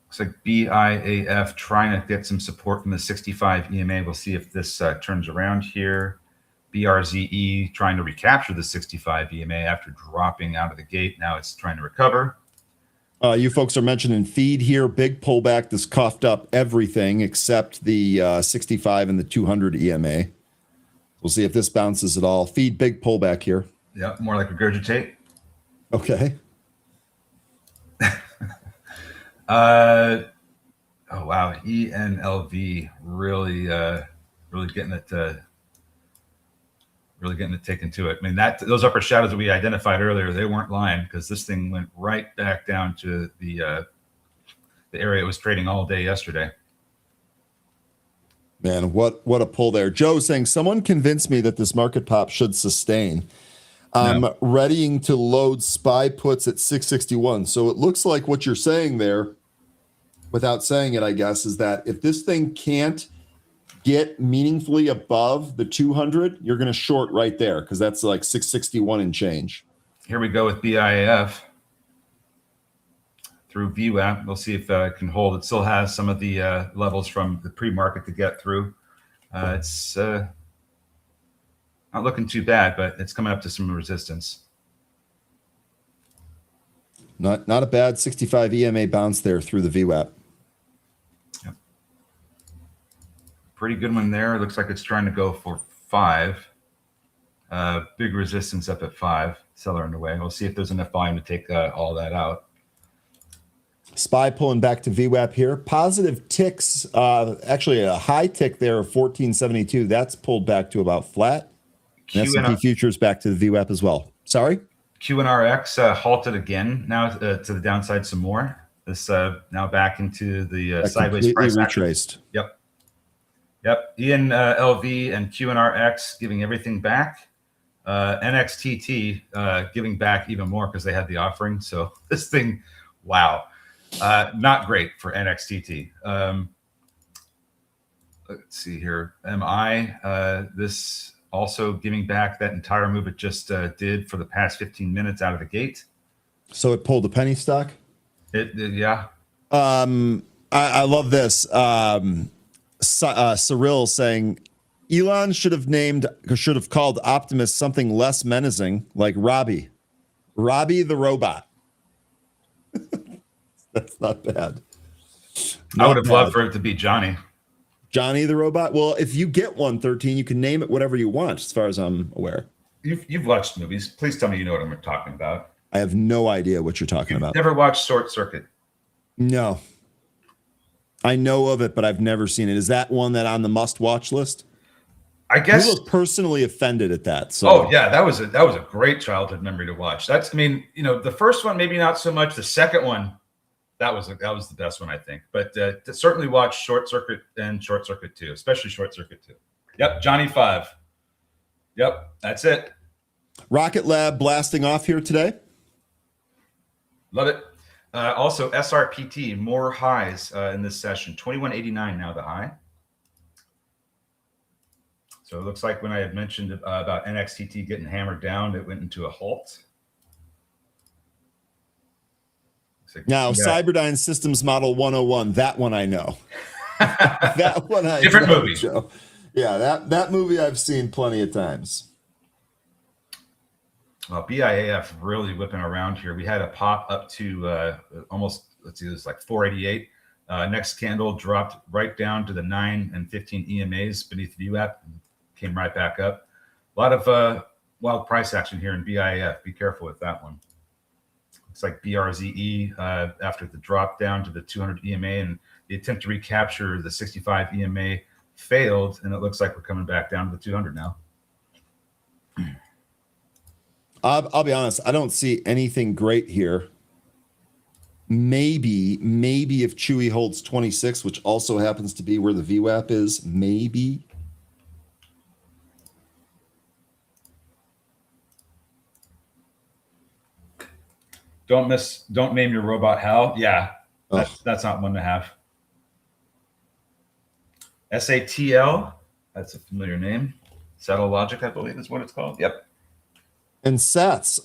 Looks like BIAF trying to get some support from the 65 EMA. We'll see if this turns around here. BRZE trying to recapture the 65 EMA after dropping out of the gate. Now it's trying to recover. You folks are mentioning feed here. Big pullback. This coughed up everything except the 65 and the 200 EMA. We'll see if this bounces at all. Feed, big pullback here. Yeah, more like regurgitate. Okay. Oh wow, ENLV really getting it. Really getting it taken to it. I mean, those upper shadows that we identified earlier, they weren't lying because this thing went right back down to the area it was trading all day yesterday. Man, what a pull there. Joe saying, someone convinced me that this market pop should sustain. I'm readying to load SPY puts at 661. So it looks like what you're saying there, without saying it, I guess, is that if this thing can't get meaningfully above the 200, you're going to short right there because that's like 661 and change. Here we go with BIAF through VWAP. We'll see if it can hold. It still has some of the levels from the pre-market to get through. It's not looking too bad, but it's coming up to some resistance. Not a bad 65 EMA bounce there through the VWAP. Pretty good one there. Looks like it's trying to go for 5. Big resistance up at 5. Seller underway. We'll see if there's enough volume to take all that out. SPY pulling back to VWAP here. Positive ticks, actually a high tick there of 1472. That's pulled back to about flat. And S&P futures back to the VWAP as well. Sorry? QNRX halted again now to the downside some more. This now back into the sideways price retraced. Action. Yep. LV and QNRX giving everything back. NXTT giving back even more because they had the offering. So this thing, wow, not great for NXTT. Let's see here. MI, this also giving back that entire move it just did for the past 15 minutes out of the gate. So it pulled a penny stock? It yeah. I love this. Cyril saying Elon should have called Optimus something less menacing, like Robbie the robot. That's not bad. I would have loved for it to be Johnny the robot. Well, if you get 113, you can name it whatever you want, as far as I'm aware. You've watched movies. Please tell me you know what I'm talking about. I have no idea what you're talking about. Never watched Short Circuit? No. I know of it, but I've never seen it. Is that one that on the must-watch list? I guess you were personally offended at that. So. Oh yeah, that was a great childhood memory to watch. The first one maybe not so much. The second one, that was the best one I think. But to certainly watch Short Circuit and Short Circuit 2, especially Short Circuit 2. Yep, Johnny 5. Yep, that's it. Rocket Lab blasting off here today. Love it. Also, SRPT, more highs in this session. 2189 now the high. So it looks like when I had mentioned about NXTT getting hammered down, it went into a halt. Now, Cyberdyne Systems Model 101, that one I know. That one I Different know, movie. Joe. Yeah, that movie I've seen plenty of times. Well, BIAF really whipping around here. We had a pop up to almost, let's see, it was like 488. Next candle dropped right down to the 9 and 15 EMAs beneath VWAP and came right back up. A lot of wild price action here in BIAF. Be careful with that one. Looks like BRZE after the drop down to the 200 EMA and the attempt to recapture the 65 EMA failed, and it looks like we're coming back down to the 200 now. I'll be honest, I don't see anything great here. Maybe if Chewy holds 26, which also happens to be where the VWAP is, maybe. Don't name your robot Hal. Yeah, that's not one to have. SATL, that's a familiar name. Settle Logic, I believe is what it's called. Yep. And Sats,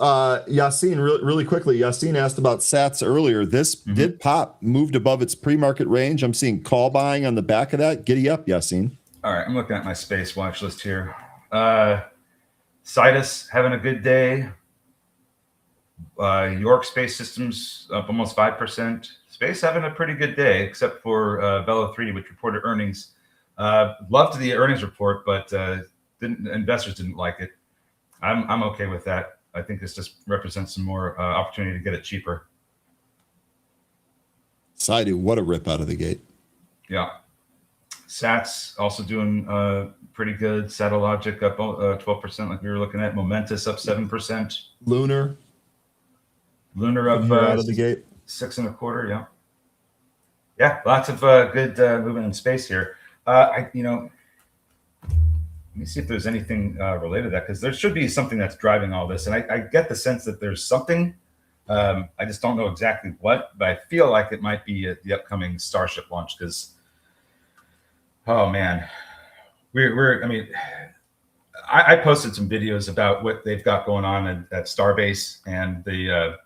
Yassine, really quickly, Yassine asked about Sats earlier. This did pop, moved above its pre-market range. I'm seeing call buying on the back of that. Giddy up, Yassine. All right, I'm looking at my space watch list here. Citus having a good day. York Space Systems up almost 5%. Space having a pretty good day, except for Velo 3, which reported earnings. Loved the earnings report, but investors didn't like it. I'm okay with that. I think this just represents some more opportunity to get it cheaper. Sidhu, what a rip out of the gate. Yeah. Sats also doing pretty good. Satellogic up 12%, like we were looking at. Momentous up 7%. Lunar up out of the gate. 6.25. Yeah. Yeah, lots of good movement in space here. Let me see if there's anything related to that, because there should be something that's driving all this. And I get the sense that there's something. I just don't know exactly what, but I feel like it might be the upcoming Starship launch because, oh man, I posted some videos about what they've got going on at Starbase and the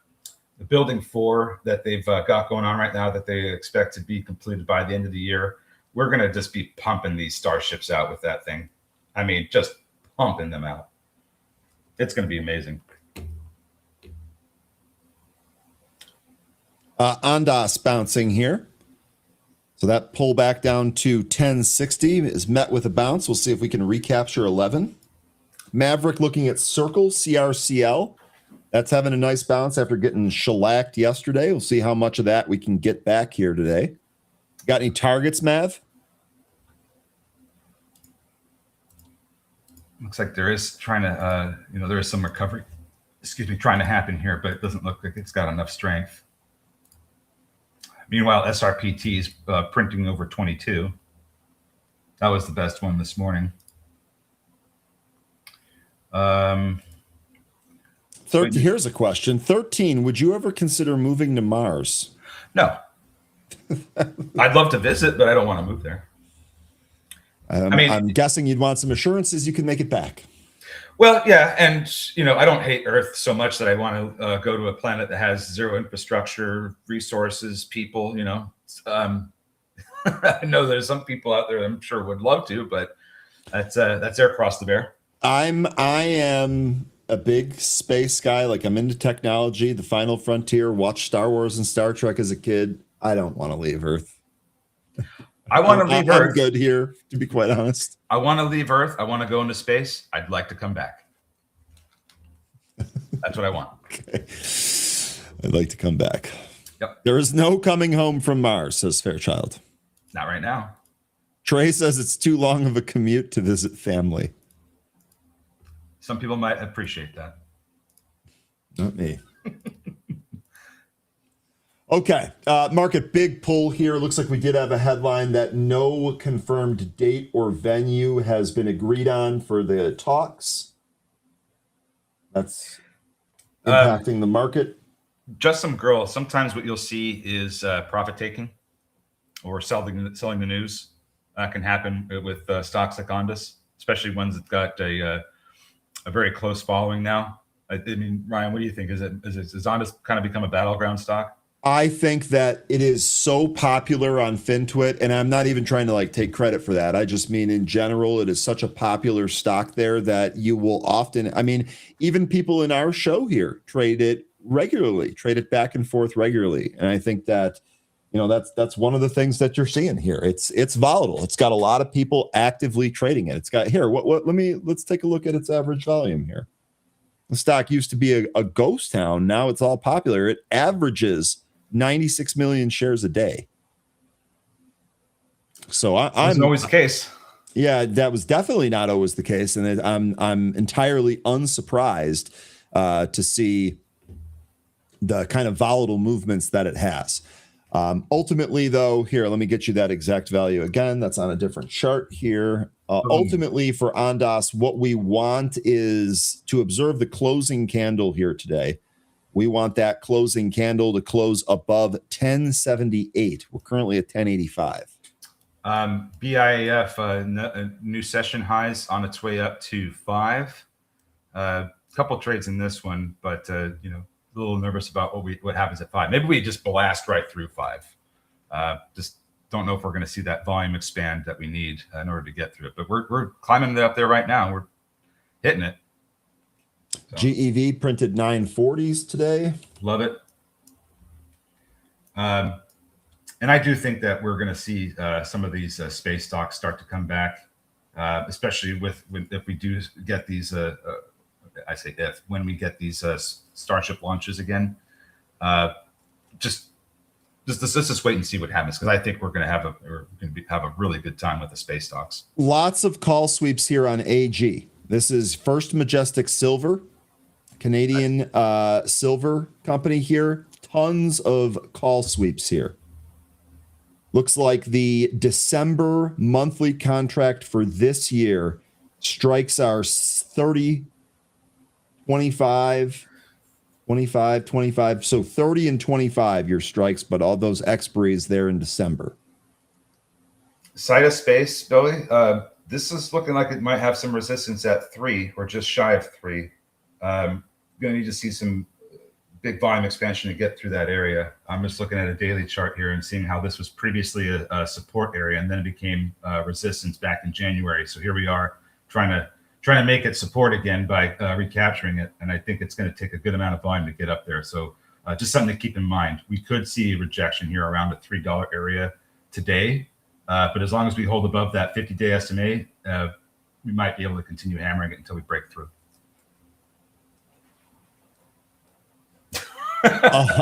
Building 4 that they've got going on right now that they expect to be completed by the end of the year. We're going to just be pumping these Starships out with that thing. I mean, just pumping them out. It's going to be amazing. Ondas bouncing here. So that pullback down to 1060 is met with a bounce. We'll see if we can recapture 11. Maverick looking at Circle, CRCL. That's having a nice bounce after getting shellacked yesterday. We'll see how much of that we can get back here today. Got any targets, Mav? Looks like there is trying to, there is some recovery, trying to happen here, but it doesn't look like it's got enough strength. Meanwhile, SRPT is printing over 22. That was the best one this morning. 13, here's a question. 13, would you ever consider moving to Mars? No. I'd love to visit, but I don't want to move there. I'm guessing you'd want some assurances you can make it back. Well, yeah, and I don't hate Earth so much that I want to go to a planet that has zero infrastructure, resources, people. I know there's some people out there I'm sure would love to, but that's their cross to bear. I am a big space guy. Like, I'm into technology, the final frontier, watched Star Wars and Star Trek as a kid. I don't want to leave Earth. I want to leave Earth. I'm good here, to be quite honest. I want to leave Earth. I want to go into space. I'd like to come back. That's what I want. Okay. I'd like to come back. Yep. There is no coming home from Mars, says Fairchild. Not right now. Trey says it's too long of a commute to visit family. Some people might appreciate that. Not me. Okay. Market big pull here. Looks like we did have a headline that no confirmed date or venue has been agreed on for the talks. That's impacting the market. Just some girls. Sometimes what you'll see is profit taking or selling the news. That can happen with stocks like Ondas, especially ones that got a very close following now. I mean, Ryan, what do you think? Is Ondas kind of become a battleground stock? I think that it is so popular on FinTwit, and I'm not even trying to take credit for that. I just mean in general, it is such a popular stock there that you will often, even people in our show here trade it regularly, trade it back and forth regularly. And I think that, that's one of the things that you're seeing here. It's volatile. It's got a lot of people actively trading it. It's got here. Let's take a look at its average volume here. The stock used to be a ghost town. Now it's all popular. It averages 96 million shares a day. So I'm always the case. Yeah, that was definitely not always the case, and I'm entirely unsurprised to see the kind of volatile movements that it has. Ultimately, though, here, let me get you that exact value again. That's on a different chart here. Ultimately, for Ondas, what we want is to observe the closing candle here today. We want that closing candle to close above 1078. We're currently at 1085. BIF new session highs on its way up to 5. A couple trades in this one, but a little nervous about what happens at 5. Maybe we just blast right through 5. Just don't know if we're going to see that volume expand that we need in order to get through it. But we're climbing it up there right now. We're hitting it. So. GEV printed 940s today. Love it. And I do think that we're going to see some of these space stocks start to come back, especially if we do get these. I say when we get these Starship launches again. Let's just wait and see what happens, because I think we're going to have a really good time with the space stocks. Lots of call sweeps here on AG. This is First Majestic Silver, Canadian silver company here. Tons of call sweeps here. Looks like the December monthly contract for this year strikes our 30, 25, 25, 25. So 30 and 25 your strikes, but all those expiries there in December. Side of space, Billy. This is looking like it might have some resistance at 3 or just shy of 3. Going to need to see some big volume expansion to get through that area. I'm just looking at a daily chart here and seeing how this was previously a support area, and then it became resistance back in January. So here we are trying to make it support again by recapturing it. And I think it's going to take a good amount of volume to get up there. So just something to keep in mind. We could see a rejection here around the $3 area today. But as long as we hold above that 50-day SMA, we might be able to continue hammering it until we break through.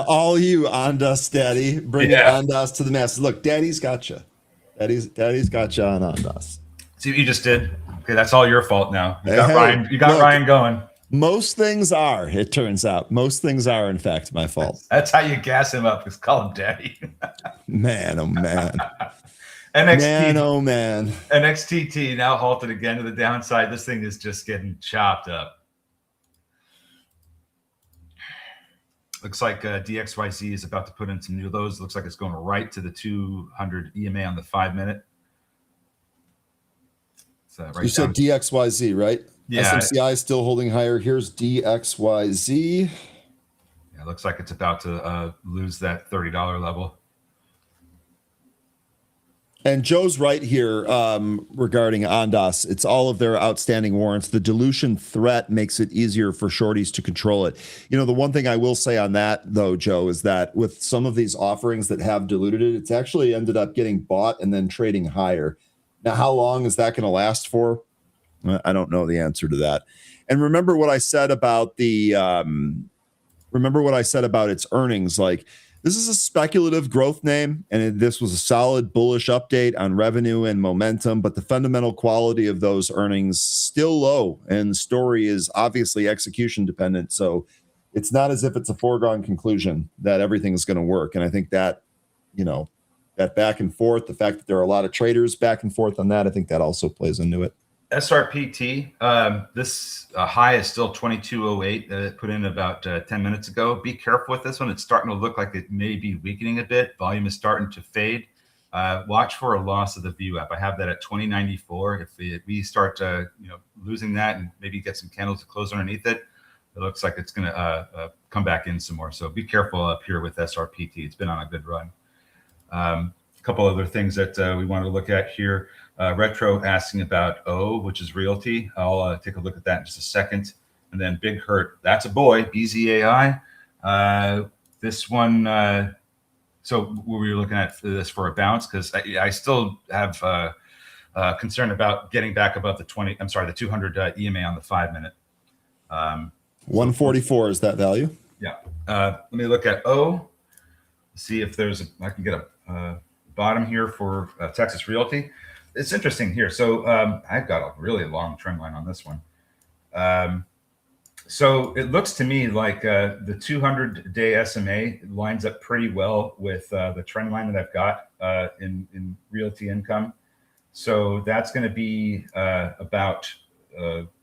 All you Ondas, Daddy, bringing Yeah. Ondas to the masses. Look, Daddy's got you. Daddy's got you on Ondas. See what you just did? Okay, that's all your fault now. You got Hey, Ryan. You got look, Ryan going. most things are, it turns out. Most things are, in fact, my fault. That's how you gas him up. Just call him Daddy. Man, oh man. NXT. Man, oh man. NXTT now halted again to the downside. This thing is just getting chopped up. Looks like DXYZ is about to put in some new lows. Looks like it's going right to the 200 EMA on the 5-minute. Right you said DXYZ, right? Yeah. SMCI is still holding higher. Here's DXYZ. Yeah, looks like it's about to lose that $30 level. And Joe's right here regarding Ondas. It's all of their outstanding warrants. The dilution threat makes it easier for shorties to control it. You know, the one thing I will say on that, though, Joe, is that with some of these offerings that have diluted it, it's actually ended up getting bought and then trading higher. Now, how long is that going to last for? I don't know the answer to that. And remember what I said about the its earnings. Like, this is a speculative growth name, and this was a solid bullish update on revenue and momentum, but the fundamental quality of those earnings still low, and the story is obviously execution dependent. So it's not as if it's a foregone conclusion that everything is going to work. And I think that, you know, that back and forth, the fact that there are a lot of traders back and forth on that, I think that also plays into it. SRPT, this high is still 2208 that it put in about 10 minutes ago. Be careful with this one. It's starting to look like it may be weakening a bit. Volume is starting to fade. Watch for a loss of the VWAP. I have that at 2094. If we start losing that and maybe get some candles to close underneath it, it looks like it's going to come back in some more. So be careful up here with SRPT. It's been on a good run. A couple other things that we wanted to look at here. Retro asking about O, which is realty. I'll take a look at that in just a second. And then Big Hurt, that's a boy, BZAI. This one, so we were looking at this for a bounce because I still have concern about getting back above the 200 EMA on the 5-minute. 144 is that value? Yeah. Let me look at O, see if I can get a bottom here for Texas Realty. It's interesting here. So I've got a really long trend line on this one. So it looks to me like the 200-day SMA lines up pretty well with the trend line that I've got in realty income. So that's going to be about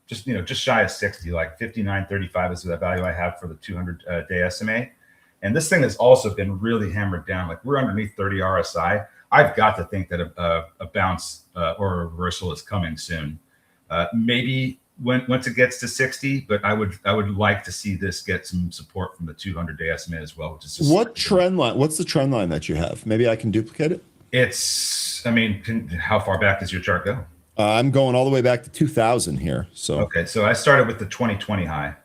just shy of 60, like 59.35 is the value I have for the 200-day SMA. And this thing has also been really hammered down. Like, we're underneath 30 RSI. I've got to think that a bounce or a reversal is coming soon. Maybe once it gets to 60, but I would like to see this get some support from the 200-day SMA as well. Which is just what trend line? What's the trend line that you have? Maybe I can duplicate it. How far back does your chart go? I'm going all the way back to 2000 here. So okay, so I started with the 2020 high.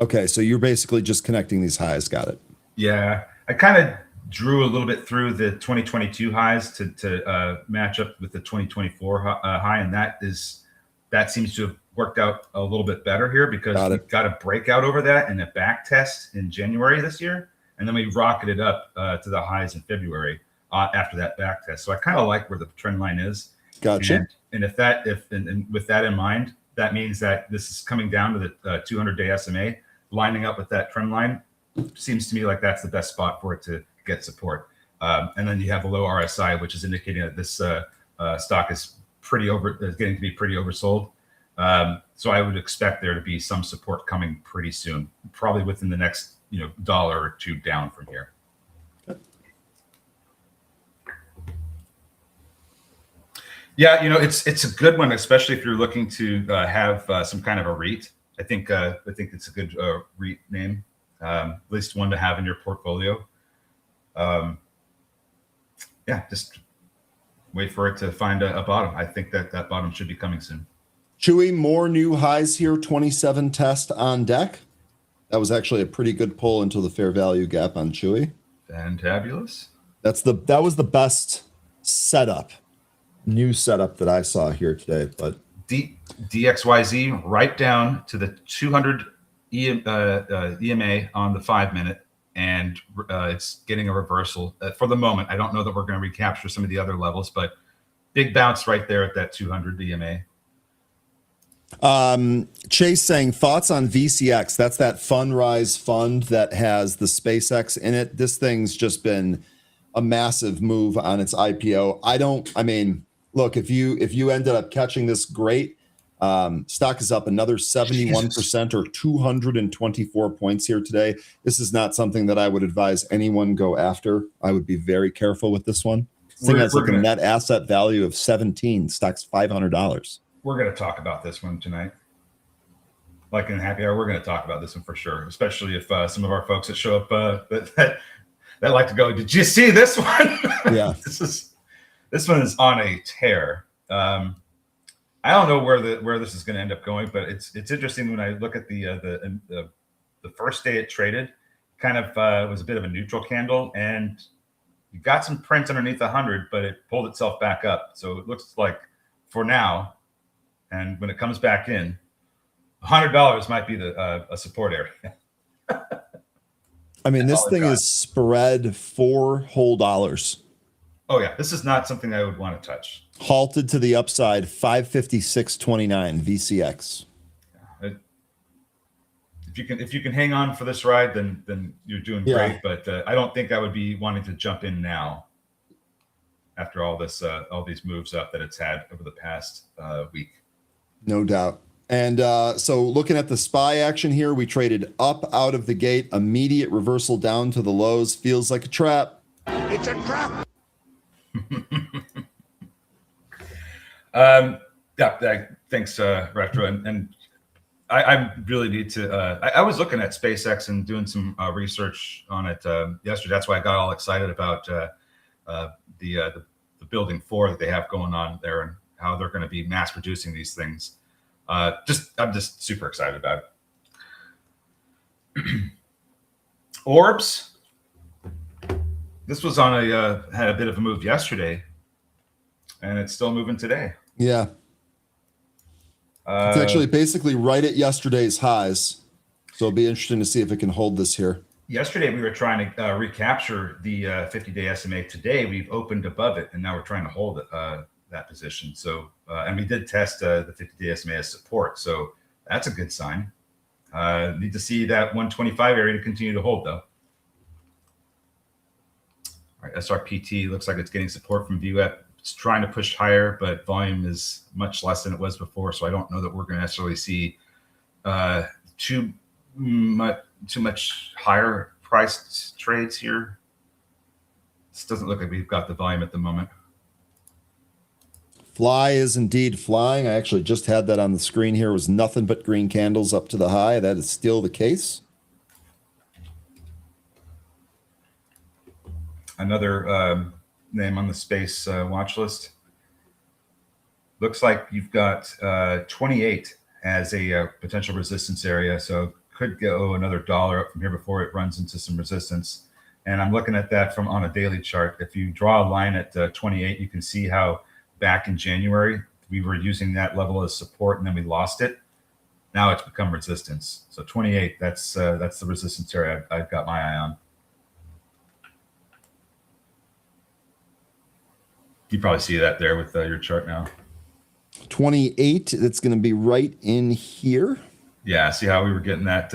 Okay, so you're basically just connecting these highs. Got it. Yeah, I kind of drew a little bit through the 2022 highs to match up with the 2024 high, and that seems to have worked out a little bit better here because we got a breakout over that and a back test in January this year, and then we rocketed up to the highs in February after that back test. So I kind of like where the trend line is. Gotcha. And with that in mind, that means that this is coming down to the 200-day SMA, lining up with that trend line. Seems to me like that's the best spot for it to get support. And then you have a low RSI, which is indicating that this stock is getting to be pretty oversold. So I would expect there to be some support coming pretty soon, probably within the next dollar or two down from here. Yeah, it's a good one, especially if you're looking to have some kind of a REIT. I think it's a good REIT name, at least one to have in your portfolio. Just wait for it to find a bottom. I think that bottom should be coming soon. Chewy, more new highs here. 27 test on deck. That was actually a pretty good pull into the fair value gap on Chewy. Fantabulous. That was the best new setup that I saw here today. But DXYZ right down to the 200 EMA on the 5-minute, and it's getting a reversal for the moment. I don't know that we're going to recapture some of the other levels, but big bounce right there at that 200 EMA. Chase saying thoughts on VCX. That's that Fundrise fund that has the SpaceX in it. This thing's just been a massive move on its IPO. I mean, look, if you ended up catching this, great. Stock is up another 71% or 224 points here today. This is not something that I would advise anyone go after. I would be very careful with this one. This thing has like a net asset value of 17. Stock's $500. We're going to talk about this one tonight. Like in Happy Hour, we're going to talk about this one for sure, especially if some of our folks that show up that like to go, did you see this one? Yeah. This one is on a tear. I don't know where this is going to end up going, but it's interesting when I look at the first day it traded, kind of was a bit of a neutral candle, and you got some print underneath 100, but it pulled itself back up. So it looks like for now, and when it comes back in, $100 might be a support area. I mean, this thing is spread $4 whole dollars. Oh yeah, this is not something I would want to touch. Halted to the upside, 556.29 VCX. If you can hang on for this ride, then you're doing great. But I don't think I would be wanting to jump in now after all these moves up that it's had over the past week. No doubt. And so looking at the SPY action here, we traded up out of the gate, immediate reversal down to the lows. Feels like a trap. It's a trap. Thanks, Retro. And I really need to. I was looking at SpaceX and doing some research on it yesterday. That's why I got all excited about the building 4 that they have going on there and how they're going to be mass producing these things. I'm just super excited about it. Orbs. This was on had a bit of a move yesterday, and it's still moving today. Yeah. It's actually basically right at yesterday's highs. So it'll be interesting to see if it can hold this here. Yesterday, we were trying to recapture the 50-day SMA. Today, we've opened above it, and now we're trying to hold that position. So, and we did test the 50-day SMA as support. So that's a good sign. Need to see that 125 area to continue to hold, though. All right, SRPT looks like it's getting support from VWAP. It's trying to push higher, but volume is much less than it was before. So I don't know that we're going to necessarily see too much higher priced trades here. This doesn't look like we've got the volume at the moment. Fly is indeed flying. I actually just had that on the screen here. It was nothing but green candles up to the high. That is still the case. Another name on the space watch list. Looks like you've got 28 as a potential resistance area. So could go another dollar up from here before it runs into some resistance. And I'm looking at that from on a daily chart. If you draw a line at 28, you can see how back in January, we were using that level as support and then we lost it. Now it's become resistance. So 28, that's the resistance area I've got my eye on. You probably see that there with your chart now. 28, that's going to be right in here. Yeah, see how we were getting that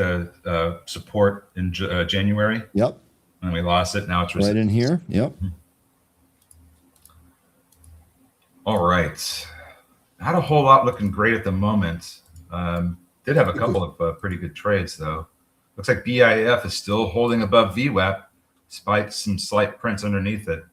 support in January? Yep. And we lost it. Now it's right in here. Yep. All right. Not a whole lot looking great at the moment. Did have a couple of pretty good trades, though. Looks like BIF is still holding above VWAP, despite some slight prints underneath it.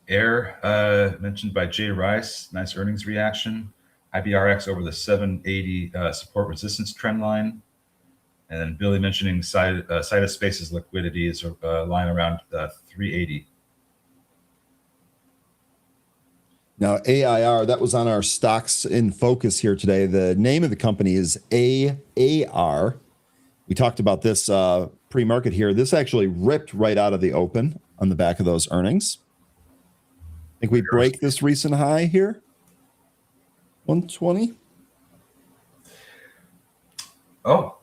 Air, mentioned by Jay Rice, nice earnings reaction. IBRX over the 780 support resistance trend line. And then Billy mentioning Sidus Space's liquidity is lying around 380. Now, AIR, that was on our stocks in focus here today. The name of the company is AAR. We talked about this pre-market here. This actually ripped right out of the open on the back of those earnings. I think we break this recent high here. 120. Oh,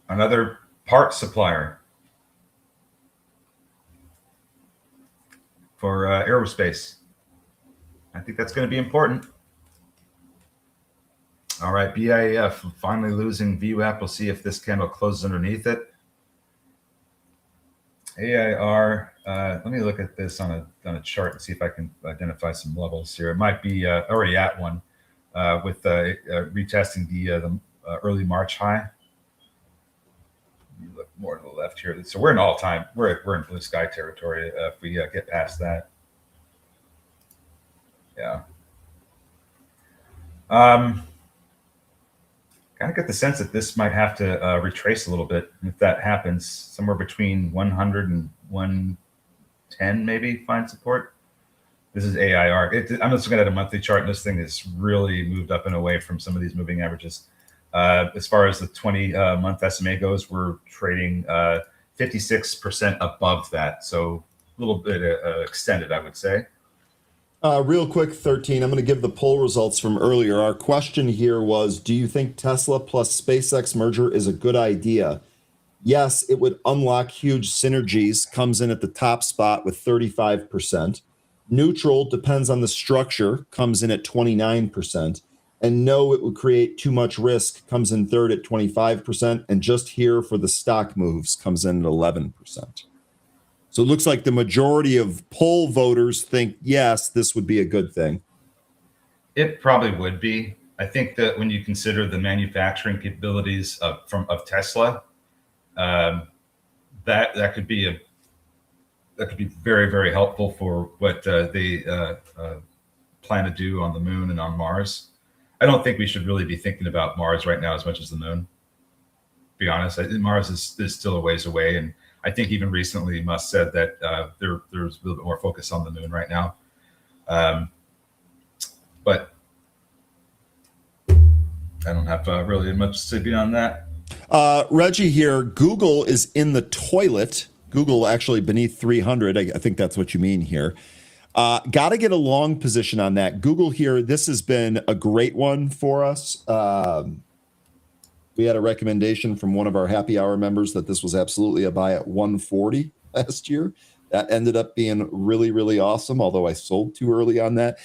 another part supplier for aerospace. I think that's going to be important. All right, BIF finally losing VWAP. We'll see if this candle closes underneath it. AIR, let me look at this on a chart and see if I can identify some levels here. It might be already at one with retesting the early March high. You look more to the left here. So we're in all-time. We're in blue sky territory if we get past that. Yeah. Kind of get the sense that this might have to retrace a little bit. If that happens, somewhere between 100 and 110, maybe find support. This is AIR. I'm just looking at a monthly chart, and this thing is really moved up and away from some of these moving averages. As far as the 20-month SMA goes, we're trading 56% above that. So a little bit extended, I would say. Real quick, 13, I'm going to give the poll results from earlier. Our question here was, do you think Tesla plus SpaceX merger is a good idea? Yes, it would unlock huge synergies, comes in at the top spot with 35%. Neutral, depends on the structure, comes in at 29%. And no, it would create too much risk, comes in third at 25%. And just here for the stock moves, comes in at 11%. So it looks like the majority of poll voters think, yes, this would be a good thing. It probably would be. I think that when you consider the manufacturing capabilities of Tesla, that could be very, very helpful for what they plan to do on the moon and on Mars. I don't think we should really be thinking about Mars right now as much as the moon. To be honest, Mars is still a ways away, and I think even recently Musk said that there's a little bit more focus on the moon right now. But I don't have really much to say beyond that. Reggie here, Google is in the toilet. Google actually beneath 300. I think that's what you mean here. Got to get a long position on that. Google here, this has been a great one for us. We had a recommendation from one of our happy hour members that this was absolutely a buy at 140 last year. That ended up being really, really awesome, although I sold too early on that.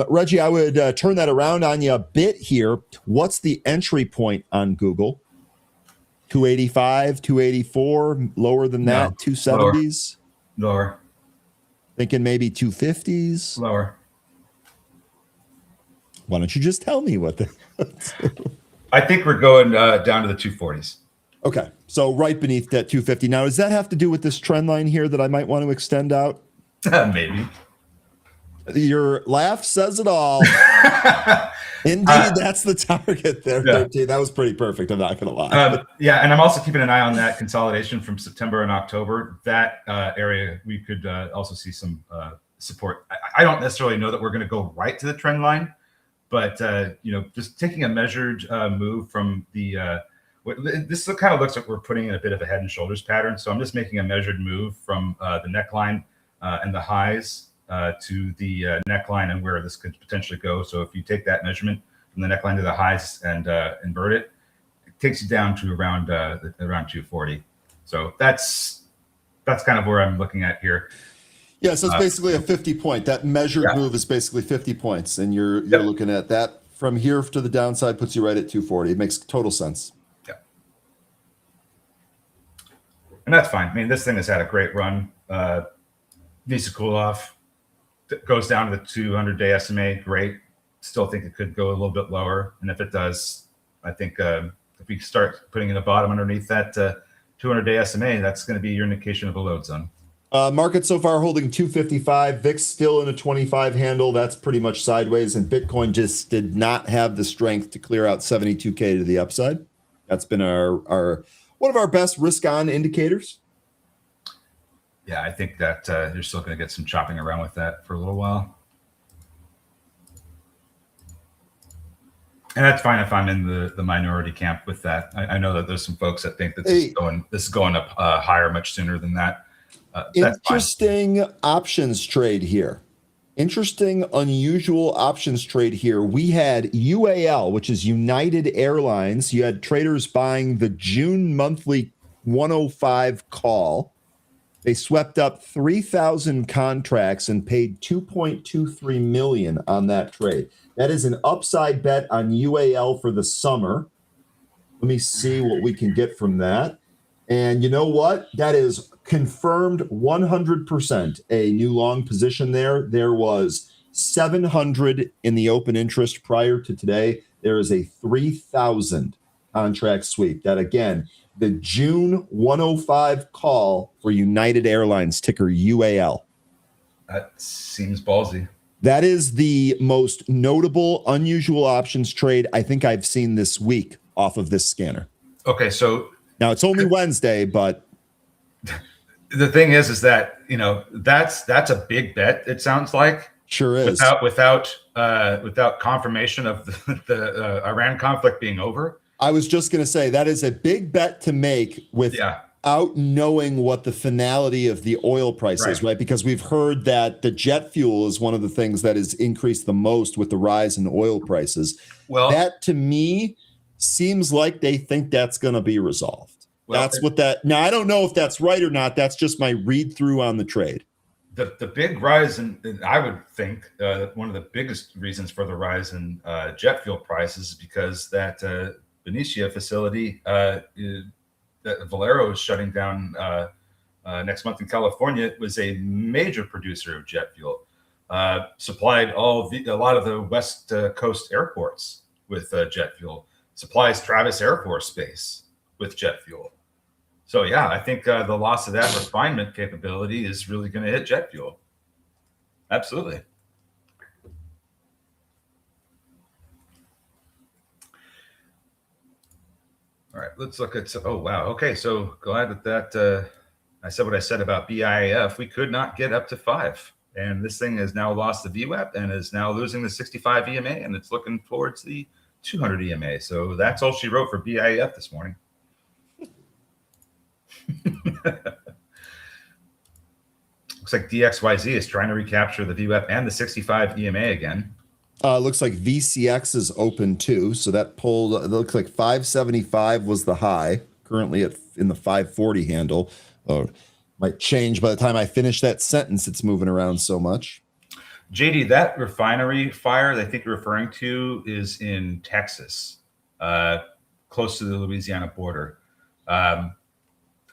Reggie, I would turn that around on you a bit here. What's the entry point on Google? 285, 284, lower than that, 270s? Lower. Thinking maybe 250s? Lower. Why don't you just tell me what the... I think we're going down to the 240s. Okay, so right beneath that 250. Now, does that have to do with this trend line here that I might want to extend out? Maybe. Your laugh says it all. Indeed, that's the target there. Yeah. 13. That was pretty perfect. I'm not going to lie. Yeah, and I'm also keeping an eye on that consolidation from September and October. That area, we could also see some support. I don't necessarily know that we're going to go right to the trend line, but just taking a measured move from the this kind of looks like we're putting in a bit of a head and shoulders pattern. So I'm just making a measured move from the neckline and the highs to the neckline and where this could potentially go. So if you take that measurement from the neckline to the highs and invert it, it takes you down to around 240. So that's kind of where I'm looking at here. Yeah, so it's basically a 50 point. That measured move is basically 50 points, and you're looking at that from here to the downside puts you right at 240. It makes total sense. Yeah, and that's fine. I mean, this thing has had a great run. Needs to cool off. Goes down to the 200-day SMA. Great. Still think it could go a little bit lower, and if it does, I think if we start putting in a bottom underneath that 200-day SMA, that's going to be your indication of a load zone. Market so far holding 255. VIX still in a 25 handle. That's pretty much sideways. And Bitcoin just did not have the strength to clear out 72K to the upside. That's been our one of our best risk on indicators. Yeah, I think that you're still going to get some chopping around with that for a little while. And that's fine if I'm in the minority camp with that. I know that there's some folks that think that this is going up higher much sooner than that. Interesting options trade here. Interesting, unusual options trade here. We had UAL, which is United Airlines. You had traders buying the June monthly 105 call. They swept up 3,000 contracts and paid 2.23 million on that trade. That is an upside bet on UAL for the summer. Let me see what we can get from that. And you know what? That is confirmed 100% a new long position there. There was 700 in the open interest prior to today. There is a 3,000 contract sweep. That again, the June 105 call for United Airlines, ticker UAL. That seems ballsy. That is the most notable, unusual options trade I think I've seen this week off of this scanner. Okay, so now it's only Wednesday, but the thing is that that's a big bet. It sounds like sure is without confirmation of the Iran conflict being over. I was just going to say that is a big bet to make without knowing what the finality of the oil price is, right? Because we've heard that the jet fuel is one of the things that has increased the most with the rise in oil prices. Well, that to me seems like they think that's going to be resolved. Well, now I don't know if that's right or not. That's just my read through on the trade. The big rise in, I would think one of the biggest reasons for the rise in jet fuel prices is because that Benicia facility that Valero is shutting down next month in California. It was a major producer of jet fuel, supplied a lot of the West Coast airports with jet fuel, supplies Travis Air Force Base with jet fuel. So yeah, I think the loss of that refinement capability is really going to hit jet fuel. Absolutely. All right, let's look at. Oh wow. Okay, so glad that I said what I said about BIAF. We could not get up to 5, and this thing has now lost the VWAP and is now losing the 65 EMA, and it's looking towards the 200 EMA. So that's all she wrote for BIAF this morning. Looks like DXYZ is trying to recapture the VWAP and the 65 EMA again. Looks like VCX is open too. So that pulled, it looks like 575 was the high, currently in the 540 handle. Might change by the time I finish that sentence. It's moving around so much. JD, that refinery fire I think you're referring to is in Texas, close to the Louisiana border.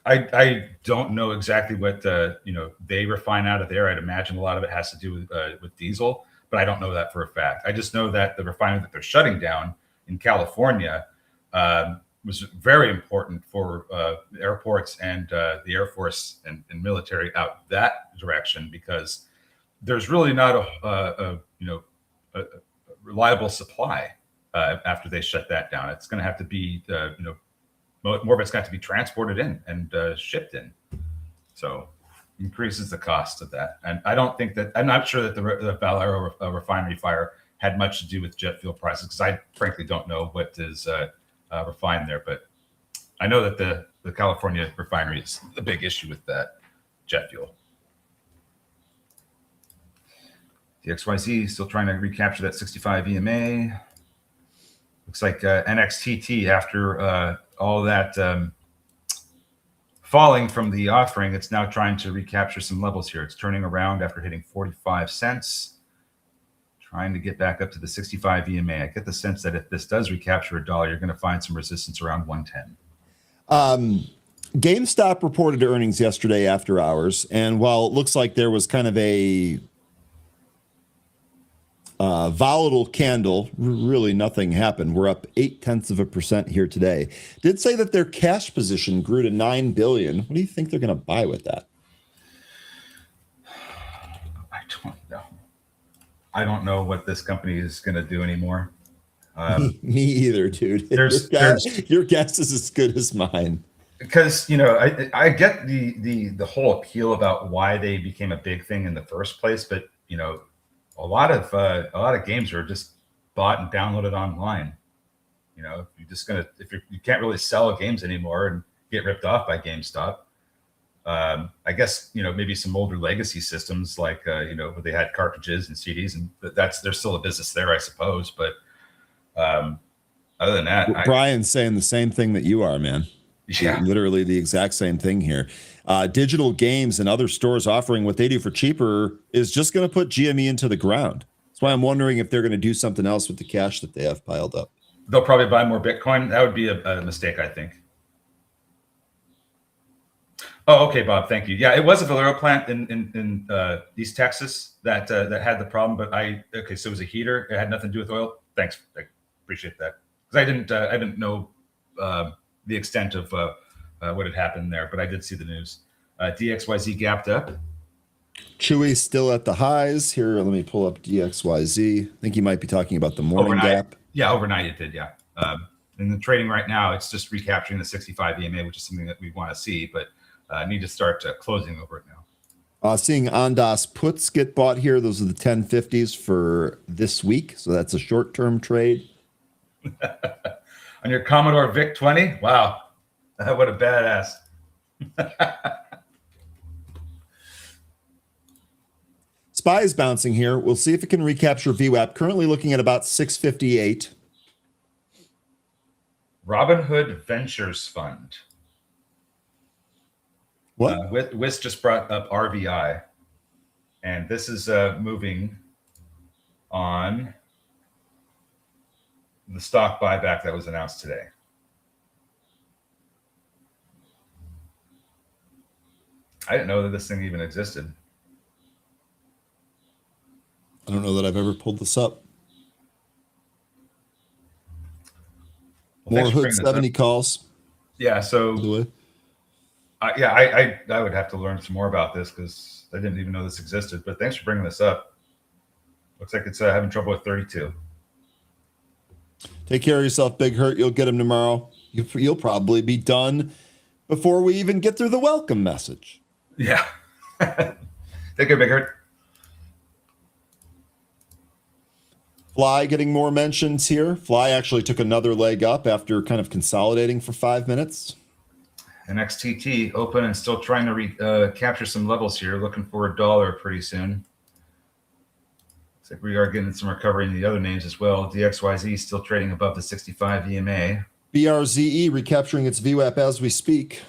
I don't know exactly what they refine out of there. I'd imagine a lot of it has to do with diesel, but I don't know that for a fact. I just know that the refinery that they're shutting down in California was very important for airports and the Air Force and military out that direction, because there's really not a reliable supply after they shut that down. It's going to have to be more of it's got to be transported in and shipped in, so increases the cost of that. And I don't think that, I'm not sure that the Valero refinery fire had much to do with jet fuel prices, because I frankly don't know what is refined there. But I know that the California refinery is the big issue with that jet fuel. The XYZ still trying to recapture that 65 EMA. Looks like NXTT, after all that falling from the offering, it's now trying to recapture some levels here. It's turning around after hitting 45 cents, trying to get back up to the 65 EMA. I get the sense that if this does recapture $1, you're going to find some resistance around 110. GameStop reported earnings yesterday after hours, and while it looks like there was kind of a volatile candle, really nothing happened. We're up 0.8% here today. Did say that their cash position grew to $9 billion. What do you think they're going to buy with that? I don't know. I don't know what this company is going to do anymore. Me either, dude. Your guess is as good as mine. Because I get the whole appeal about why they became a big thing in the first place, but a lot of games are just bought and downloaded online. If you can't really sell games anymore and get ripped off by GameStop, I guess, maybe some older legacy systems like, where they had cartridges and CDs, and there's still a business there, I suppose. But other than that, Brian's saying the same thing that you are, man. Yeah, literally the exact same thing here. Digital games and other stores offering what they do for cheaper is just going to put GME into the ground. That's why I'm wondering if they're going to do something else with the cash that they have piled up. They'll probably buy more Bitcoin. That would be a mistake, I think. Oh, okay, Bob. Thank you. Yeah, it was a Valero plant in East Texas that had the problem. But so it was a heater. It had nothing to do with oil. Thanks. I appreciate that, because I didn't know the extent of what had happened there, but I did see the news. DXYZ gapped up. Chewy still at the highs here. Let me pull up DXYZ. I think you might be talking about the morning gap. Yeah, overnight it did. Yeah. In the trading right now, it's just recapturing the 65 EMA, which is something that we want to see, but need to start closing over it now. Seeing Ondas puts get bought here. Those are the 1050s for this week. So that's a short-term trade. On your Commodore VIC-20? Wow. What a badass. SPY is bouncing here. We'll see if it can recapture VWAP. Currently looking at about 658. Robinhood Ventures Fund. What? WIS just brought up RVI. And this is moving on the stock buyback that was announced today. I didn't know that this thing even existed. I don't know that I've ever pulled this up. Well, more Hood 70 calls. Yeah, so by the way. I would have to learn some more about this because I didn't even know this existed. But thanks for bringing this up. Looks like it's having trouble with 32. Take care of yourself, Big Hurt. You'll get him tomorrow. You'll probably be done before we even get through the welcome message. Yeah. Take care, Big Hurt. Fly getting more mentions here. Fly actually took another leg up after kind of consolidating for 5 minutes. NXTT open and still trying to capture some levels here. Looking for $1 pretty soon. Looks like we are getting some recovery in the other names as well. DXYZ still trading above the 65 EMA. BRZE recapturing its VWAP as we speak.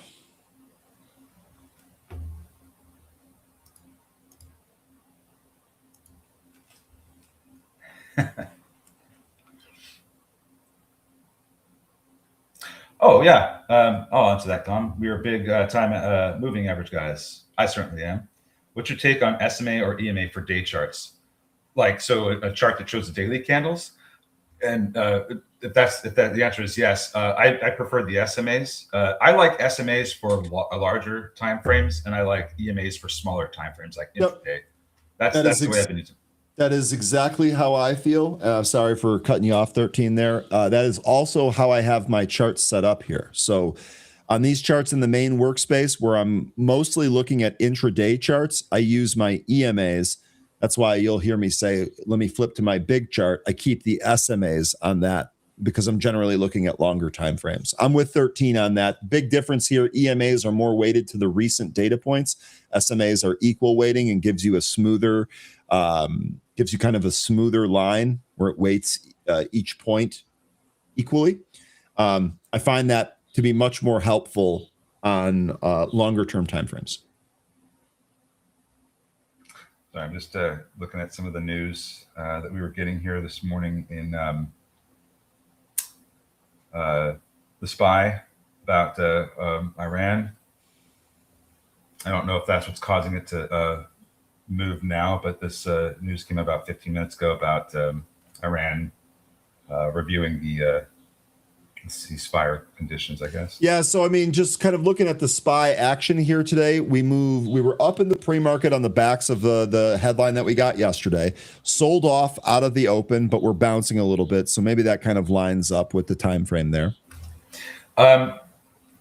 Oh, yeah. I'll answer that, Tom. We are big time moving average guys. I certainly am. What's your take on SMA or EMA for day charts? So a chart that shows the daily candles? And if the answer is yes, I prefer the SMAs. I like SMAs for larger time frames, and I like EMAs for smaller time frames, like intraday. That's the way I've been using it. That is exactly how I feel. Sorry for cutting you off, 13 there. That is also how I have my charts set up here. So on these charts in the main workspace where I'm mostly looking at intraday charts, I use my EMAs. That's why you'll hear me say, let me flip to my big chart. I keep the SMAs on that because I'm generally looking at longer time frames. I'm with 13 on that. Big difference here. EMAs are more weighted to the recent data points. SMAs are equal weighting and gives you a smoother, gives you kind of a smoother line where it weights each point equally. I find that to be much more helpful on longer term timeframes. So I'm just looking at some of the news that we were getting here this morning in the SPY about Iran. I don't know if that's what's causing it to move now, but this news came about 15 minutes ago about Iran reviewing the ceasefire conditions, I guess. Yeah, so I mean, just kind of looking at the SPY action here today, we were up in the pre-market on the backs of the headline that we got yesterday, sold off out of the open, but we're bouncing a little bit. So maybe that kind of lines up with the time frame there.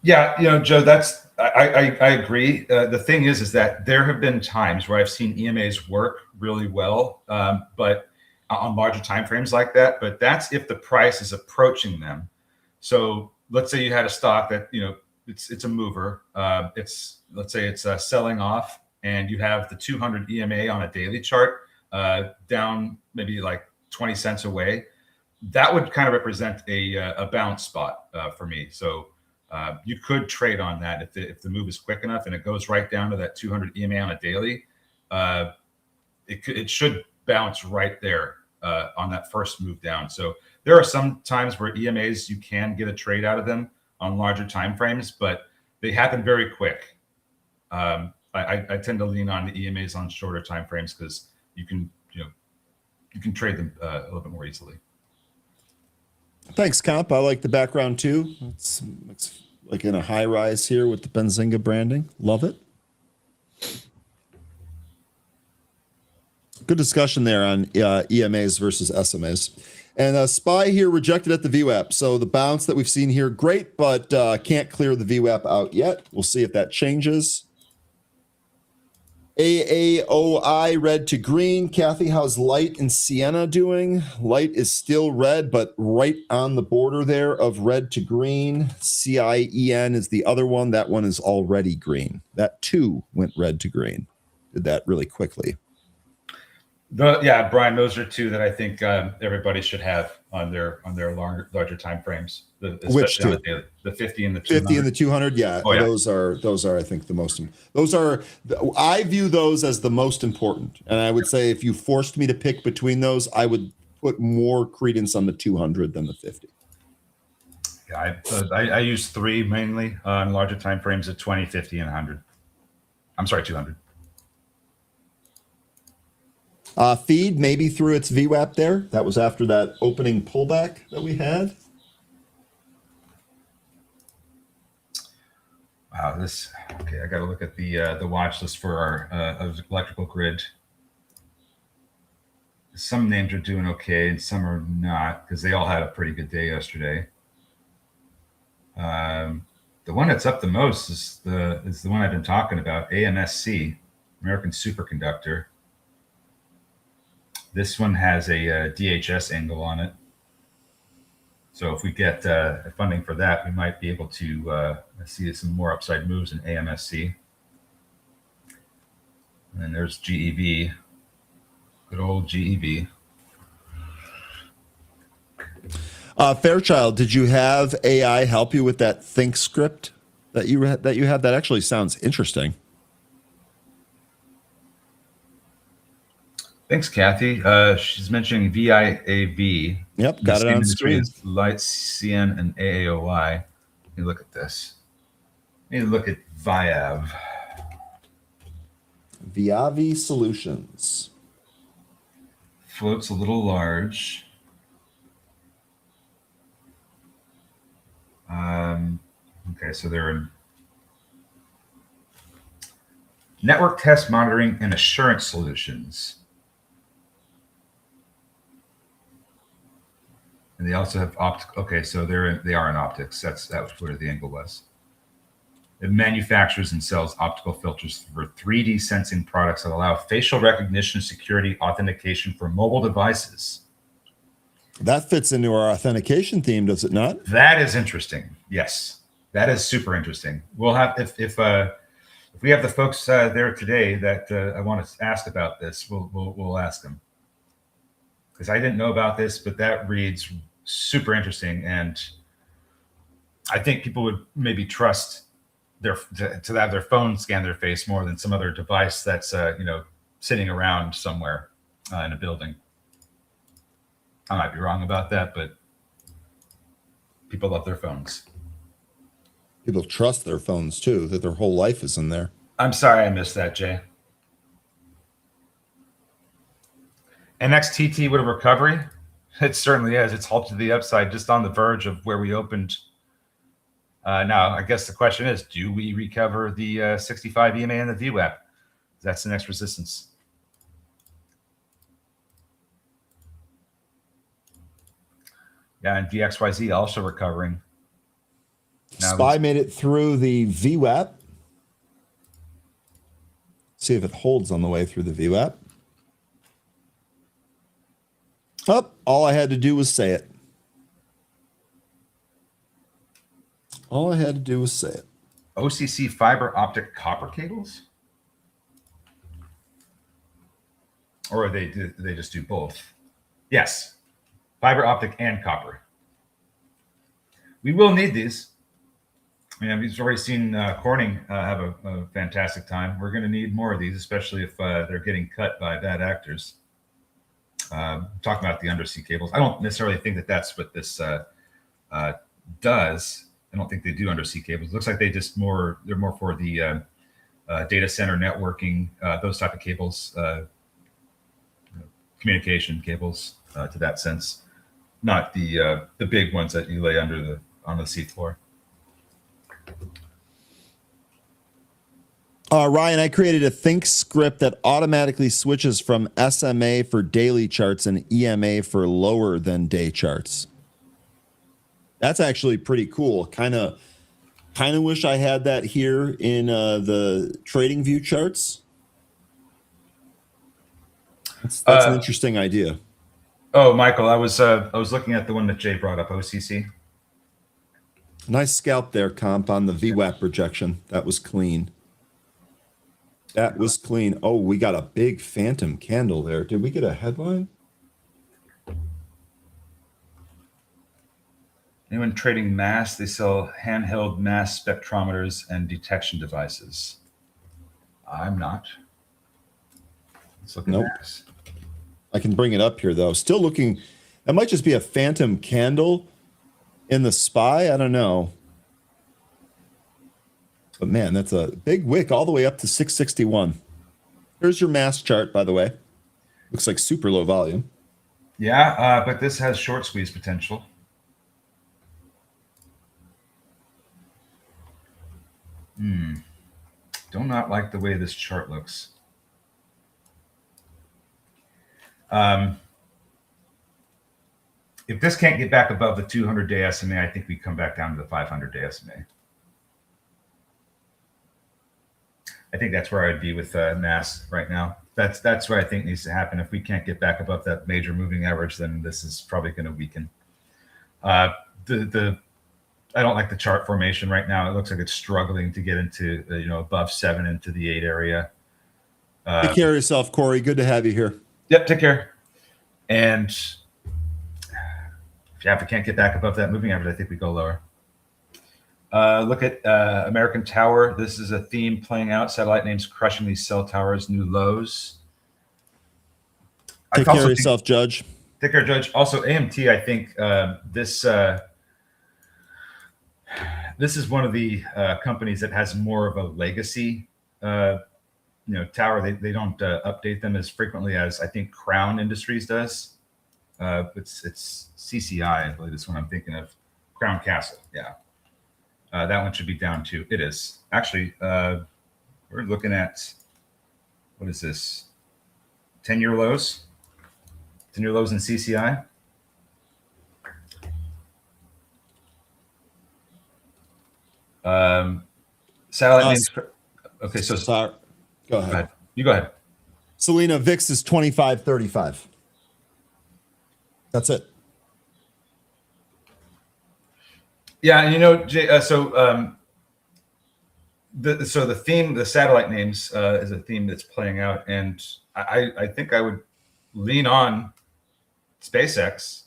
Yeah, Joe, I agree. The thing is that there have been times where I've seen EMAs work really well, but on larger time frames like that. But that's if the price is approaching them. So let's say you had a stock that it's a mover. It's let's say it's selling off, and you have the 200 EMA on a daily chart down maybe like 20 cents away, that would kind of represent a bounce spot for me. So you could trade on that if the move is quick enough and it goes right down to that 200 EMA on a daily. It should bounce right there on that first move down. So there are some times where EMAs, you can get a trade out of them on larger time frames, but they happen very quick. I tend to lean on the EMAs on shorter time frames because you can trade them a little bit more easily. Thanks, Comp. I like the background too. It's like in a high rise here with the Benzinga branding. Love it. Good discussion there on EMAs versus SMAs. And SPY here rejected at the VWAP. So the bounce that we've seen here, great, but can't clear the VWAP out yet. We'll see if that changes. AAOI red to green. Kathy, how's Light and Sienna doing? Light is still red, but right on the border there of red to green. CIEN is the other one. That one is already green. That too went red to green. Did that really quickly. Yeah, Brian, those are two that I think everybody should have on their larger time frames. Which two? The 50 and the 200. 50 and the 200, yeah. Oh, yeah. Those are I think the most. I view those as the most important, and I would say if you forced me to pick between those, I would put more credence on the 200 than the 50. Yeah, I use three mainly on larger time frames of 20, 50, and 100. I'm sorry, 200. Feed maybe through its VWAP there. That was after that opening pullback that we had. Wow, okay. I got to look at the watch list for our electrical grid. Some names are doing okay, and some are not because they all had a pretty good day yesterday. The one that's up the most is the one I've been talking about, AMSC, American Superconductor. This one has a DHS angle on it. So if we get funding for that, we might be able to see some more upside moves in AMSC. And then there's GEV, good old GEV. Fairchild, did you have AI help you with that think script that you had? That actually sounds interesting. Thanks, Kathy. She's mentioning VIAV. Yep, got it on screen. Light, CN, and AAOI. Let me look at this. Let me look at VIAV. Viavi Solutions. Float's a little large. Okay, so they're in network test monitoring and assurance solutions. And they also have optical. Okay, so they are in optics. That was where the angle was. It manufactures and sells optical filters for 3D sensing products that allow facial recognition, security, authentication for mobile devices. That fits into our authentication theme, does it not? That is interesting. Yes, that is super interesting. We'll have if we have the folks there today that I want to ask about this, we'll ask them because I didn't know about this, but that reads super interesting, and I think people would maybe trust to have their phone scan their face more than some other device that's sitting around somewhere in a building. I might be wrong about that, but people love their phones. People trust their phones too, that their whole life is in there. I'm sorry I missed that, Jay. NXTT with a recovery? It certainly is. It's halted to the upside, just on the verge of where we opened. Now, I guess the question is, do we recover the 65 EMA and the VWAP? That's the next resistance. Yeah, and DXYZ also recovering. Now SPY made it through the VWAP. See if it holds on the way through the VWAP. Oh, all I had to do was say it. All I had to do was say it. OCC fiber optic copper cables? Or they just do both? Yes, fiber optic and copper. We will need these. I mean, we've already seen Corning have a fantastic time. We're going to need more of these, especially if they're getting cut by bad actors. Talking about the undersea cables, I don't necessarily think that that's what this does. I don't think they do undersea cables. It looks like they're more for the data center networking, those type of cables, communication cables to that sense, not the big ones that you lay on the seafloor. Ryan, I created a Think script that automatically switches from SMA for daily charts and EMA for lower than day charts. That's actually pretty cool. Kind of wish I had that here in the trading view charts. That's an interesting idea. Oh, Michael, I was looking at the one that Jay brought up, OCC. Nice scalp there, comp, on the VWAP projection. That was clean. That was clean. Oh, we got a big phantom candle there. Did we get a headline? Anyone trading mass? They sell handheld mass spectrometers and detection devices. I'm not. Let's look at mass. I can bring it up here, though. Still looking. That might just be a phantom candle in the SPY. I don't know. But man, that's a big wick all the way up to 661. Here's your mass chart, by the way. Looks like super low volume. Yeah, but this has short squeeze potential. Do not like the way this chart looks. If this can't get back above the 200-day SMA, I think we come back down to the 500-day SMA. I think that's where I'd be with mass right now. That's what I think needs to happen. If we can't get back above that major moving average, then this is probably going to weaken. I don't like the chart formation right now. It looks like it's struggling to get into above 7 into the 8 area. Take care of yourself, Corey. Good to have you here. Yep, take care. And if we can't get back above that moving average, I think we go lower. Look at American Tower. This is a theme playing out. Satellite names crushing these cell towers, new lows. Take care of yourself, Judge. Take care, Judge. Also, AMT, I think this is one of the companies that has more of a legacy tower. They don't update them as frequently as I think Crown Industries does. It's CCI, I believe is what I'm thinking of. Crown Castle, yeah. That one should be down too. It is. Actually, we're looking at, what is this? 10-year lows? 10-year lows in CCI? Satellite names. Okay, so sorry. Go ahead. You go ahead. Selena, VIX is 25.35. That's it. Yeah, and Jay, the theme, the satellite names, is a theme that's playing out, and I think I would lean on SpaceX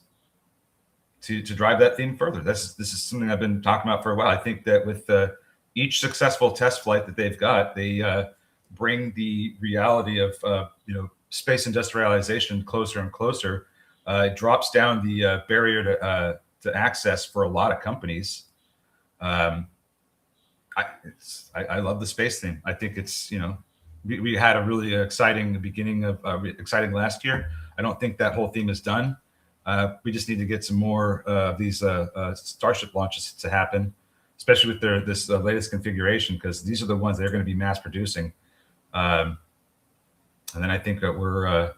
to drive that theme further. This is something I've been talking about for a while. I think that with each successful test flight that they've got, they bring the reality of space industrialization closer and closer. It drops down the barrier to access for a lot of companies. I love the space theme. I think it's we had a really exciting beginning of exciting last year. I don't think that whole theme is done. We just need to get some more of these Starship launches to happen, especially with this latest configuration, because these are the ones that are going to be mass producing. And then I think that we're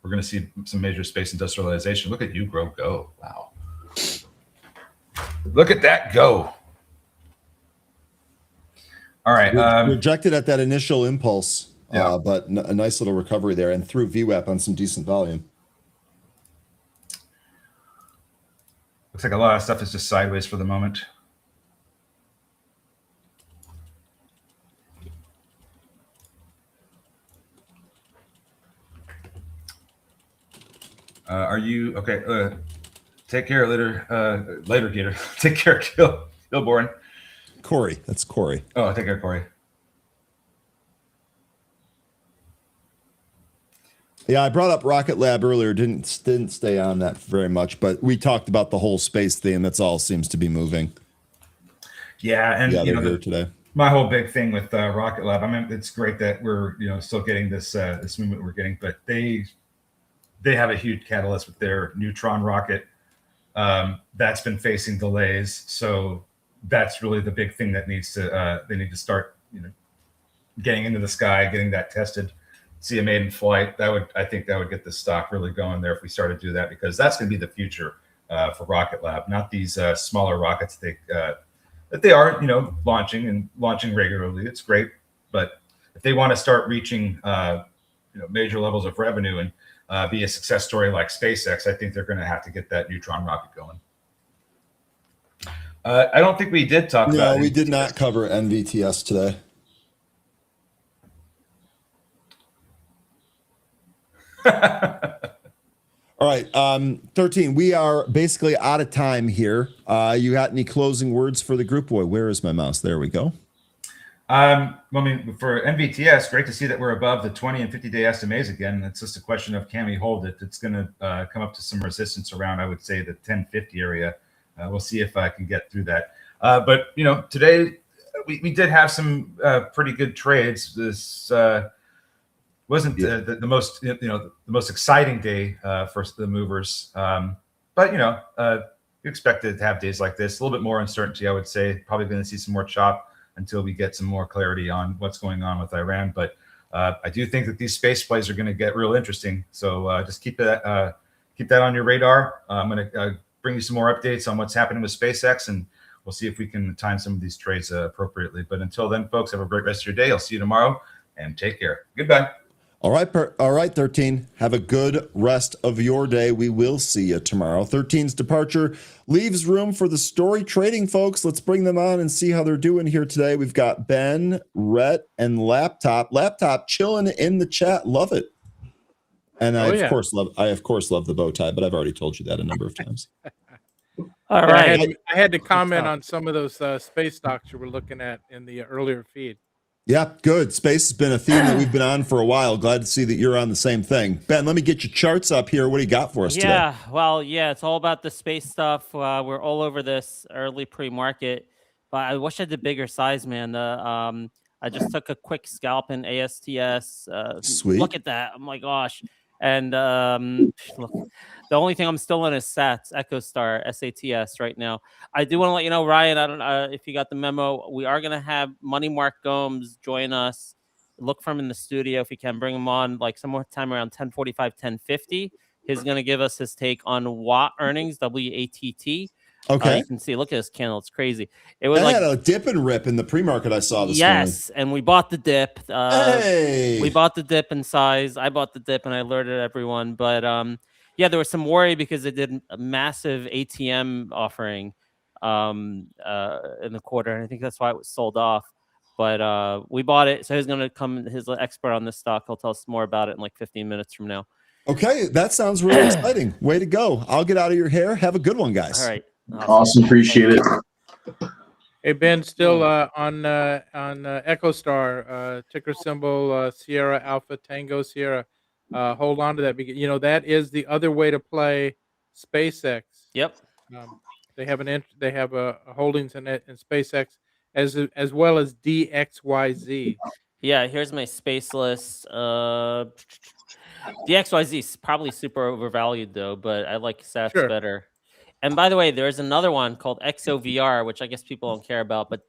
going to see some major space industrialization. Look at you, go. Wow. Look at that go. All right. Rejected at that initial impulse, yeah. But a nice little recovery there and through VWAP on some decent volume. Looks like a lot of stuff is just sideways for the moment. Are you okay? Take care later. Later, Gator. Take care, Gilborn. Corey. That's Corey. Oh, take care, Corey. Yeah, I brought up Rocket Lab earlier. Didn't stay on that very much, but we talked about the whole space theme. That's all seems to be moving. Yeah, and yeah, they're here today. My whole big thing with Rocket Lab. I mean, it's great that we're still getting this movement we're getting, but they have a huge catalyst with their neutron rocket that's been facing delays. So that's really the big thing that needs to they need to start getting into the sky, getting that tested. See a maiden flight. I think that would get the stock really going there if we started to do that, because that's going to be the future for Rocket Lab, not these smaller rockets that they are launching regularly. It's great, but if they want to start reaching major levels of revenue and be a success story like SpaceX, I think they're going to have to get that neutron rocket going. I don't think we did talk about. No, we did not cover NVTS today. All right, 13. We are basically out of time here. You got any closing words for the group? Boy, where is my mouse? There we go. I mean, for NVTS, great to see that we're above the 20 and 50-day SMAs again. It's just a question of can we hold it? It's going to come up to some resistance around, I would say, the 1050 area. We'll see if I can get through that. But today we did have some pretty good trades. This wasn't the most the most exciting day for the movers, but you expected to have days like this. A little bit more uncertainty, I would say. Probably going to see some more chop until we get some more clarity on what's going on with Iran. But I do think that these space plays are going to get real interesting. So just keep that on your radar. I'm going to bring you some more updates on what's happening with SpaceX, and we'll see if we can time some of these trades appropriately. But until then, folks, have a great rest of your day. I'll see you tomorrow, and take care. Goodbye. All right, 13. Have a good rest of your day. We will see you tomorrow. 13's departure leaves room for the story trading folks. Let's bring them on and see how they're doing here today. We've got Ben, Rhett, and Laptop. Laptop chilling in the chat. Love it. And I of course love the bow tie, but I've already told you that a number of times. All right. I had to comment on some of those space stocks you were looking at in the earlier feed. Yeah, good. Space has been a theme that we've been on for a while. Glad to see that you're on the same thing. Ben, let me get your charts up here. What do you got for us today? Yeah, well, it's all about the space stuff. We're all over this early pre-market, but I wish I did bigger size, man. I just took a quick scalp in ASTS. Sweet. Look at that. Oh my gosh. And look, the only thing I'm still in is SATS, EchoStar, SATS right now. I do want to let you know, Ryan, I don't know if you got the memo. We are going to have Money Mark Gomes join us. Look for him in the studio if you can. Bring him on like somewhere time around 10:45, 10:50. He's going to give us his take on WATT earnings, WATT. Okay. You can see, look at this candle. It's crazy. It was had a dip and rip in the pre-market I saw this morning. Yes, and we bought the dip. Hey. We bought the dip in size. I bought the dip, and I alerted everyone. But there was some worry because they did a massive ATM offering in the quarter, and I think that's why it was sold off. But we bought it, so he's going to come. His expert on this stock. He'll tell us more about it in like 15 minutes from now. Okay, that sounds really exciting. Way to go! I'll get out of your hair. Have a good one, guys. All right. Awesome. Appreciate it. Hey, Ben, still on EchoStar, ticker symbol Sierra Alpha Tango Sierra. Hold on to that because that is the other way to play SpaceX. Yep. They have a holdings in SpaceX as well as DXYZ. Yeah, here's my space list. DXYZ is probably super overvalued though, but I like SATS better. And by the way, there's another one called XOVR, which I guess people don't care about, but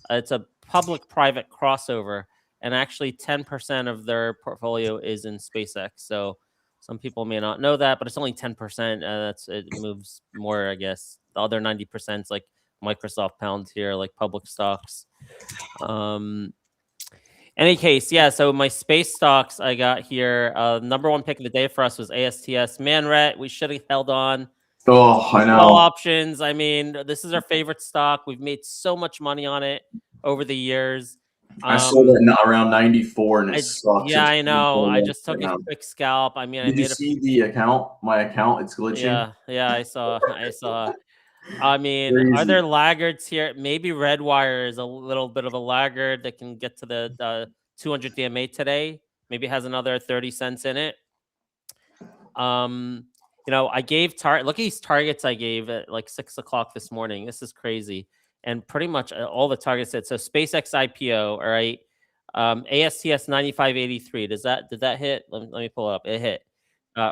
it's a public-private crossover, and actually 10% of their portfolio is in SpaceX. So some people may not know that, but it's only 10%. It moves more, I guess. The other 90% is like Microsoft pounds here, like public stocks. Any case, so my space stocks I got here. Number one pick of the day for us was ASTS. Man, Rhett, we should have held on. Oh, I know. All options. I mean, this is our favorite stock. We've made so much money on it over the years. I sold it around 94 and it sucks. Yeah, It's I know. I just right took a now. quick scalp. I mean, I Did you made see the account? My account, it's glitching. yeah, I saw. I saw. I mean, are Crazy. there laggards here? Maybe Redwire is a little bit of a laggard that can get to the 200 DMA today. Maybe has another 30 cents in it. I gave look at these targets I gave at like 6 o'clock this morning. This is crazy. And pretty much all the targets hit. So SpaceX IPO, all right. ASTS 9583. Did that hit? Let me pull it up. It hit.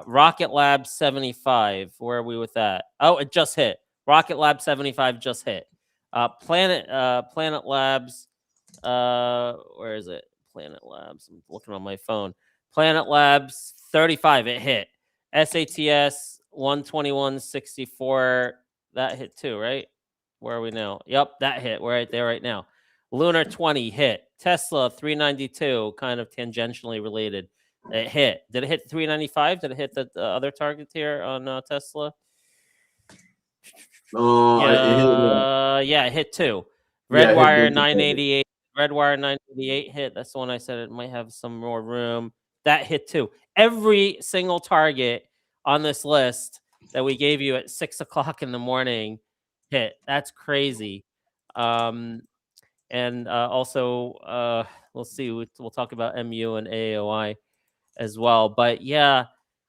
Rocket Lab 75. Where are we with that? Oh, it just hit. Rocket Lab 75 just hit. Planet Labs. Where is it? Planet Labs. I'm looking on my phone. Planet Labs 35. It hit. SATS 121.64. That hit too, right? Where are we now? Yep, that hit. We're right there right now. Lunar 20 hit. Tesla 392, kind of tangentially related. It hit. Did it hit 395? Did it hit the other target here on Tesla? Yeah, it hit too. Redwire 988. Redwire 988 hit. That's the one I said it might have some more room. That hit too. Every single target on this list that we gave you at 6 o'clock in the morning hit. That's crazy. And also, we'll see. We'll talk about MU and AOI as well. But yeah,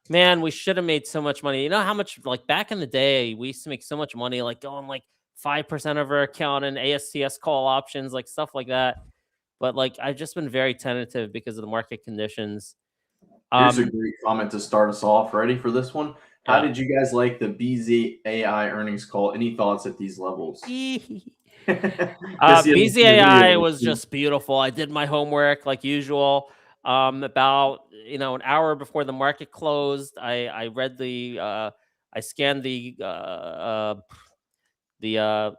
man, we should have made so much money. You know how much, like back in the day, we used to make so much money, like going like 5% of our account in ASTS call options, like stuff like that. But like, I've just been very tentative because of the market conditions. Here's a great comment to start us off. Ready for this one? How Yeah. did you guys like the BZAI earnings call? Any thoughts at these levels? BZAI was just beautiful. I did my homework like usual. About an hour before the market closed, I read I scanned the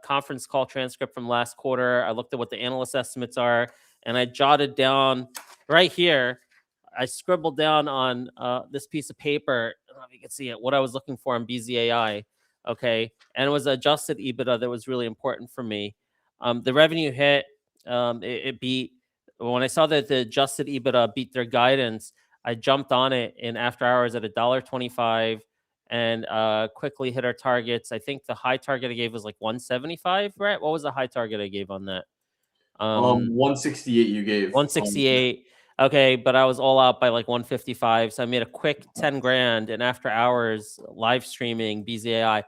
conference call transcript from last quarter. I looked at what the analyst estimates are, and I jotted down right here. I scribbled down on this piece of paper. I don't know if you can see it. What I was looking for on BZAI. Okay, and it was adjusted EBITDA that was really important for me. The revenue hit. It beat. When I saw that the adjusted EBITDA beat their guidance, I jumped on it in after hours at $1.25 and quickly hit our targets. I think the high target I gave was like 175, right? What was the high target I gave on that? 168 you gave. 168. Okay, but I was all out by like 155. So I made a quick 10 grand and after hours live streaming BZAI.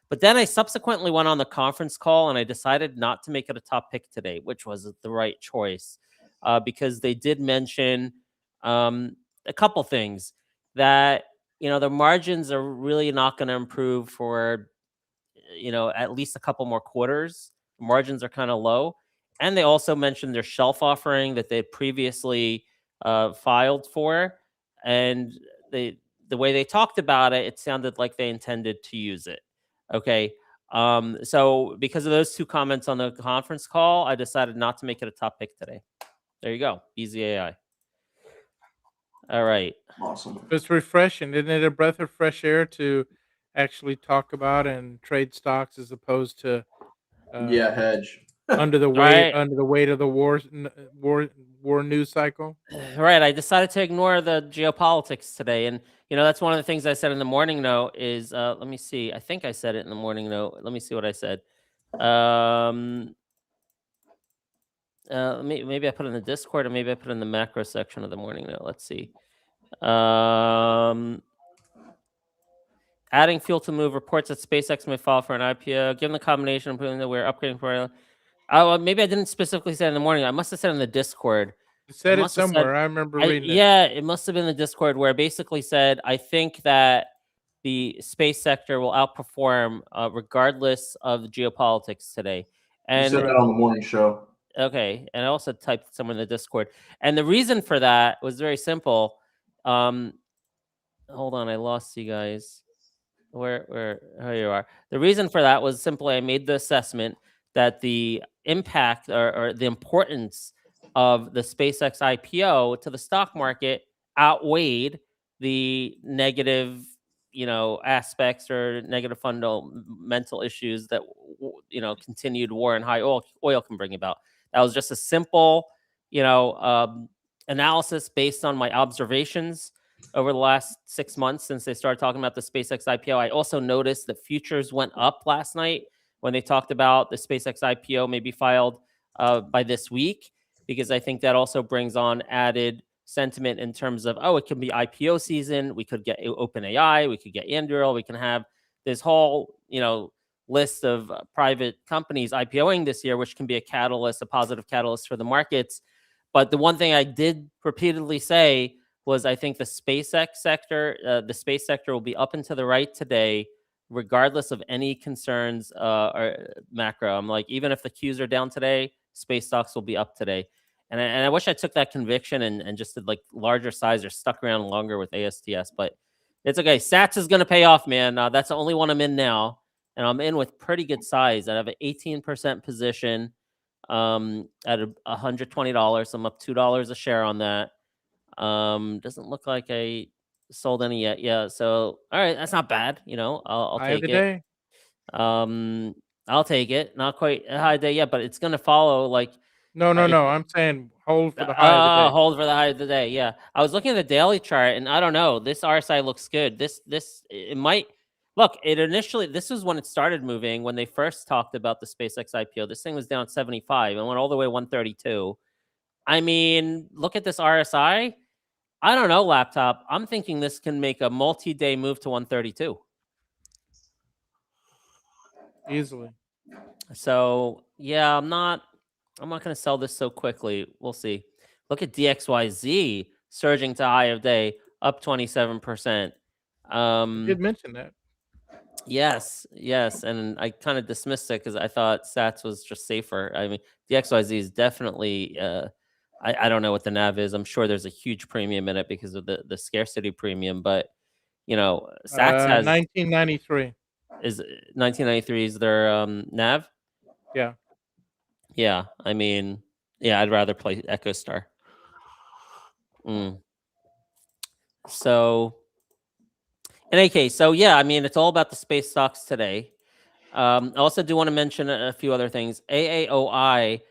But then I subsequently went on the conference call and I decided not to make it a top pick today, which was the right choice because they did mention a couple things that, the margins are really not going to improve for, at least a couple more quarters. Margins are kind of low. And they also mentioned their shelf offering that they had previously filed for. And the way they talked about it, it sounded like they intended to use it. Okay. So because of those two comments on the conference call, I decided not to make it a top pick today. There you go. BZAI. All right. Awesome. It's refreshing. Isn't it a breath of fresh air to actually talk about and trade stocks as opposed to hedge. under the weight of the war news cycle? Right. I decided to ignore the geopolitics today. And, that's one of the things I said in the morning note is, let me see. I think I said it in the morning note. Let me see what I said. Maybe I put it in the Discord or maybe I put it in the macro section of the morning note. Let's see. Adding fuel to move reports that SpaceX may file for an IPO. Given the combination of putting that we're upgrading for. Maybe I didn't specifically say it in the morning. I must have said it in the Discord. You said it somewhere. I remember reading it. Yeah, it must have been the Discord where I basically said, I think that the space sector will outperform regardless of the geopolitics today. And you said that on the morning show. Okay. And I also typed somewhere in the Discord. And the reason for that was very simple. Hold on, I lost you guys. Here you are. The reason for that was simply I made the assessment that the impact or the importance of the SpaceX IPO to the stock market outweighed the negative, aspects or negative fundamental issues that, continued war and high oil can bring about. That was just a simple, analysis based on my observations over the last 6 months since they started talking about the SpaceX IPO. I also noticed that futures went up last night when they talked about the SpaceX IPO may be filed by this week, because I think that also brings on added sentiment in terms of, it can be IPO season. We could get OpenAI, we could get Anduril, we can have this whole, list of private companies IPOing this year, which can be a catalyst, a positive catalyst for the markets. But the one thing I did repeatedly say was I think the SpaceX sector, the space sector will be up and to the right today, regardless of any concerns or macro. I'm like, even if the Qs are down today, space stocks will be up today. And I wish I took that conviction and just did like larger size or stuck around longer with ASTS, but it's okay. Sats is going to pay off, man. That's the only one I'm in now. And I'm in with pretty good size. I have an 18% position at $120. I'm up $2 a share on that. Doesn't look like I sold any yet. Yeah. So, all right. That's not bad. I'll High of take the it. day. I'll take it. Not quite a high day yet, but it's going to follow like. No. I'm saying hold for the high of the day. Hold for the high of the day. Yeah. I was looking at the daily chart and I don't know. This RSI looks good. It might look, this was when it started moving, when they first talked about the SpaceX IPO. This thing was down 75 and went all the way 132. I mean, look at this RSI. I don't know, laptop. I'm thinking this can make a multi-day move to 132. Easily. So yeah, I'm not going to sell this so quickly. We'll see. Look at DXYZ surging to high of day, up 27%. You did mention that. Yes, and I kind of dismissed it because I thought Sats was just safer. I mean, DXYZ is definitely. I don't know what the NAV is. I'm sure there's a huge premium in it because of the scarcity premium, but Sats has 1993. Is 1993 is their NAV? Yeah. I mean, I'd rather play EchoStar. So, in any case, I mean, it's all about the space stocks today. I also do want to mention a few other things. AAOI,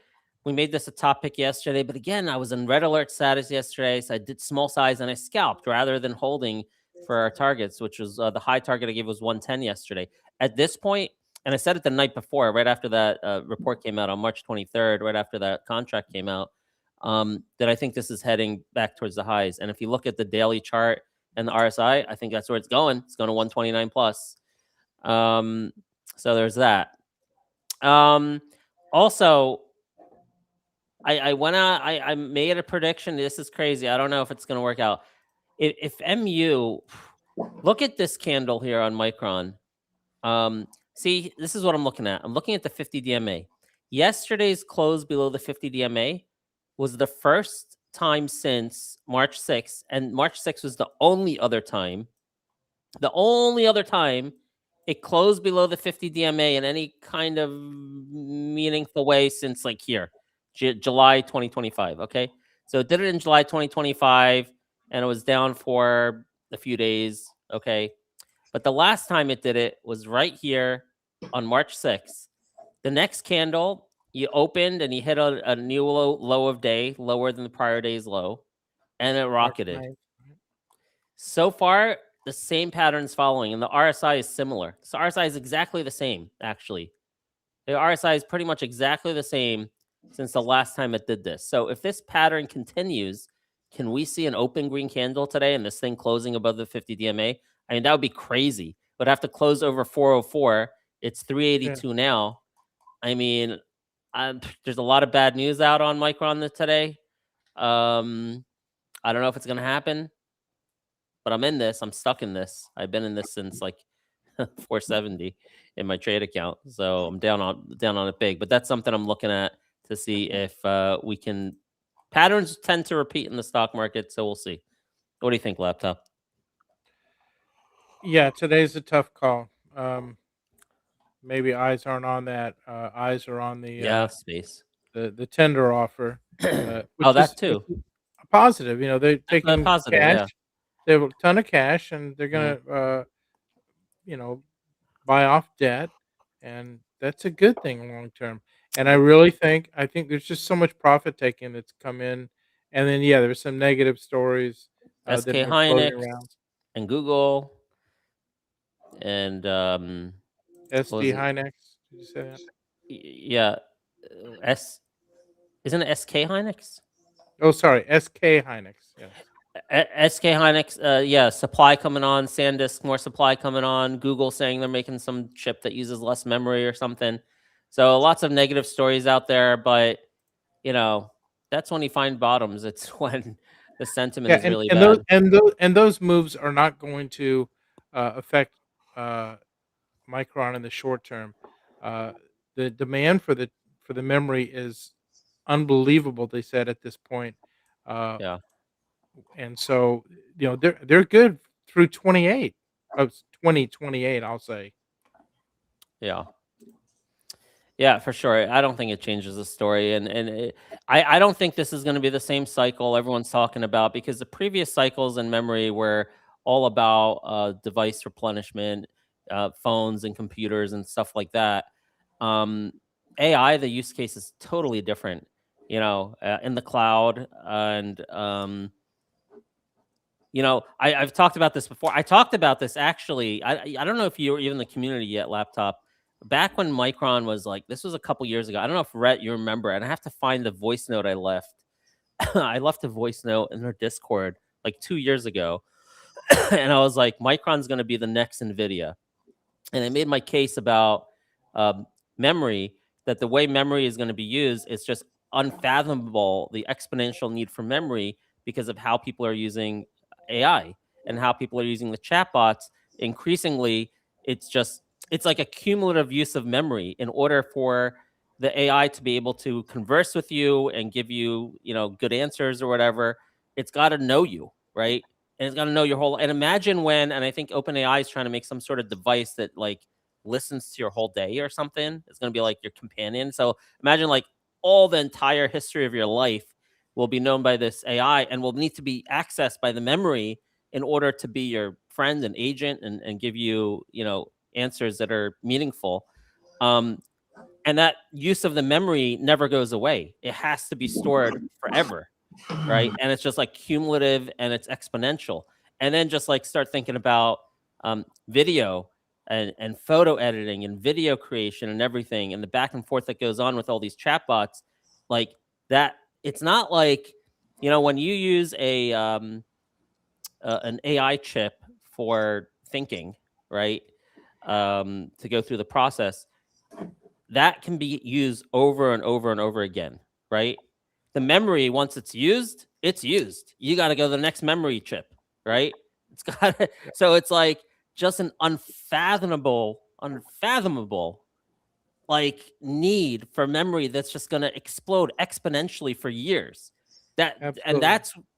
we made this a topic yesterday, but again, I was in red alert status yesterday, so I did small size and I scalped rather than holding for our targets, which was the high target I gave was 110 yesterday. At this point, and I said it the night before, right after that report came out on March 23rd, right after that contract came out, that I think this is heading back towards the highs. And if you look at the daily chart and the RSI, I think that's where it's going. It's going to 129 plus. So there's that. Also, I went out. I made a prediction. This is crazy. I don't know if it's going to work out. If MU, look at this candle here on Micron. See, this is what I'm looking at. I'm looking at the 50 DMA. Yesterday's close below the 50 DMA was the first time since March 6th, and March 6th was the only other time it closed below the 50 DMA in any kind of meaningful way since like here, July 2025. Okay. So it did it in July 2025 and it was down for a few days. Okay. But the last time it did it was right here on March 6th. The next candle, you opened and you hit a new low of day, lower than the prior day's low, and it rocketed. So far, the same pattern's following, and the RSI is similar. So RSI is exactly the same, actually. The RSI is pretty much exactly the same since the last time it did this. So if this pattern continues, can we see an open green candle today and this thing closing above the 50 DMA? I mean, that would be crazy. It would have to close over 404. It's 382 now. I mean, there's a lot of bad news out on Micron today. I don't know if it's going to happen. But I'm in this. I'm stuck in this. I've been in this since like 470 in my trade account. So I'm down on it big. But that's something I'm looking at to see if we can. Patterns tend to repeat in the stock market, so we'll see. What do you think, laptop? Yeah, today's a tough call. Maybe eyes aren't on that. Eyes are on the space. The tender offer. That too. Positive. They're taking positive, cash. Yeah. They have a ton of cash, and they're gonna, buy off debt, and that's a good thing long term. And I think there's just so much profit taking that's come in, and then there's some negative stories that SK have been floating Hynix around. and Google and what SD was it? Hynix, did you say that? Yeah, S isn't it SK Hynix? Oh, sorry, SK Hynix. Yes. SK Hynix, yeah, supply coming on. SanDisk, more supply coming on. Google saying they're making some chip that uses less memory or something. So lots of negative stories out there, but that's when you find bottoms. It's when the sentiment Yeah, is really and those bad. those moves are not going to affect uh, Micron in the short term. Uh, the demand for the memory is unbelievable. They said at this point, uh, Yeah, and so they're good through 28 of 2028. I'll say. yeah. Yeah, for sure. I don't think it changes the story, I don't think this is going to be the same cycle everyone's talking about, because the previous cycles in memory were all about device replenishment, phones and computers and stuff like that. Um, AI, the use case is totally different. In the cloud, and I've talked about this before. I talked about this actually. I don't know if you were even in the community yet, laptop. Back when Micron was like, this was a couple years ago. I don't know if Rhett, you remember, and I have to find the voice note I left. I left a voice note in their Discord like 2 years ago. And I was like, Micron's going to be the next NVIDIA. And I made my case about um, memory, that the way memory is going to be used is just unfathomable, the exponential need for memory, because of how people are using AI and how people are using the chatbots. Increasingly, it's like a cumulative use of memory in order for the AI to be able to converse with you and give you, good answers or whatever. It's got to know you, right? And it's got to know your whole. And imagine when, and I think OpenAI is trying to make some sort of device that like listens to your whole day or something. It's going to be like your companion. So imagine like all the entire history of your life will be known by this AI and will need to be accessed by the memory in order to be your friend and agent, and give you, answers that are meaningful. And that use of the memory never goes away. It has to be stored forever, right? And it's just like cumulative and it's exponential. And then just like start thinking about video and photo editing and video creation and everything, and the back and forth that goes on with all these chatbots, like that. It's not like, when you use an AI chip for thinking, right? To go through the process, that can be used over and over and over again, right? The memory, once it's used, it's used. You got to go to the next memory chip, right? It's got so it's like just an unfathomable like need for memory that's just going to explode exponentially for years. And Absolutely.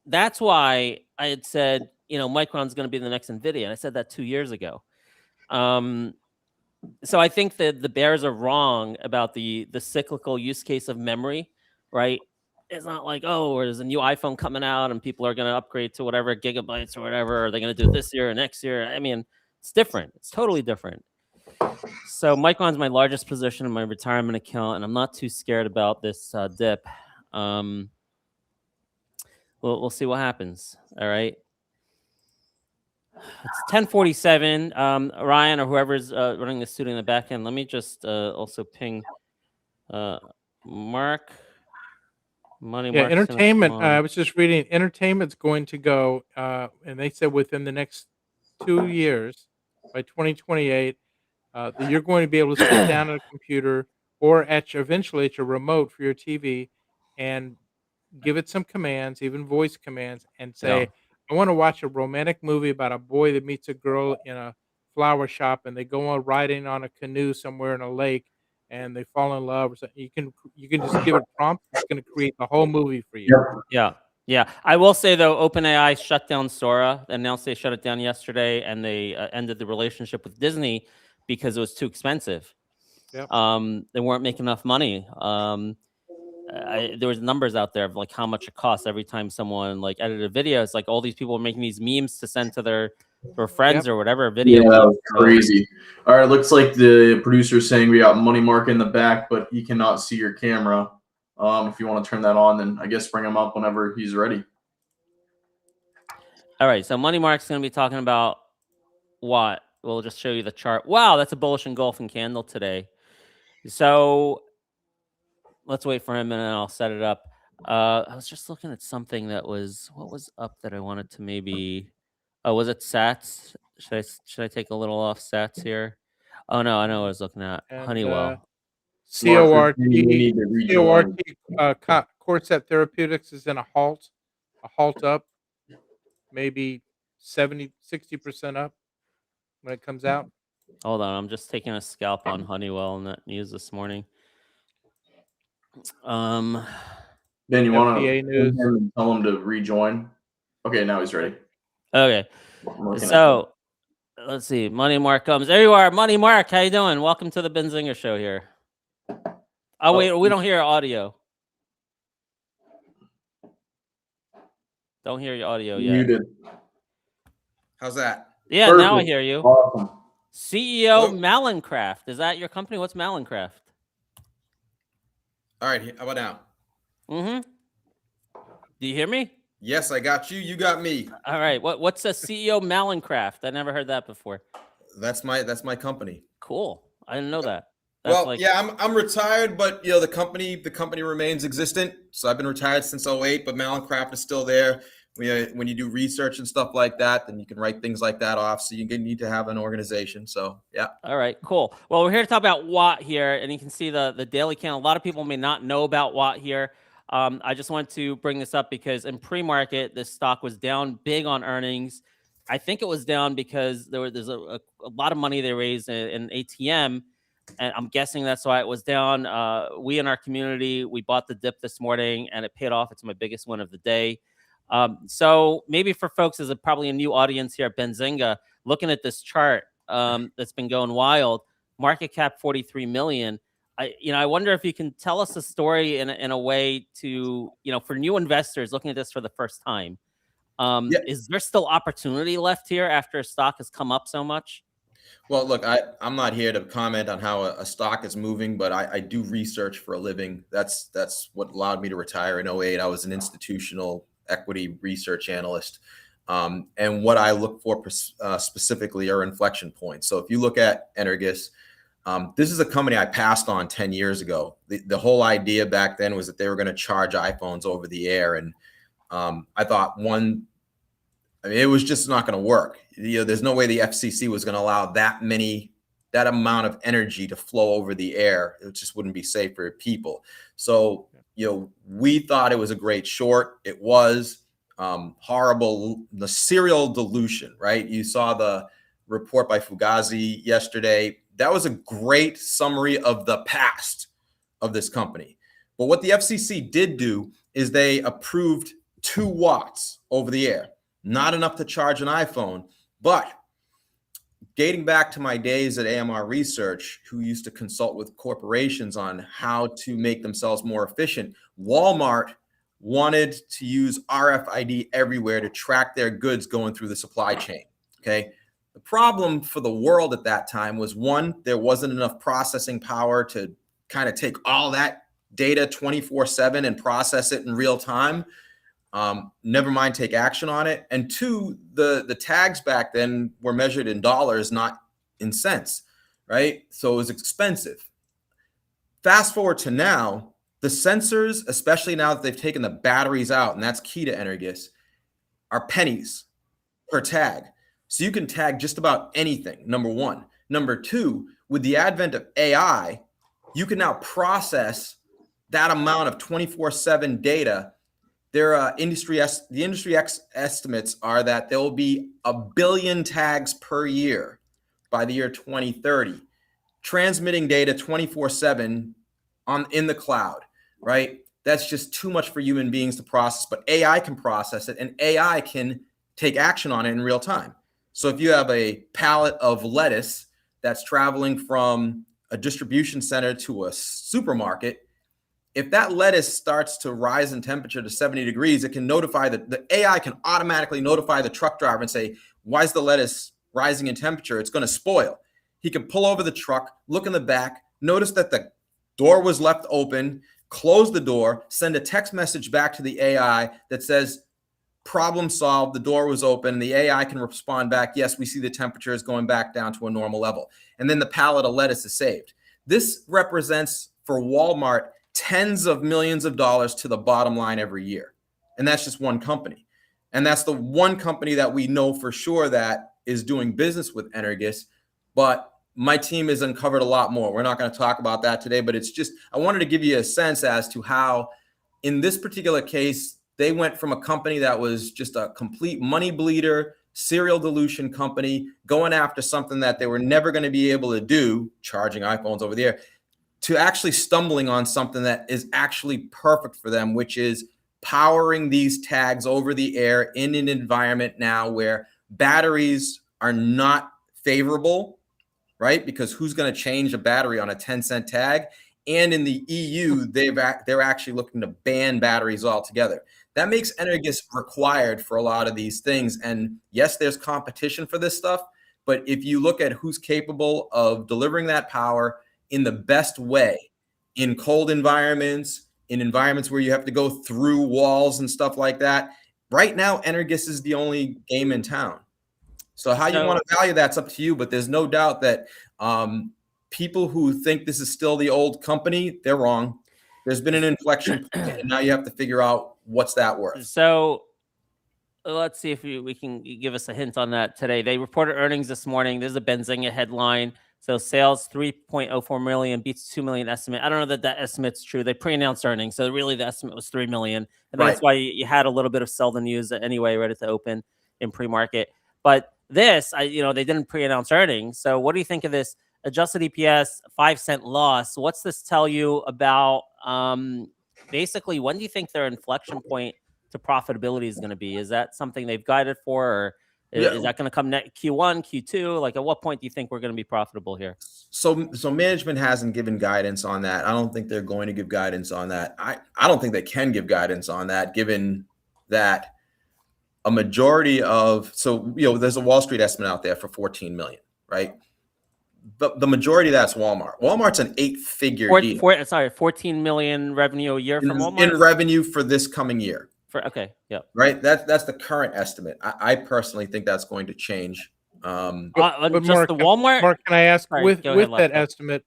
that's why I had said, Micron's going to be the next NVIDIA, and I said that 2 years ago. So I think that the bears are wrong about the cyclical use case of memory, right? It's not like, oh, there's a new iPhone coming out and people are going to upgrade to whatever gigabytes or whatever. Are they going to do it this year or next year? I mean, it's different. It's totally different. So Micron's my largest position in my retirement account, and I'm not too scared about this dip. We'll see what happens. All right. It's 10:47. Ryan or whoever's running the studio in the back end, let me just also ping Mark. Money Yeah, Mark. entertainment. I was just reading. Entertainment's going to go, and they said within the next 2 years, by 2028, that you're going to be able to sit down at a computer or eventually at your remote for your TV, and give it some commands, even voice commands, and say, Yeah. "I want to watch a romantic movie about a boy that meets a girl in a flower shop, and they go on riding on a canoe somewhere in a lake, and they fall in love." Or something. You can just give it prompts. It's going to create the whole movie for you. Yep. Yeah. Yeah. I will say though, OpenAI shut down Sora, announced they shut it down yesterday, and they ended the relationship with Disney because it was too expensive. Yep. They weren't making enough money. There was numbers out there of like how much it costs every time someone like edited a video. It's like all these people are making these memes to send to their for friends Yep. or whatever video. Yeah, that game. was crazy. All right, looks like the producer's saying we got Money Mark in the back, but he cannot see your camera. If you want to turn that on, then I guess bring him up whenever he's ready. All right, so Money Mark's going to be talking about what? We'll just show you the chart. Wow, that's a bullish engulfing candle today. So let's wait for him and then I'll set it up. I was just looking at something that was, what was up that I wanted to maybe, oh, was it Sats? Should I take a little off Sats here? Oh no, I know what I was looking at. And Honeywell. CORT, We need to rejoin. Corset Therapeutics is in a halt up, maybe 60% up when it comes out. Hold on, I'm just taking a scalp on Honeywell in that news this morning. Ben, you want to tell him to rejoin? Okay, now he's ready. Okay, so let's see. Money Mark comes. There you are, Money Mark. How you doing? Welcome to the Benzinga show here. Oh wait, we don't hear audio. Don't hear your audio yet. Muted. How's that? Yeah, Perfect. now I hear you. Awesome. CEO Malincraft. Is that your company? What's Malincraft? All right, how about now? Mm-hmm. Do you hear me? Yes, I got you. You got me. All right. What's a CEO Malincraft? I never heard that before. That's my company. Cool. I didn't know that. That's yeah, I'm retired, but the company remains existent. So I've been retired since 2008, but Malincraft is still there. When you do research and stuff like that, then you can write things like that off. So you need to have an organization. So yeah. All right, cool. Well, we're here to talk about Watt here, and you can see the daily candle. A lot of people may not know about Watt here. I just wanted to bring this up because in pre-market, this stock was down big on earnings. I think it was down because there's a lot of money they raised in ATM, and I'm guessing that's why it was down. We in our community, we bought the dip this morning, and it paid off. It's my biggest win of the day. So maybe for folks, there's probably a new audience here at Benzinga looking at this chart that's been going wild. Market cap 43 million. I wonder if you can tell us a story in a way to, for new investors looking at this for the first time. Is there still opportunity left here after a stock has come up so much? Well, look, I'm not here to comment on how a stock is moving, but I do research for a living. That's what allowed me to retire in 2008. I was an institutional equity research analyst. And what I look for specifically are inflection points. So if you look at Energus, this is a company I passed on 10 years ago. The whole idea back then was that they were going to charge iPhones over the air. And I thought it was just not going to work. There's no way the FCC was going to allow that amount of energy to flow over the air. It just wouldn't be safe for people. So, we thought it was a great short. It was horrible, the serial dilution, right? You saw the report by Fugazi yesterday. That was a great summary of the past of this company. But what the FCC did do is they approved 2 watts over the air, not enough to charge an iPhone. But dating back to my days at AMR Research, who used to consult with corporations on how to make themselves more efficient, Walmart wanted to use RFID everywhere to track their goods going through the supply chain. Okay. The problem for the world at that time was, one, there wasn't enough processing power to kind of take all that data 24/7 and process it in real time. Never mind take action on it. And 2, the tags back then were measured in dollars, not in cents, right? So it was expensive. Fast forward to now, the sensors, especially now that they've taken the batteries out, and that's key to Energus, are pennies per tag. So you can tag just about anything, number one. Number 2, with the advent of AI, you can now process that amount of 24/7 data. The industry estimates are that there will be 1 billion tags per year by the year 2030, transmitting data 24/7 in the cloud, right? That's just too much for human beings to process, but AI can process it, and AI can take action on it in real time. So if you have a pallet of lettuce that's traveling from a distribution center to a supermarket, if that lettuce starts to rise in temperature to 70 degrees, it can notify the AI can automatically notify the truck driver and say, why is the lettuce rising in temperature? It's going to spoil. He can pull over the truck, look in the back, notice that the door was left open, close the door, send a text message back to the AI that says, problem solved, the door was open. The AI can respond back, yes, we see the temperature is going back down to a normal level. And then the pallet of lettuce is saved. This represents for Walmart tens of millions of dollars to the bottom line every year. And that's just one company. And that's the one company that we know for sure that is doing business with Energus. But my team has uncovered a lot more. We're not going to talk about that today, but it's just, I wanted to give you a sense as to how in this particular case, they went from a company that was just a complete money bleeder, serial dilution company, going after something that they were never going to be able to do, charging iPhones over the air, to actually stumbling on something that is actually perfect for them, which is powering these tags over the air in an environment now where batteries are not favorable, right? Because who's going to change a battery on a 10-cent tag? And in the EU, they're actually looking to ban batteries altogether. That makes Energus required for a lot of these things. And yes, there's competition for this stuff, but if you look at who's capable of delivering that power in the best way, in cold environments, in environments where you have to go through walls and stuff like that, right now, Energus is the only game in town. So how you want to value that's up to you, but there's no doubt that people who think this is still the old company, they're wrong. There's been an inflection point, and now you have to figure out what's that worth. So let's see if we can give us a hint on that today. They reported earnings this morning. This is a Benzinga headline. So sales 3.04 million beats 2 million estimate. I don't know that that estimate's true. They pre-announced earnings, so really the estimate was 3 million, and that's why you had a little bit of sell the news anyway, right at the open in pre-market. But this, they didn't pre-announce earnings. So what do you think of this? Adjusted EPS, 5-cent loss. What's this tell you about basically when do you think their inflection point to profitability is going to be? Is that something they've guided for, or is that going to come next Q1, Q2? Like at what point do you think we're going to be profitable here? So management hasn't given guidance on that. I don't think they're going to give guidance on that. I don't think they can give guidance on that, given that a majority of, there's a Wall Street estimate out there for 14 million, right? But the majority of that's Walmart. Walmart's an 8-figure deal. 14 million revenue a year from Walmart? In revenue for this coming year. Right. That's the current estimate. I personally think that's going to change. But just the Walmart. Mark, can I ask, with ahead, that estimate,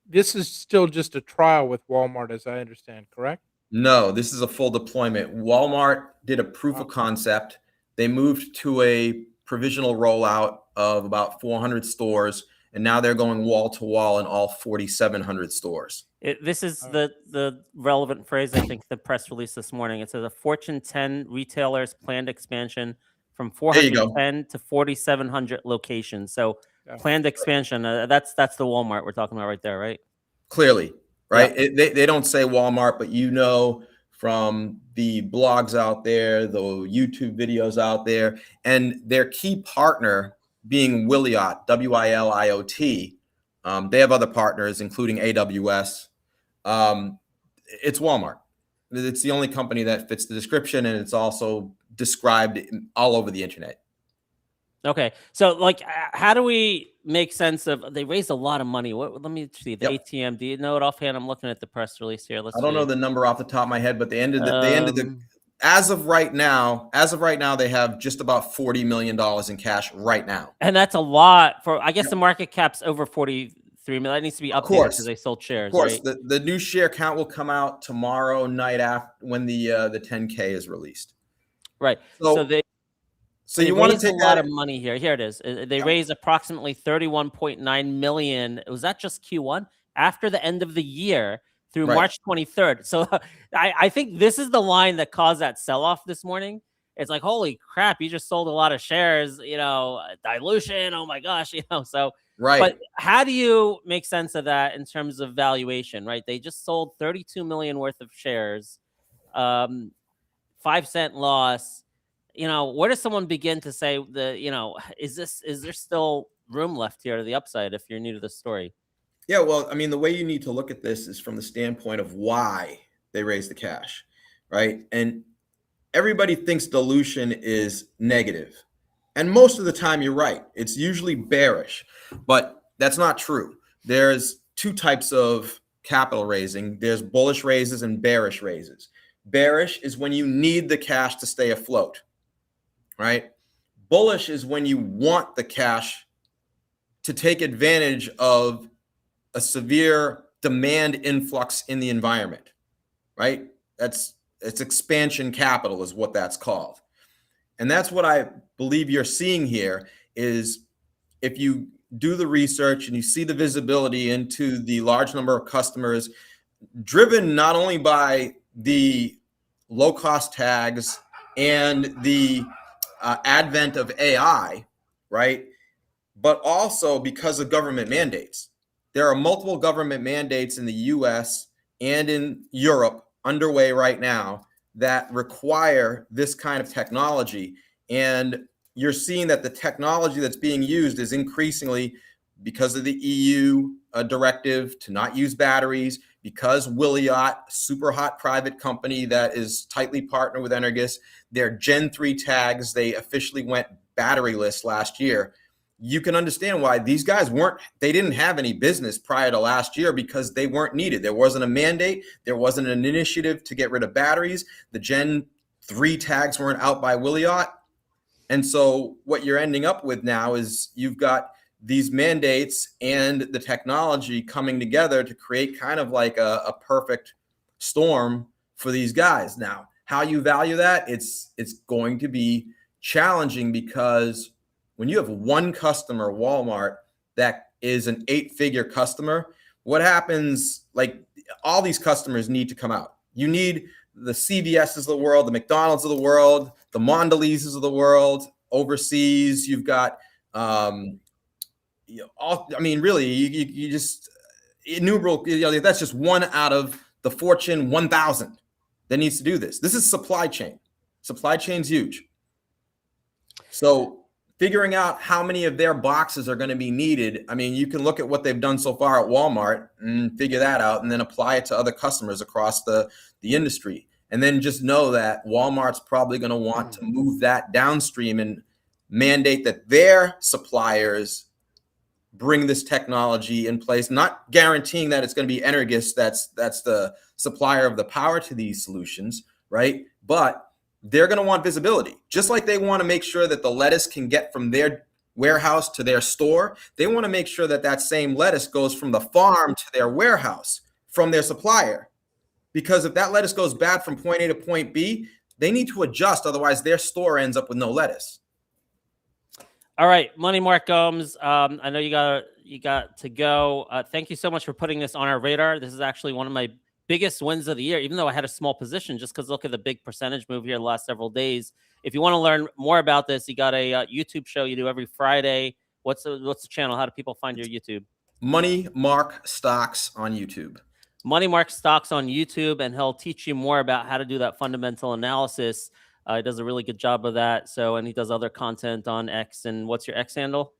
this is still just a trial with Walmart, as I understand, correct? No, this is a full deployment. Walmart did a proof of concept. They moved to a provisional rollout of about 400 stores, and now they're going wall to wall in all 4,700 stores. This is the relevant phrase, I think, the press release this morning. It says a Fortune 10 retailers planned expansion from 410 to 4,700 locations. So planned expansion, that's the Walmart we're talking about right there, right? Clearly, right? Yeah. They don't say Walmart, but from the blogs out there, the YouTube videos out there, and their key partner being Wiliot, WILIOT. They have other partners, including AWS. It's Walmart. It's the only company that fits the description, and it's also described all over the internet. Okay, so how do we make sense of? They raised a lot of money. Let me see the ATM. Do you know it offhand? I'm looking at the press release here. I don't know the number off the top of my head, but they ended the. As of right now, they have just about $40 million in cash right now. And that's a lot for, I guess the market cap's over 43 million. That needs to be updated because they sold shares. Of course, right? The new share count will come out tomorrow night after when the 10K is released. Right. So you want to take a lot of money here. Here it is. They raised approximately 31.9 million. Was that just Q1? After the end of the year, through March 23rd. So I think this is the line that caused that sell-off this morning. It's like, holy crap, you just sold a lot of shares, dilution. Oh my gosh, so. Right. But how do you make sense of that in terms of valuation, right? They just sold 32 million worth of shares, 5-cent loss. Where does someone begin to say is there still room left here to the upside if you're new to the story? Yeah, well, I mean, the way you need to look at this is from the standpoint of why they raised the cash, right? And everybody thinks dilution is negative. And most of the time, you're right. It's usually bearish, but that's not true. There's two types of capital raising. There's bullish raises and bearish raises. Bearish is when you need the cash to stay afloat, right? Bullish is when you want the cash to take advantage of a severe demand influx in the environment, right? It's expansion capital is what that's called. And that's what I believe you're seeing here is if you do the research and you see the visibility into the large number of customers driven not only by the low cost tags and the advent of AI, right? But also because of government mandates. There are multiple government mandates in the US and in Europe underway right now that require this kind of technology. And you're seeing that the technology that's being used is increasingly because of the EU directive to not use batteries, because Wiliot, super hot private company that is tightly partnered with Energus, their Gen 3 tags, they officially went batteryless last year. You can understand why these guys they didn't have any business prior to last year because they weren't needed. There wasn't a mandate. There wasn't an initiative to get rid of batteries. The Gen 3 tags weren't out by Wiliot. And so what you're ending up with now is you've got these mandates and the technology coming together to create kind of like a perfect storm for these guys. Now, how you value that, it's going to be challenging because when you have one customer, Walmart, that is an 8-figure customer, what happens? Like all these customers need to come out. You need the CVS's of the world, the McDonald's of the world, the Mondelee's of the world. Overseas, you've got, really, you just innumerable. That's just one out of the Fortune 1000 that needs to do this. This is supply chain. Supply chain's huge. So figuring out how many of their boxes are going to be needed. I mean, you can look at what they've done so far at Walmart and figure that out and then apply it to other customers across the industry. And then just know that Walmart's probably going to want to move that downstream and mandate that their suppliers bring this technology in place, not guaranteeing that it's going to be Energus that's the supplier of the power to these solutions, right? But they're going to want visibility, just like they want to make sure that the lettuce can get from their warehouse to their store. They want to make sure that that same lettuce goes from the farm to their warehouse from their supplier. Because if that lettuce goes bad from point A to point B, they need to adjust. Otherwise, their store ends up with no lettuce. All right, Money Mark Gomes. I know you got to go. Thank you so much for putting this on our radar. This is actually one of my biggest wins of the year, even though I had a small position, just because look at the big percentage move here the last several days. If you want to learn more about this, you got a YouTube show you do every Friday. What's the channel? How do people find your YouTube? Money Mark Stocks on YouTube. Money Mark Stocks on YouTube, and he'll teach you more about how to do that fundamental analysis. He does a really good job of that. So, and he does other content on X. And what's your X handle?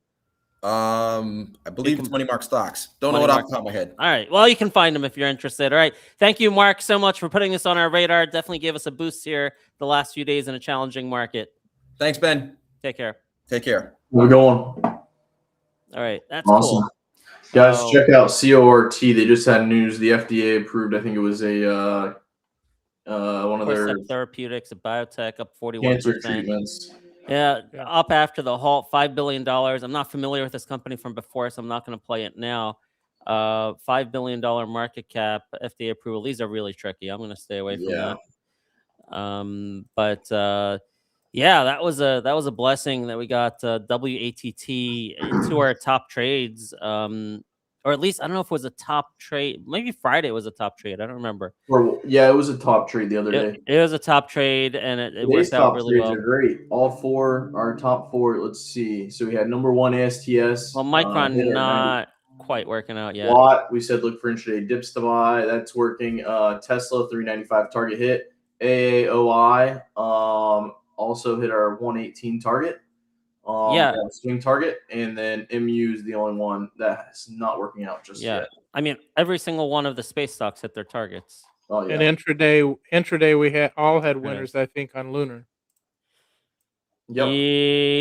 I believe it's Money Mark Stocks. Don't know what off the top of my head. All right. Well, you can find him if you're interested. All right. Thank you, Mark, so much for putting this on our radar. Definitely gave us a boost here the last few days in a challenging market. Thanks, Ben. Take care. Take care. We're going. All right. That's awesome. Cool. Guys, check out CORT. They just had news. The FDA approved, I think it was a one of their therapeutics, a biotech, up 41%. Cancer treatments. Yeah, up after the halt, $5 billion. I'm not familiar with this company from before, so I'm not going to play it now. $5 billion market cap, FDA approval. These are really tricky. I'm going to stay away from that. Yeah, that was a blessing that we got WATT into our top trades. Or at least I don't know if it was a top trade. Maybe Friday was a top trade. I don't remember. Yeah, it was a top trade the other day. It was a top trade, and it worked out really well. Are great. All four, our top four. Let's see. So we had number one ASTS. Well, Micron not quite working out yet. Watt, we said look for intraday dips to buy. That's working. Tesla 395 target hit. AAOI also hit our 118 target. Yeah. They have a swing target, and then MU is the only one that's not working out just Yeah. yet. I mean, every single one of the space stocks hit their targets. Oh yeah. And intraday, we had Right. winners, I think, on Lunar. Yep.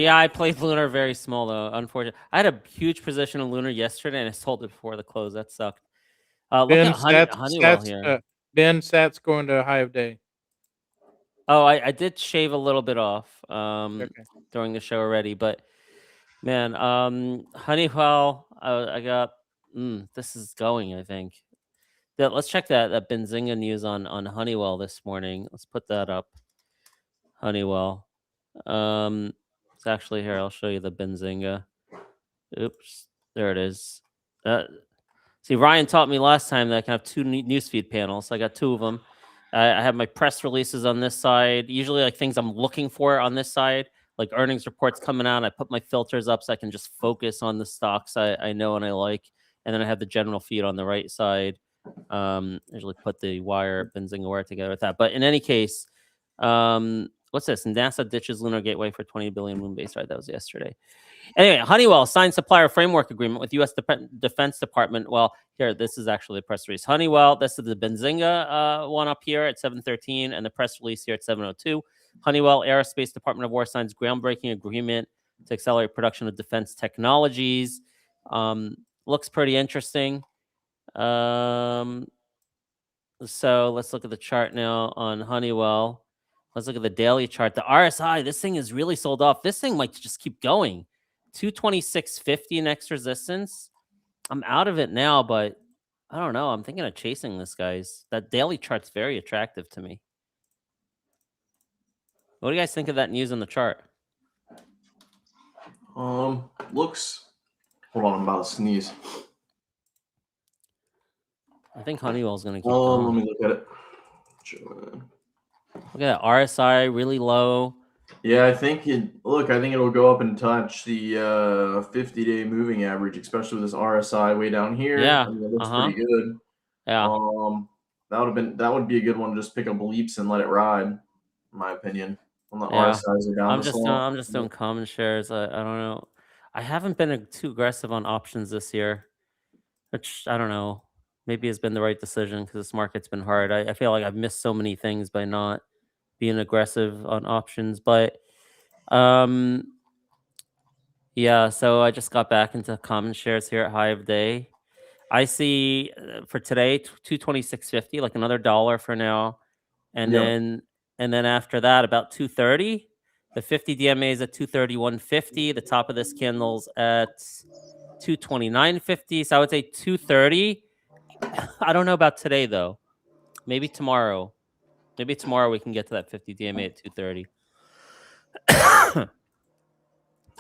Yeah, I played Lunar very small though. Unfortunately, I had a huge position in Lunar yesterday, and I sold it before the close. That sucked. Look Ben at Honeywell here. Ben Sat's going to high of day. Oh, I did shave a little bit off Okay. during the show already, but man, Honeywell, I got. This is going. I think. Let's check that Benzinga news on Honeywell this morning. Let's put that up. Honeywell. It's actually here. I'll show you the Benzinga. Oops, there it is. See, Ryan taught me last time that I can have two newsfeed panels. I got two of them. I have my press releases on this side. Usually, like things I'm looking for on this side, like earnings reports coming out. I put my filters up so I can just focus on the stocks I know and I like. And then I have the general feed on the right side. Usually put the Benzinga wire together with that. But in any case, what's this? NASA ditches lunar gateway for 20 billion moon base. Right, that was yesterday. Anyway, Honeywell signed supplier framework agreement with U.S. Defense Department. Well, here, this is actually the press release. Honeywell, this is the Benzinga one up here at 7:13, and the press release here at 7:02. Honeywell Aerospace Department of War signs groundbreaking agreement to accelerate production of defense technologies. Looks pretty interesting. So let's look at the chart now on Honeywell. Let's look at the daily chart. The RSI, this thing is really sold off. This thing might just keep going. 226.50 next resistance. I'm out of it now, but I don't know. I'm thinking of chasing this, guys. That daily chart's very attractive to me. What do you guys think of that news on the chart? Looks. Hold on, I'm about to sneeze. I think Honeywell's going to keep going. Let me look at it. Look at that RSI, really low. Yeah, I think it'll go up and touch the 50-day moving average, especially with this RSI way down here. Yeah, I mean, it looks pretty good. Yeah. That would be a good one to just pick up leaps and let it ride, in my opinion. When the Yeah. RSIs are down. I'm just doing common shares. I don't know. I haven't been too aggressive on options this year, which I don't know. Maybe has been the right decision because this market's been hard. I feel like I've missed so many things by not being aggressive on options. But yeah, so I just got back into common shares here at high of day. I see for today 226.50, like another $1 for now, and then after that about 230. The 50 DMA is at 231.50. The top of this candle's at 229.50. So I would say 230. I don't know about today though. Maybe tomorrow. Maybe tomorrow we can get to that 50 DMA at 230.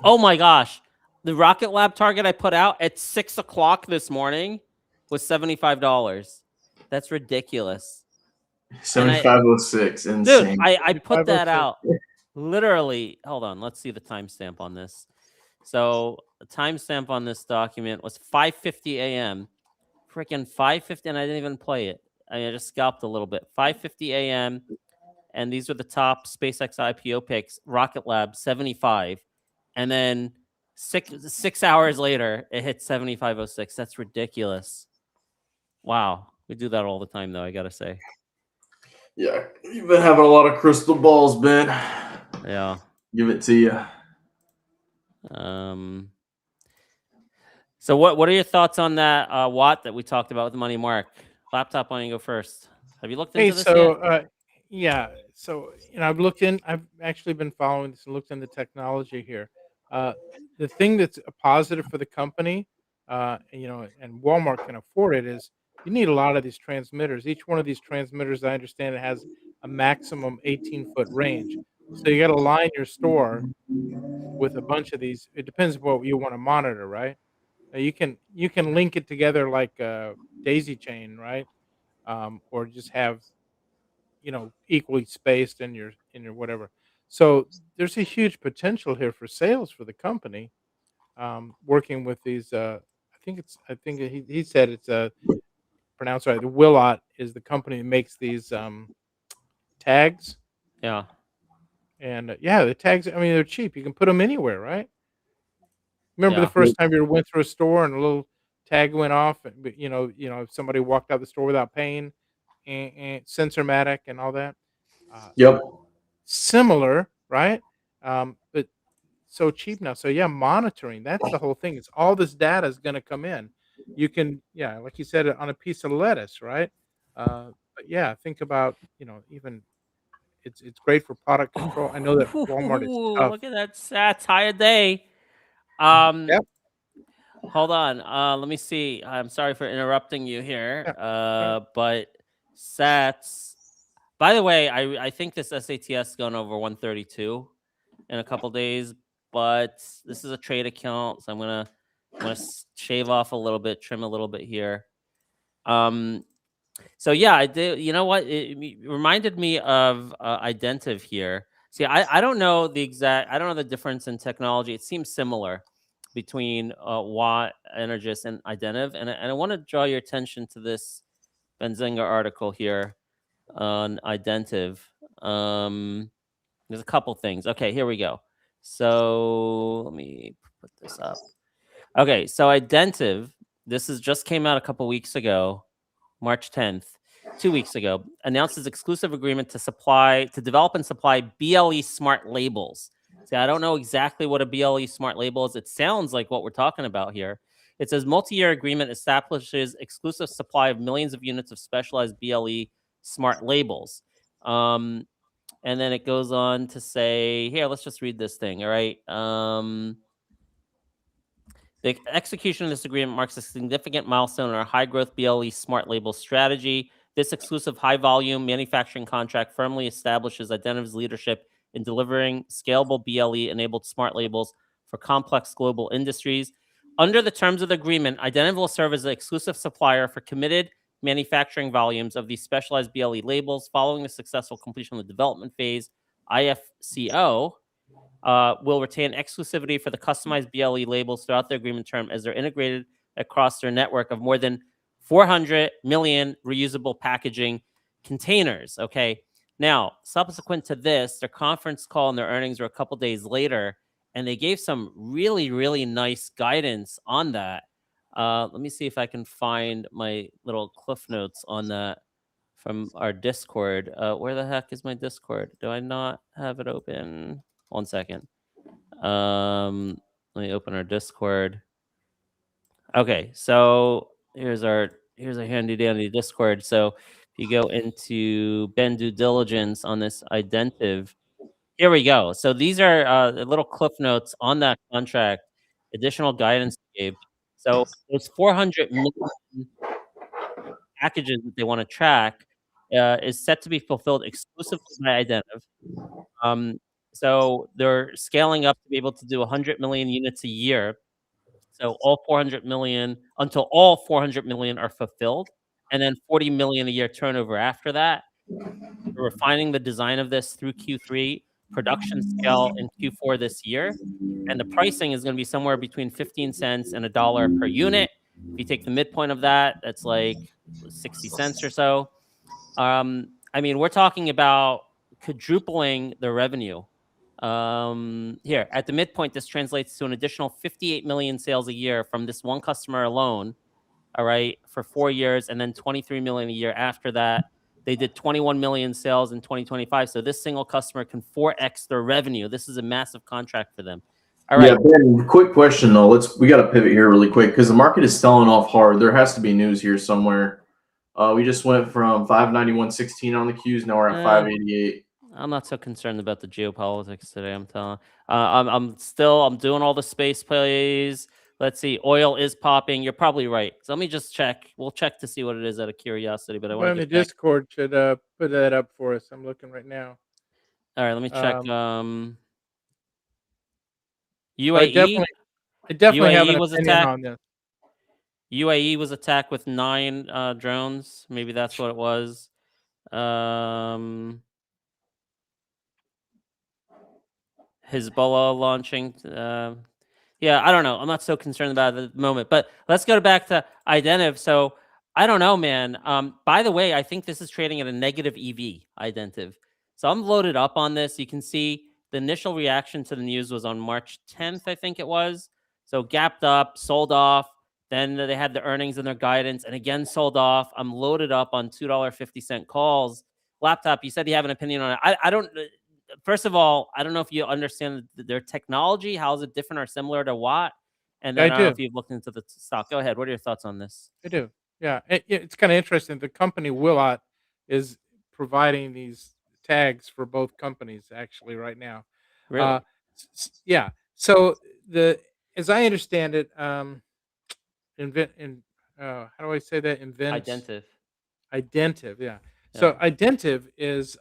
Oh my gosh. The Rocket Lab target I put out at 6 o'clock this morning was $75. That's ridiculous. 75.06. Insane. Dude, I put that out. Literally, hold on. Let's see the timestamp on this. So the timestamp on this document was 5:50 a.m. Freaking 5:50, and I didn't even play it. I just scalped a little bit. 5:50 a.m. And these are the top SpaceX IPO picks. Rocket Lab 75, and then six hours later it hit 75.06. That's ridiculous. Wow, we do that all the time, though. I gotta say. Yeah, you've been having a lot of crystal balls, Ben. Yeah. Give it to you. So what are your thoughts on that Watt that we talked about with the money mark? Laptop, why don't you go first? Have you looked into this yet? Yeah. So I've actually been following this and looked into technology here. The thing that's a positive for the company, and Walmart can afford it, is you need a lot of these transmitters. Each one of these transmitters, I understand, it has a maximum 18-foot range. So you got to line your store with a bunch of these. It depends what you want to monitor, right? You can link it together like a daisy chain, right? Or just have equally spaced in your whatever. So there's a huge potential here for sales for the company. Working with these, I think he said it's pronounced right. The Willot is the company that makes these tags. Yeah. And yeah, the tags. I mean, they're cheap. You can put them anywhere, right? Remember the Yeah. first time you went through a store and a little tag went off, but if somebody walked out the store without paying, and Sensormatic and all that. Yep. Similar, right? But so cheap now. So yeah, monitoring. That's the whole thing. It's all this data is going to come in. You can, yeah, like you said, on a piece of lettuce, right? But yeah, think about, even it's great for product control. I know that Walmart is tough. Look at that sats high a day. Um, Yep. Hold on. Let me see. I'm sorry for interrupting you here. Yeah. But sats. By the way, I think this SATS is going over 132 in a couple days, but this is a trade account, so I'm gonna shave off a little bit, trim a little bit here. So yeah, I did. You know what? It reminded me of Identiv here. See, I don't know the exact. I don't know the difference in technology. It seems similar between Watt, Energis, and Identiv, and I want to draw your attention to this Benzinga article here on Identiv. There's a couple things. Okay, here we go. So let me put this up. Okay, so Identiv. This is just came out a couple weeks ago. March 10th, 2 weeks ago, announced its exclusive agreement to develop and supply BLE smart labels. See, I don't know exactly what a BLE smart label is. It sounds like what we're talking about here. It says multi-year agreement establishes exclusive supply of millions of units of specialized BLE smart labels. And then it goes on to say, here, let's just read this thing. All right. The execution of this agreement marks a significant milestone in our high-growth BLE smart label strategy. This exclusive high-volume manufacturing contract firmly establishes Identiv's leadership in delivering scalable BLE-enabled smart labels for complex global industries. Under the terms of the agreement, Identiv will serve as the exclusive supplier for committed manufacturing volumes of these specialized BLE labels following the successful completion of the development phase. IFCO will retain exclusivity for the customized BLE labels throughout the agreement term as they're integrated across their network of more than 400 million reusable packaging containers. Okay. Now, subsequent to this, their conference call and their earnings were a couple days later, and they gave some really, really nice guidance on that. Let me see if I can find my little cliff notes on that from our Discord. Where the heck is my Discord? Do I not have it open? 1 second. Let me open our Discord. Okay, so here's our handy dandy Discord. So if you go into Ben Due Diligence on this Identiv, here we go. So these are little cliff notes on that contract, additional guidance they gave. So those 400 million packages that they want to track is set to be fulfilled exclusively by Identiv. So they're scaling up to be able to do 100 million units a year. So all 400 million until all 400 million are fulfilled, and then 40 million a year turnover after that. We're refining the design of this through Q3, production scale in Q4 this year, and the pricing is going to be somewhere between 15 cents and $1 per unit. If you take the midpoint of that, that's like 60 cents or so. I mean, we're talking about quadrupling the revenue. Here at the midpoint, this translates to an additional 58 million sales a year from this one customer alone. All right, for 4 years, and then 23 million a year after that. They did 21 million sales in 2025. So this single customer can 4x their revenue. This is a massive contract for them. All right. Yeah, Ben, quick question though. We got to pivot here really quick because the market is selling off hard. There has to be news here somewhere. We just went from 591.16 on the Qs. Now we're at 588. I'm not so concerned about the geopolitics today. I'm telling. I'm doing all the space plays. Let's see. Oil is popping. You're probably right. So let me just check. We'll check to see what it is out of curiosity. But I want to. The Discord should put that up for us. I'm looking right now. All right. Let me check. UAE. I definitely have an opinion on this. UAE was attacked with 9 drones. Maybe that's what it was. Hezbollah launching. Yeah, I don't know. I'm not so concerned about it at the moment. But let's go back to Identiv. So I don't know, man. By the way, I think this is trading at a negative EV, Identiv. So I'm loaded up on this. You can see the initial reaction to the news was on March 10th, I think it was. So gapped up, sold off. Then they had the earnings and their guidance, and again sold off. I'm loaded up on $2.50 calls. Laptop, you said you have an opinion on it. I don't. First of all, I don't know if you understand their technology. How is it different or similar to Watt? And then I don't know if you've looked into the stock. Go ahead. What are your thoughts on this? I do. Yeah, it's kind of interesting. The company Willott is providing these tags for both companies actually right now. Really? Yeah. So as I understand it, how do I say that? Identive. Yeah. So Identive is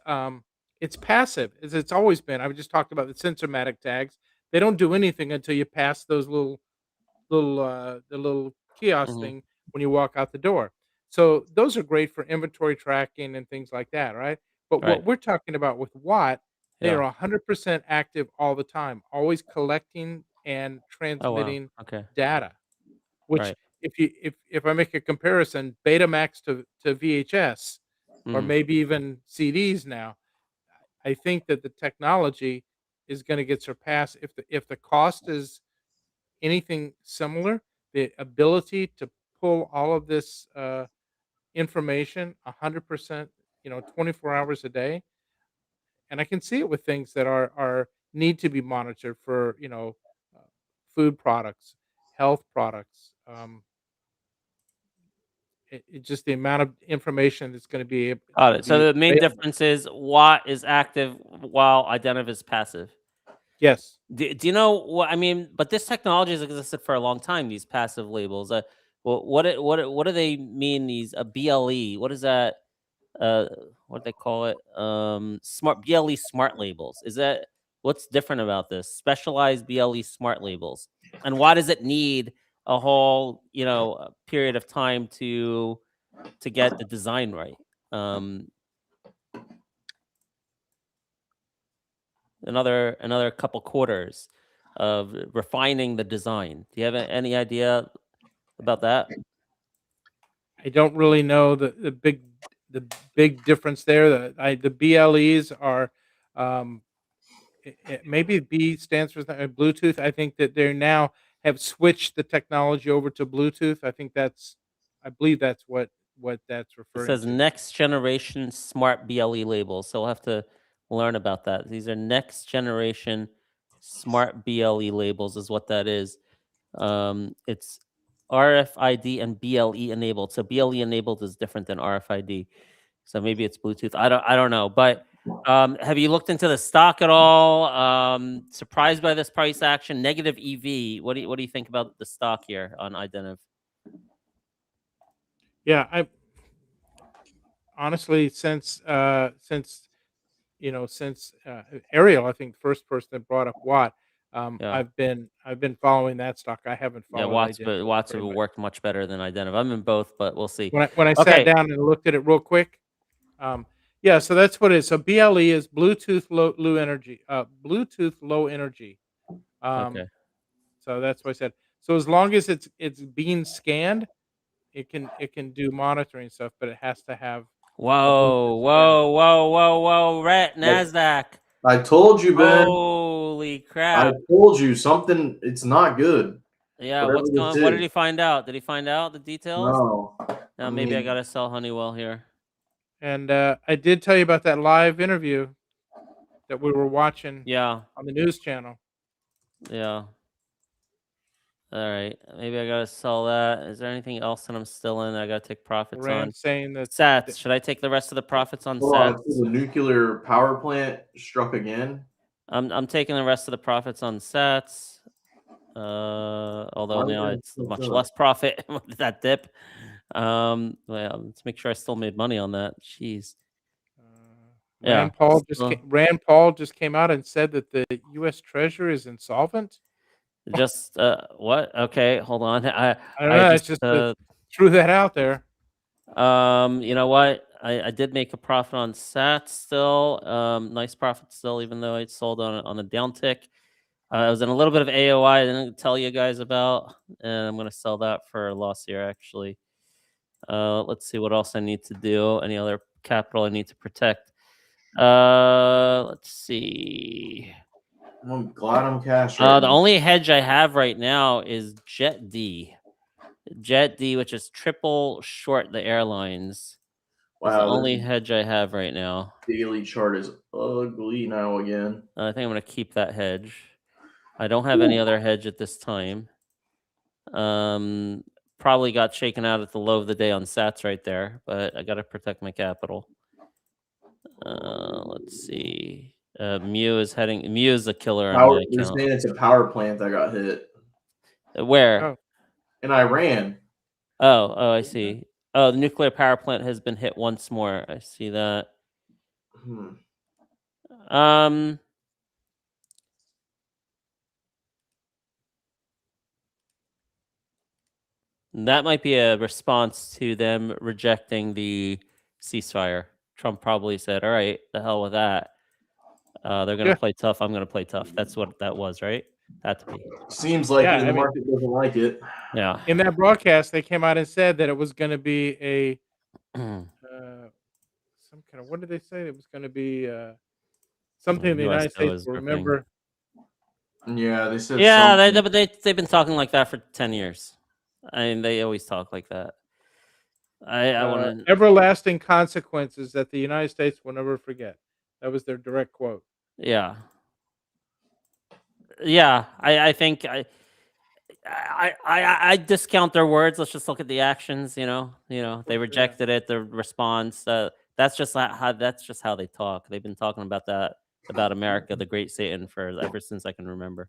it's passive. As it's always been. I just talked about the Sensormatic tags. They don't do anything until you pass those the little kiosk thing when you walk out the door. So those are great for inventory tracking and things like that, right? But what we're talking about with Watt, they are 100% active all the time, always collecting and transmitting data. Which, if I make a comparison, Betamax to VHS, or maybe even CDs now, I think that the technology is going to get surpassed if the cost is anything similar. The ability to pull all of this information 100%, 24 hours a day, and I can see it with things that are need to be monitored for food products, health products. It just the amount of information that's going to be. Got it. So the main difference is Watt is active while Identive is passive. Yes. Do you know what I mean? But this technology has existed for a long time. These passive labels. Well, what do they mean? These BLE. What is that? What do they call it? Smart BLE smart labels. Is that what's different about this? Specialized BLE smart labels. And why does it need a whole period of time to get the design right? Another couple quarters of refining the design. Do you have any idea about that? I don't really know the big difference there. The BLEs are maybe B stands for Bluetooth. I think that they now have switched the technology over to Bluetooth. I believe that's what that's It referring says to. next generation smart BLE labels. So we'll have to learn about that. These are next generation smart BLE labels is what that is. It's RFID and BLE enabled. So BLE enabled is different than RFID. So maybe it's Bluetooth. I don't know. But have you looked into the stock at all? Surprised by this price action? Negative EV. What do you think about the stock here on Identive? Yeah, I honestly since Ariel, I think the first person that brought up Watt. I've been following that stock. I haven't followed. Yeah, Watts have worked much better than Identive. I'm in both, but we'll see. When I sat down and looked at it real quick, yeah. So that's what it is. So BLE is Bluetooth low energy. Bluetooth low energy. Okay. So that's what I said. So as long as it's being scanned, it can do monitoring stuff, but it has to have. Whoa! Ret Nasdaq. I told you, Ben. Holy crap! I told you something. It's not good. Yeah, what's going on? What did he find out? Did he find out the details? No. Now maybe I gotta sell Honeywell here. And I did tell you about that live interview that we were watching. Yeah. On the news channel. Yeah. All right. Maybe I gotta sell that. Is there anything else that I'm still in that I gotta take profits on? Saying that Sats. Should I take the rest of the profits on Sats? Sats? The nuclear power plant struck again. I'm taking the rest of the profits on Sats. Although now it's much less profit with that dip. Well, let's make sure I still made money on that. Jeez. Rand Paul just came out and said that the U.S. Treasury is insolvent. Just what? Okay, hold on. I don't know. It's just threw that out there. You know what? I did make a profit on Sats still. Nice profit still, even though I sold on a downtick. I was in a little bit of AOI I didn't tell you guys about, and I'm going to sell that for a loss here, actually. Let's see what else I need to do. Any other capital I need to protect? Let's see. I'm glad I'm cash right The now. only hedge I have right now is Jet D, which is triple short the airlines. It's the Wow, only this hedge I have right now. daily chart is ugly now again. I think I'm gonna keep that hedge. I don't have any other hedge at this time. Probably got shaken out at the low of the day on Sats right there, but I gotta protect my capital. Let's see. Mew is a killer on my They're account. saying it's a power plant that got hit Where? Oh, in Iran. Oh, I see. Oh, the nuclear power plant has been hit once more. I see that. Um, that might be a response to them rejecting the ceasefire. Trump probably said, "All right, the hell with that. They're gonna Yeah. play tough. I'm gonna play tough." That's what that was, right? Had to be. Seems like Yeah, the I mean- market doesn't like it. Yeah. in that broadcast, they came out and said that it was going to be a some kind of, what did they say? It was going to be something the United USO States is will ripping. remember. Yeah, they said Yeah, something. but they've been talking like that for 10 years. I mean, they always talk like that. I want to. Everlasting consequences that the United States will never forget. That was their direct quote. Yeah. Yeah, I think I discount their words. Let's just look at the actions. They rejected it. The response. That's just how they talk. They've been talking about that about America, the Great Satan, for ever since I can remember.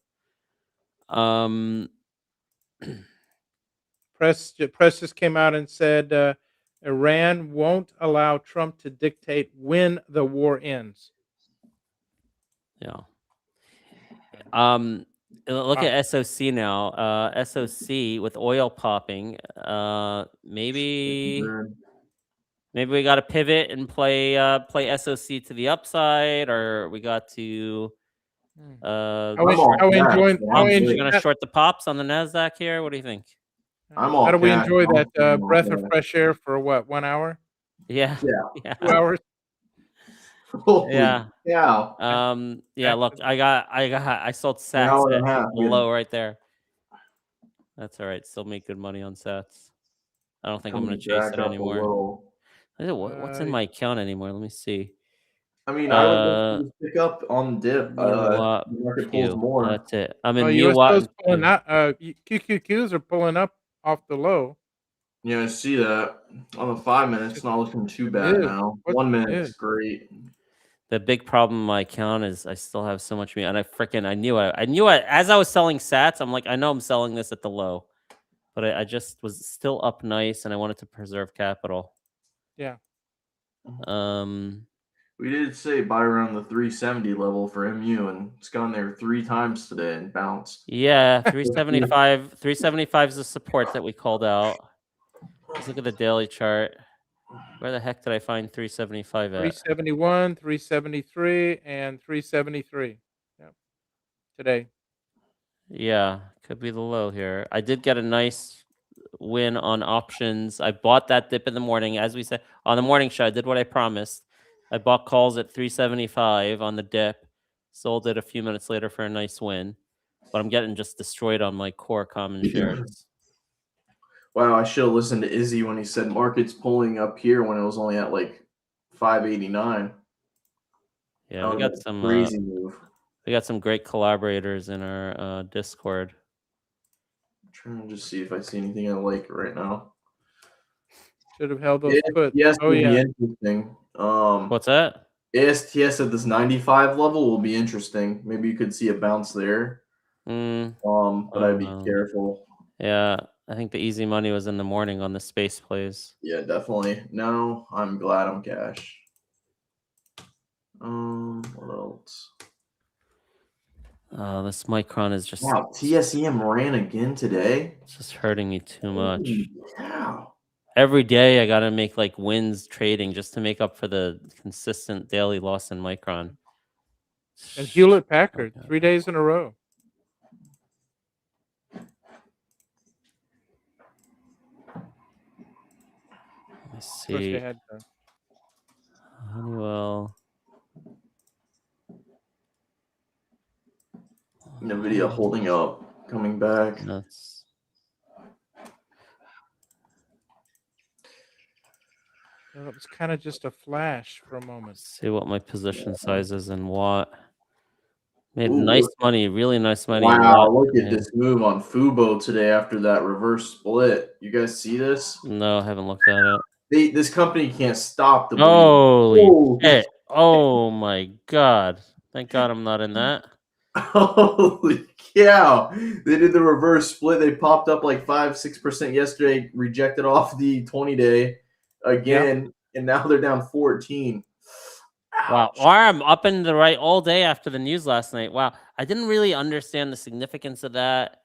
Press just came out and said Iran won't allow Trump to dictate when the war ends. Yeah. Look at SOC now. SOC with oil popping. Maybe we got to pivot and play SOC to the upside, or we got to. How You're enjoying gonna short the pops on the Nasdaq here. What do you think? How do we enjoy that breath of fresh air for what, 1 hour? Yeah. Yeah. 2 hours? Yeah. Yeah. Yeah. Look, I sold Sats hour and a at half, the low right there. That's all right. Still make good money on Sats. I don't think I'm gonna chase it anymore. What's in my account anymore? Let me see. I mean, I would pick up on dip. The market pulls more. That's it. I'm in USO's pulling out. QQQs are pulling up off the low. Yeah, I see that. On the 5 minutes, it's not looking too bad now. 1 minute is great. The big problem in my account is I still have so much, and I knew it. As I was selling Sats, I'm like, I know I'm selling this at the low, but I just was still up nice, and I wanted to preserve capital. Yeah. We did say buy around the 370 level for MU, and it's gone there 3 times today and bounced. Yeah, 375. 375 is the support that we called out. Let's look at the daily chart. Where the heck did I find 375 at? 371, 373, and 373. Yep. Today. Yeah, could be the low here. I did get a nice win on options. I bought that dip in the morning, as we said on the morning show. I did what I promised. I bought calls at 375 on the dip, sold it a few minutes later for a nice win. But I'm getting just destroyed on my core common shares. Wow, I should have listened to Izzy when he said market's pulling up here when it was only at like 589. Yeah, we got some crazy move. We got some great collaborators in our Discord. I'm trying to just see if I see anything I like right now. Should have held those puts. Yes, Oh yeah. Interesting. What's that? ASTS at this 95 level will be interesting. Maybe you could see a bounce there. But I'd be careful. Yeah, I think the easy money was in the morning on the space plays. Yeah, definitely. No, I'm glad I'm cash. What else? This Micron is just TSEM ran again today. It's just hurting me too much. Wow. Every day I gotta make like wins trading just to make up for the consistent daily loss in Micron. And Hewlett Packard, 3 days in a row. Let's see. Honeywell. holding up, coming back. That's Well, it was kind of just a flash for a moment. see what my position size is and what. Made Ooh, nice look. money, really nice money. in Wow, what, look at man. this move on Fubo today after that reverse split. You guys see this? No, I haven't looked at it. This company can't stop the bleeding. Holy Oh, shit. Oh my god. Thank God I'm not in that. holy cow. They did the reverse split. They popped up like 5-6% yesterday, rejected off the 20-day again, and now they're down 14. Wow. Ouch. ARM up in the right all day after the news last night. Wow. I didn't really understand the significance of that.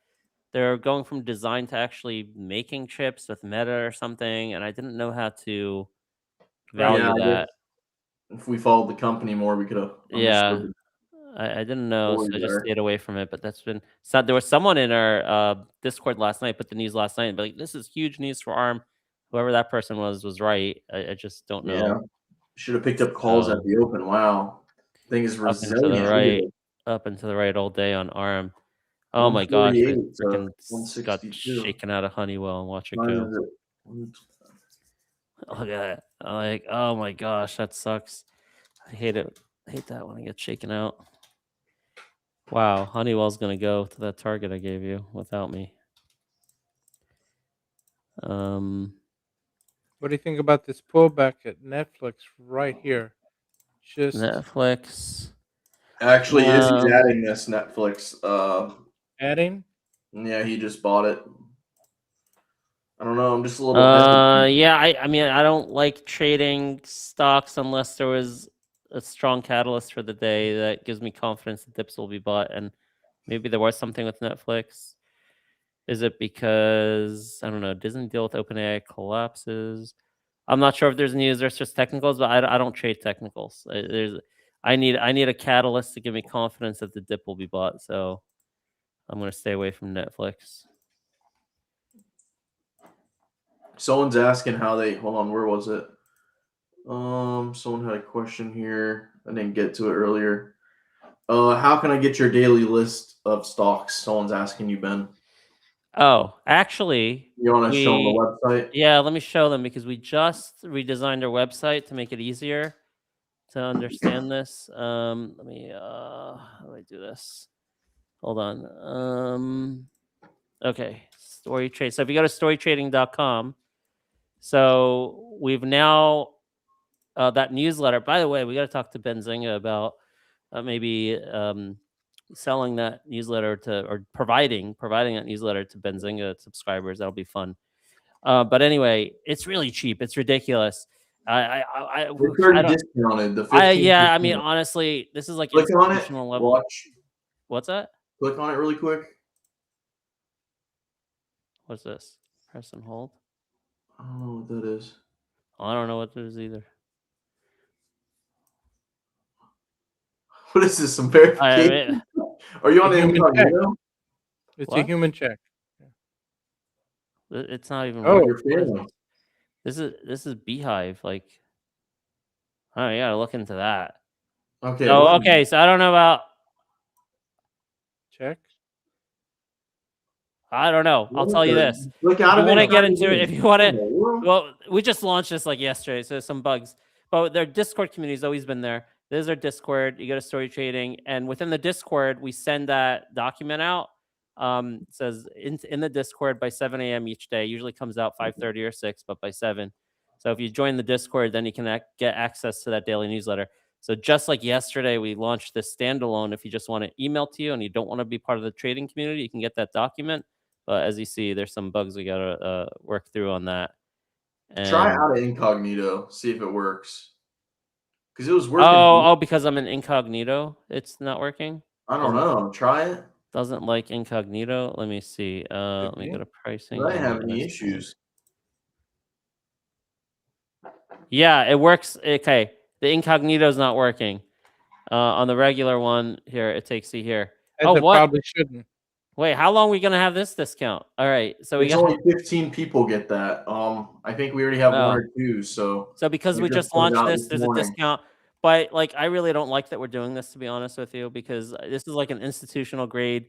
They're going from design to actually making chips with Meta or something, and I didn't know how to value Yeah, I guess that. if we followed the company more, we could have Yeah. understood I didn't know, story so I just better. stayed away from it. But that's been so. There was someone in our Discord last night, put the news last night, but like, this is huge news for ARM. Whoever that person was right. I just don't know. Yeah. Should have picked up calls at the open. Wow. Thing is Up and to the resilient. right, up and to the right all day on ARM. Oh my gosh, I 148 to freaking got 162. shaken out of Honeywell and watch it Mine go. is at Look at that. I'm like, oh my gosh, that sucks. I hate it. I hate that when I get shaken out. Wow, Honeywell's gonna go to that target I gave you without me. What do you think about this pullback at Netflix right here? Just Netflix. Actually, Izzy's adding this Netflix. adding? Yeah, he just bought it. I don't know. I'm just a little hesitant. Yeah, I mean, I don't like trading stocks unless there was a strong catalyst for the day that gives me confidence that dips will be bought. And maybe there was something with Netflix. Is it because, I don't know, Disney deal with OpenAI collapses? I'm not sure if there's news. There's just technicals, but I don't trade technicals. I need a catalyst to give me confidence that the dip will be bought. So I'm going to stay away from Netflix. Someone's asking how they hold on. Where was it? Someone had a question here. I didn't get to it earlier. How can I get your daily list of stocks? Someone's asking you, Ben. Oh, actually, You want to show them the website? Yeah, let me show them because we just redesigned our website to make it easier to understand this. Let me how do I do this? Hold on. Okay, story trade. So if you go to storytrading.com, so we've now that newsletter. By the way, we got to talk to Benzinga about maybe selling that newsletter to or providing that newsletter to Benzinga subscribers. That'll be fun. But anyway, it's really cheap. It's ridiculous. It's already discounted. The 15%. Yeah. I mean, honestly, this is like Click on it. institutional level. Watch. What's that? Click on it really quick. What's this? Press and hold. I don't know what that is. I don't know what it is either. What is this? Some verification? Are you on the incognito? It's a human check. It's not even. Oh, this is Beehive. Like, oh, you gotta look into that. Okay. Oh, okay. So I don't know about check. I don't know. I'll tell you this. Look If out you of want to it. get into it, if you want to, well, we just launched this like yesterday, so there's some bugs. But their Discord community has always been there. There's our Discord. You go to Story Trading, and within the Discord, we send that document out. It says in the Discord by 7 a.m. each day. Usually comes out 5:30 or 6, but by 7. So if you join the Discord, then you can get access to that daily newsletter. So just like yesterday, we launched this standalone. If you just want it emailed to you and you don't want to be part of the trading community, you can get that document. But as you see, there's some bugs we got to work through on that. And try out of incognito. See if it works. Because it was working. Oh, because I'm in incognito, it's not working? I don't know. Try it. Doesn't like incognito. Let me see. Let me go to pricing. I have any issues. Yeah, it works. Okay. The incognito is not working. On the regular one here, it takes you here. As it probably shouldn't. Wait, how long are we gonna have this discount? All right, so it's only 15 people get that. I think we already have 1 or 2. So because we just launched this, there's a discount. But like, I really don't like that we're doing this, to be honest with you, because this is like an institutional grade.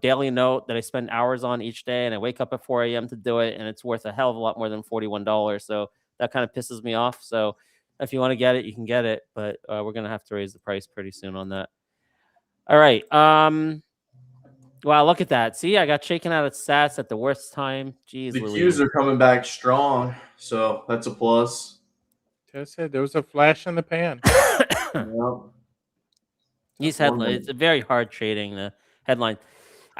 daily note that I spend hours on each day, and I wake up at 4 a.m. to do it, and it's worth a hell of a lot more than $41. So that kind of pisses me off. So if you want to get it, you can get it, but we're gonna have to raise the price pretty soon on that. All right. Wow, look at that. See, I got shaken out of sats at the worst time. Jeez, The Louise. Qs are coming back strong, so that's a plus. I said there was a flash in the pan. Yep. These That's one headlines, it's very hard trading the headline.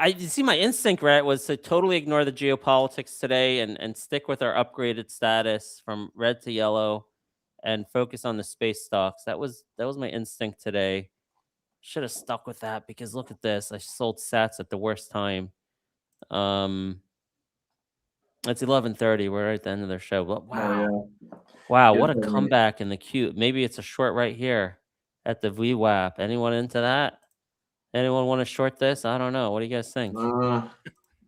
You see, my instinct, right, was to totally ignore the geopolitics today and stick with our upgraded status from red to yellow and focus on the space stocks. That was my instinct today. Should have stuck with that because look at this. I sold sats at the worst time. It's 11:30. We're right at the end of their show. But wow. Oh, yeah. Wow, Good what a for me. comeback in the Q. Maybe it's a short right here at the VWAP. Anyone into that? Anyone want to short this? I don't know. What do you guys think?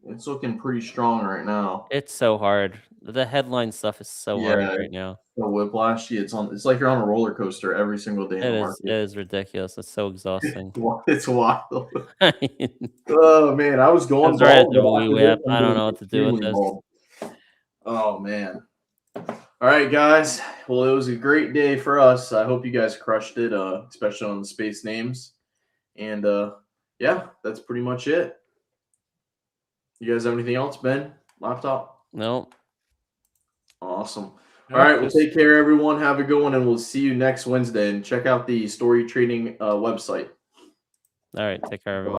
It's looking pretty strong right now. It's so hard. The headline stuff is so hard right now. The whiplashy. It's like you're on a roller coaster every single day in the market. It is ridiculous. It's so exhausting. It's wild. I mean, Oh man, I was going right at bald, the but after VWAP. this, I'm I don't going know what to do with extremely this. bald. Oh man. All right, guys. Well, it was a great day for us. I hope you guys crushed it, especially on the space names. And yeah, that's pretty much it. You guys have anything else, Ben? Laptop? Nope. Awesome. No, All right, well, just- take care, everyone. Have a good one, and we'll see you next Wednesday. And check out the Story Trading website. All right. Take care, everyone.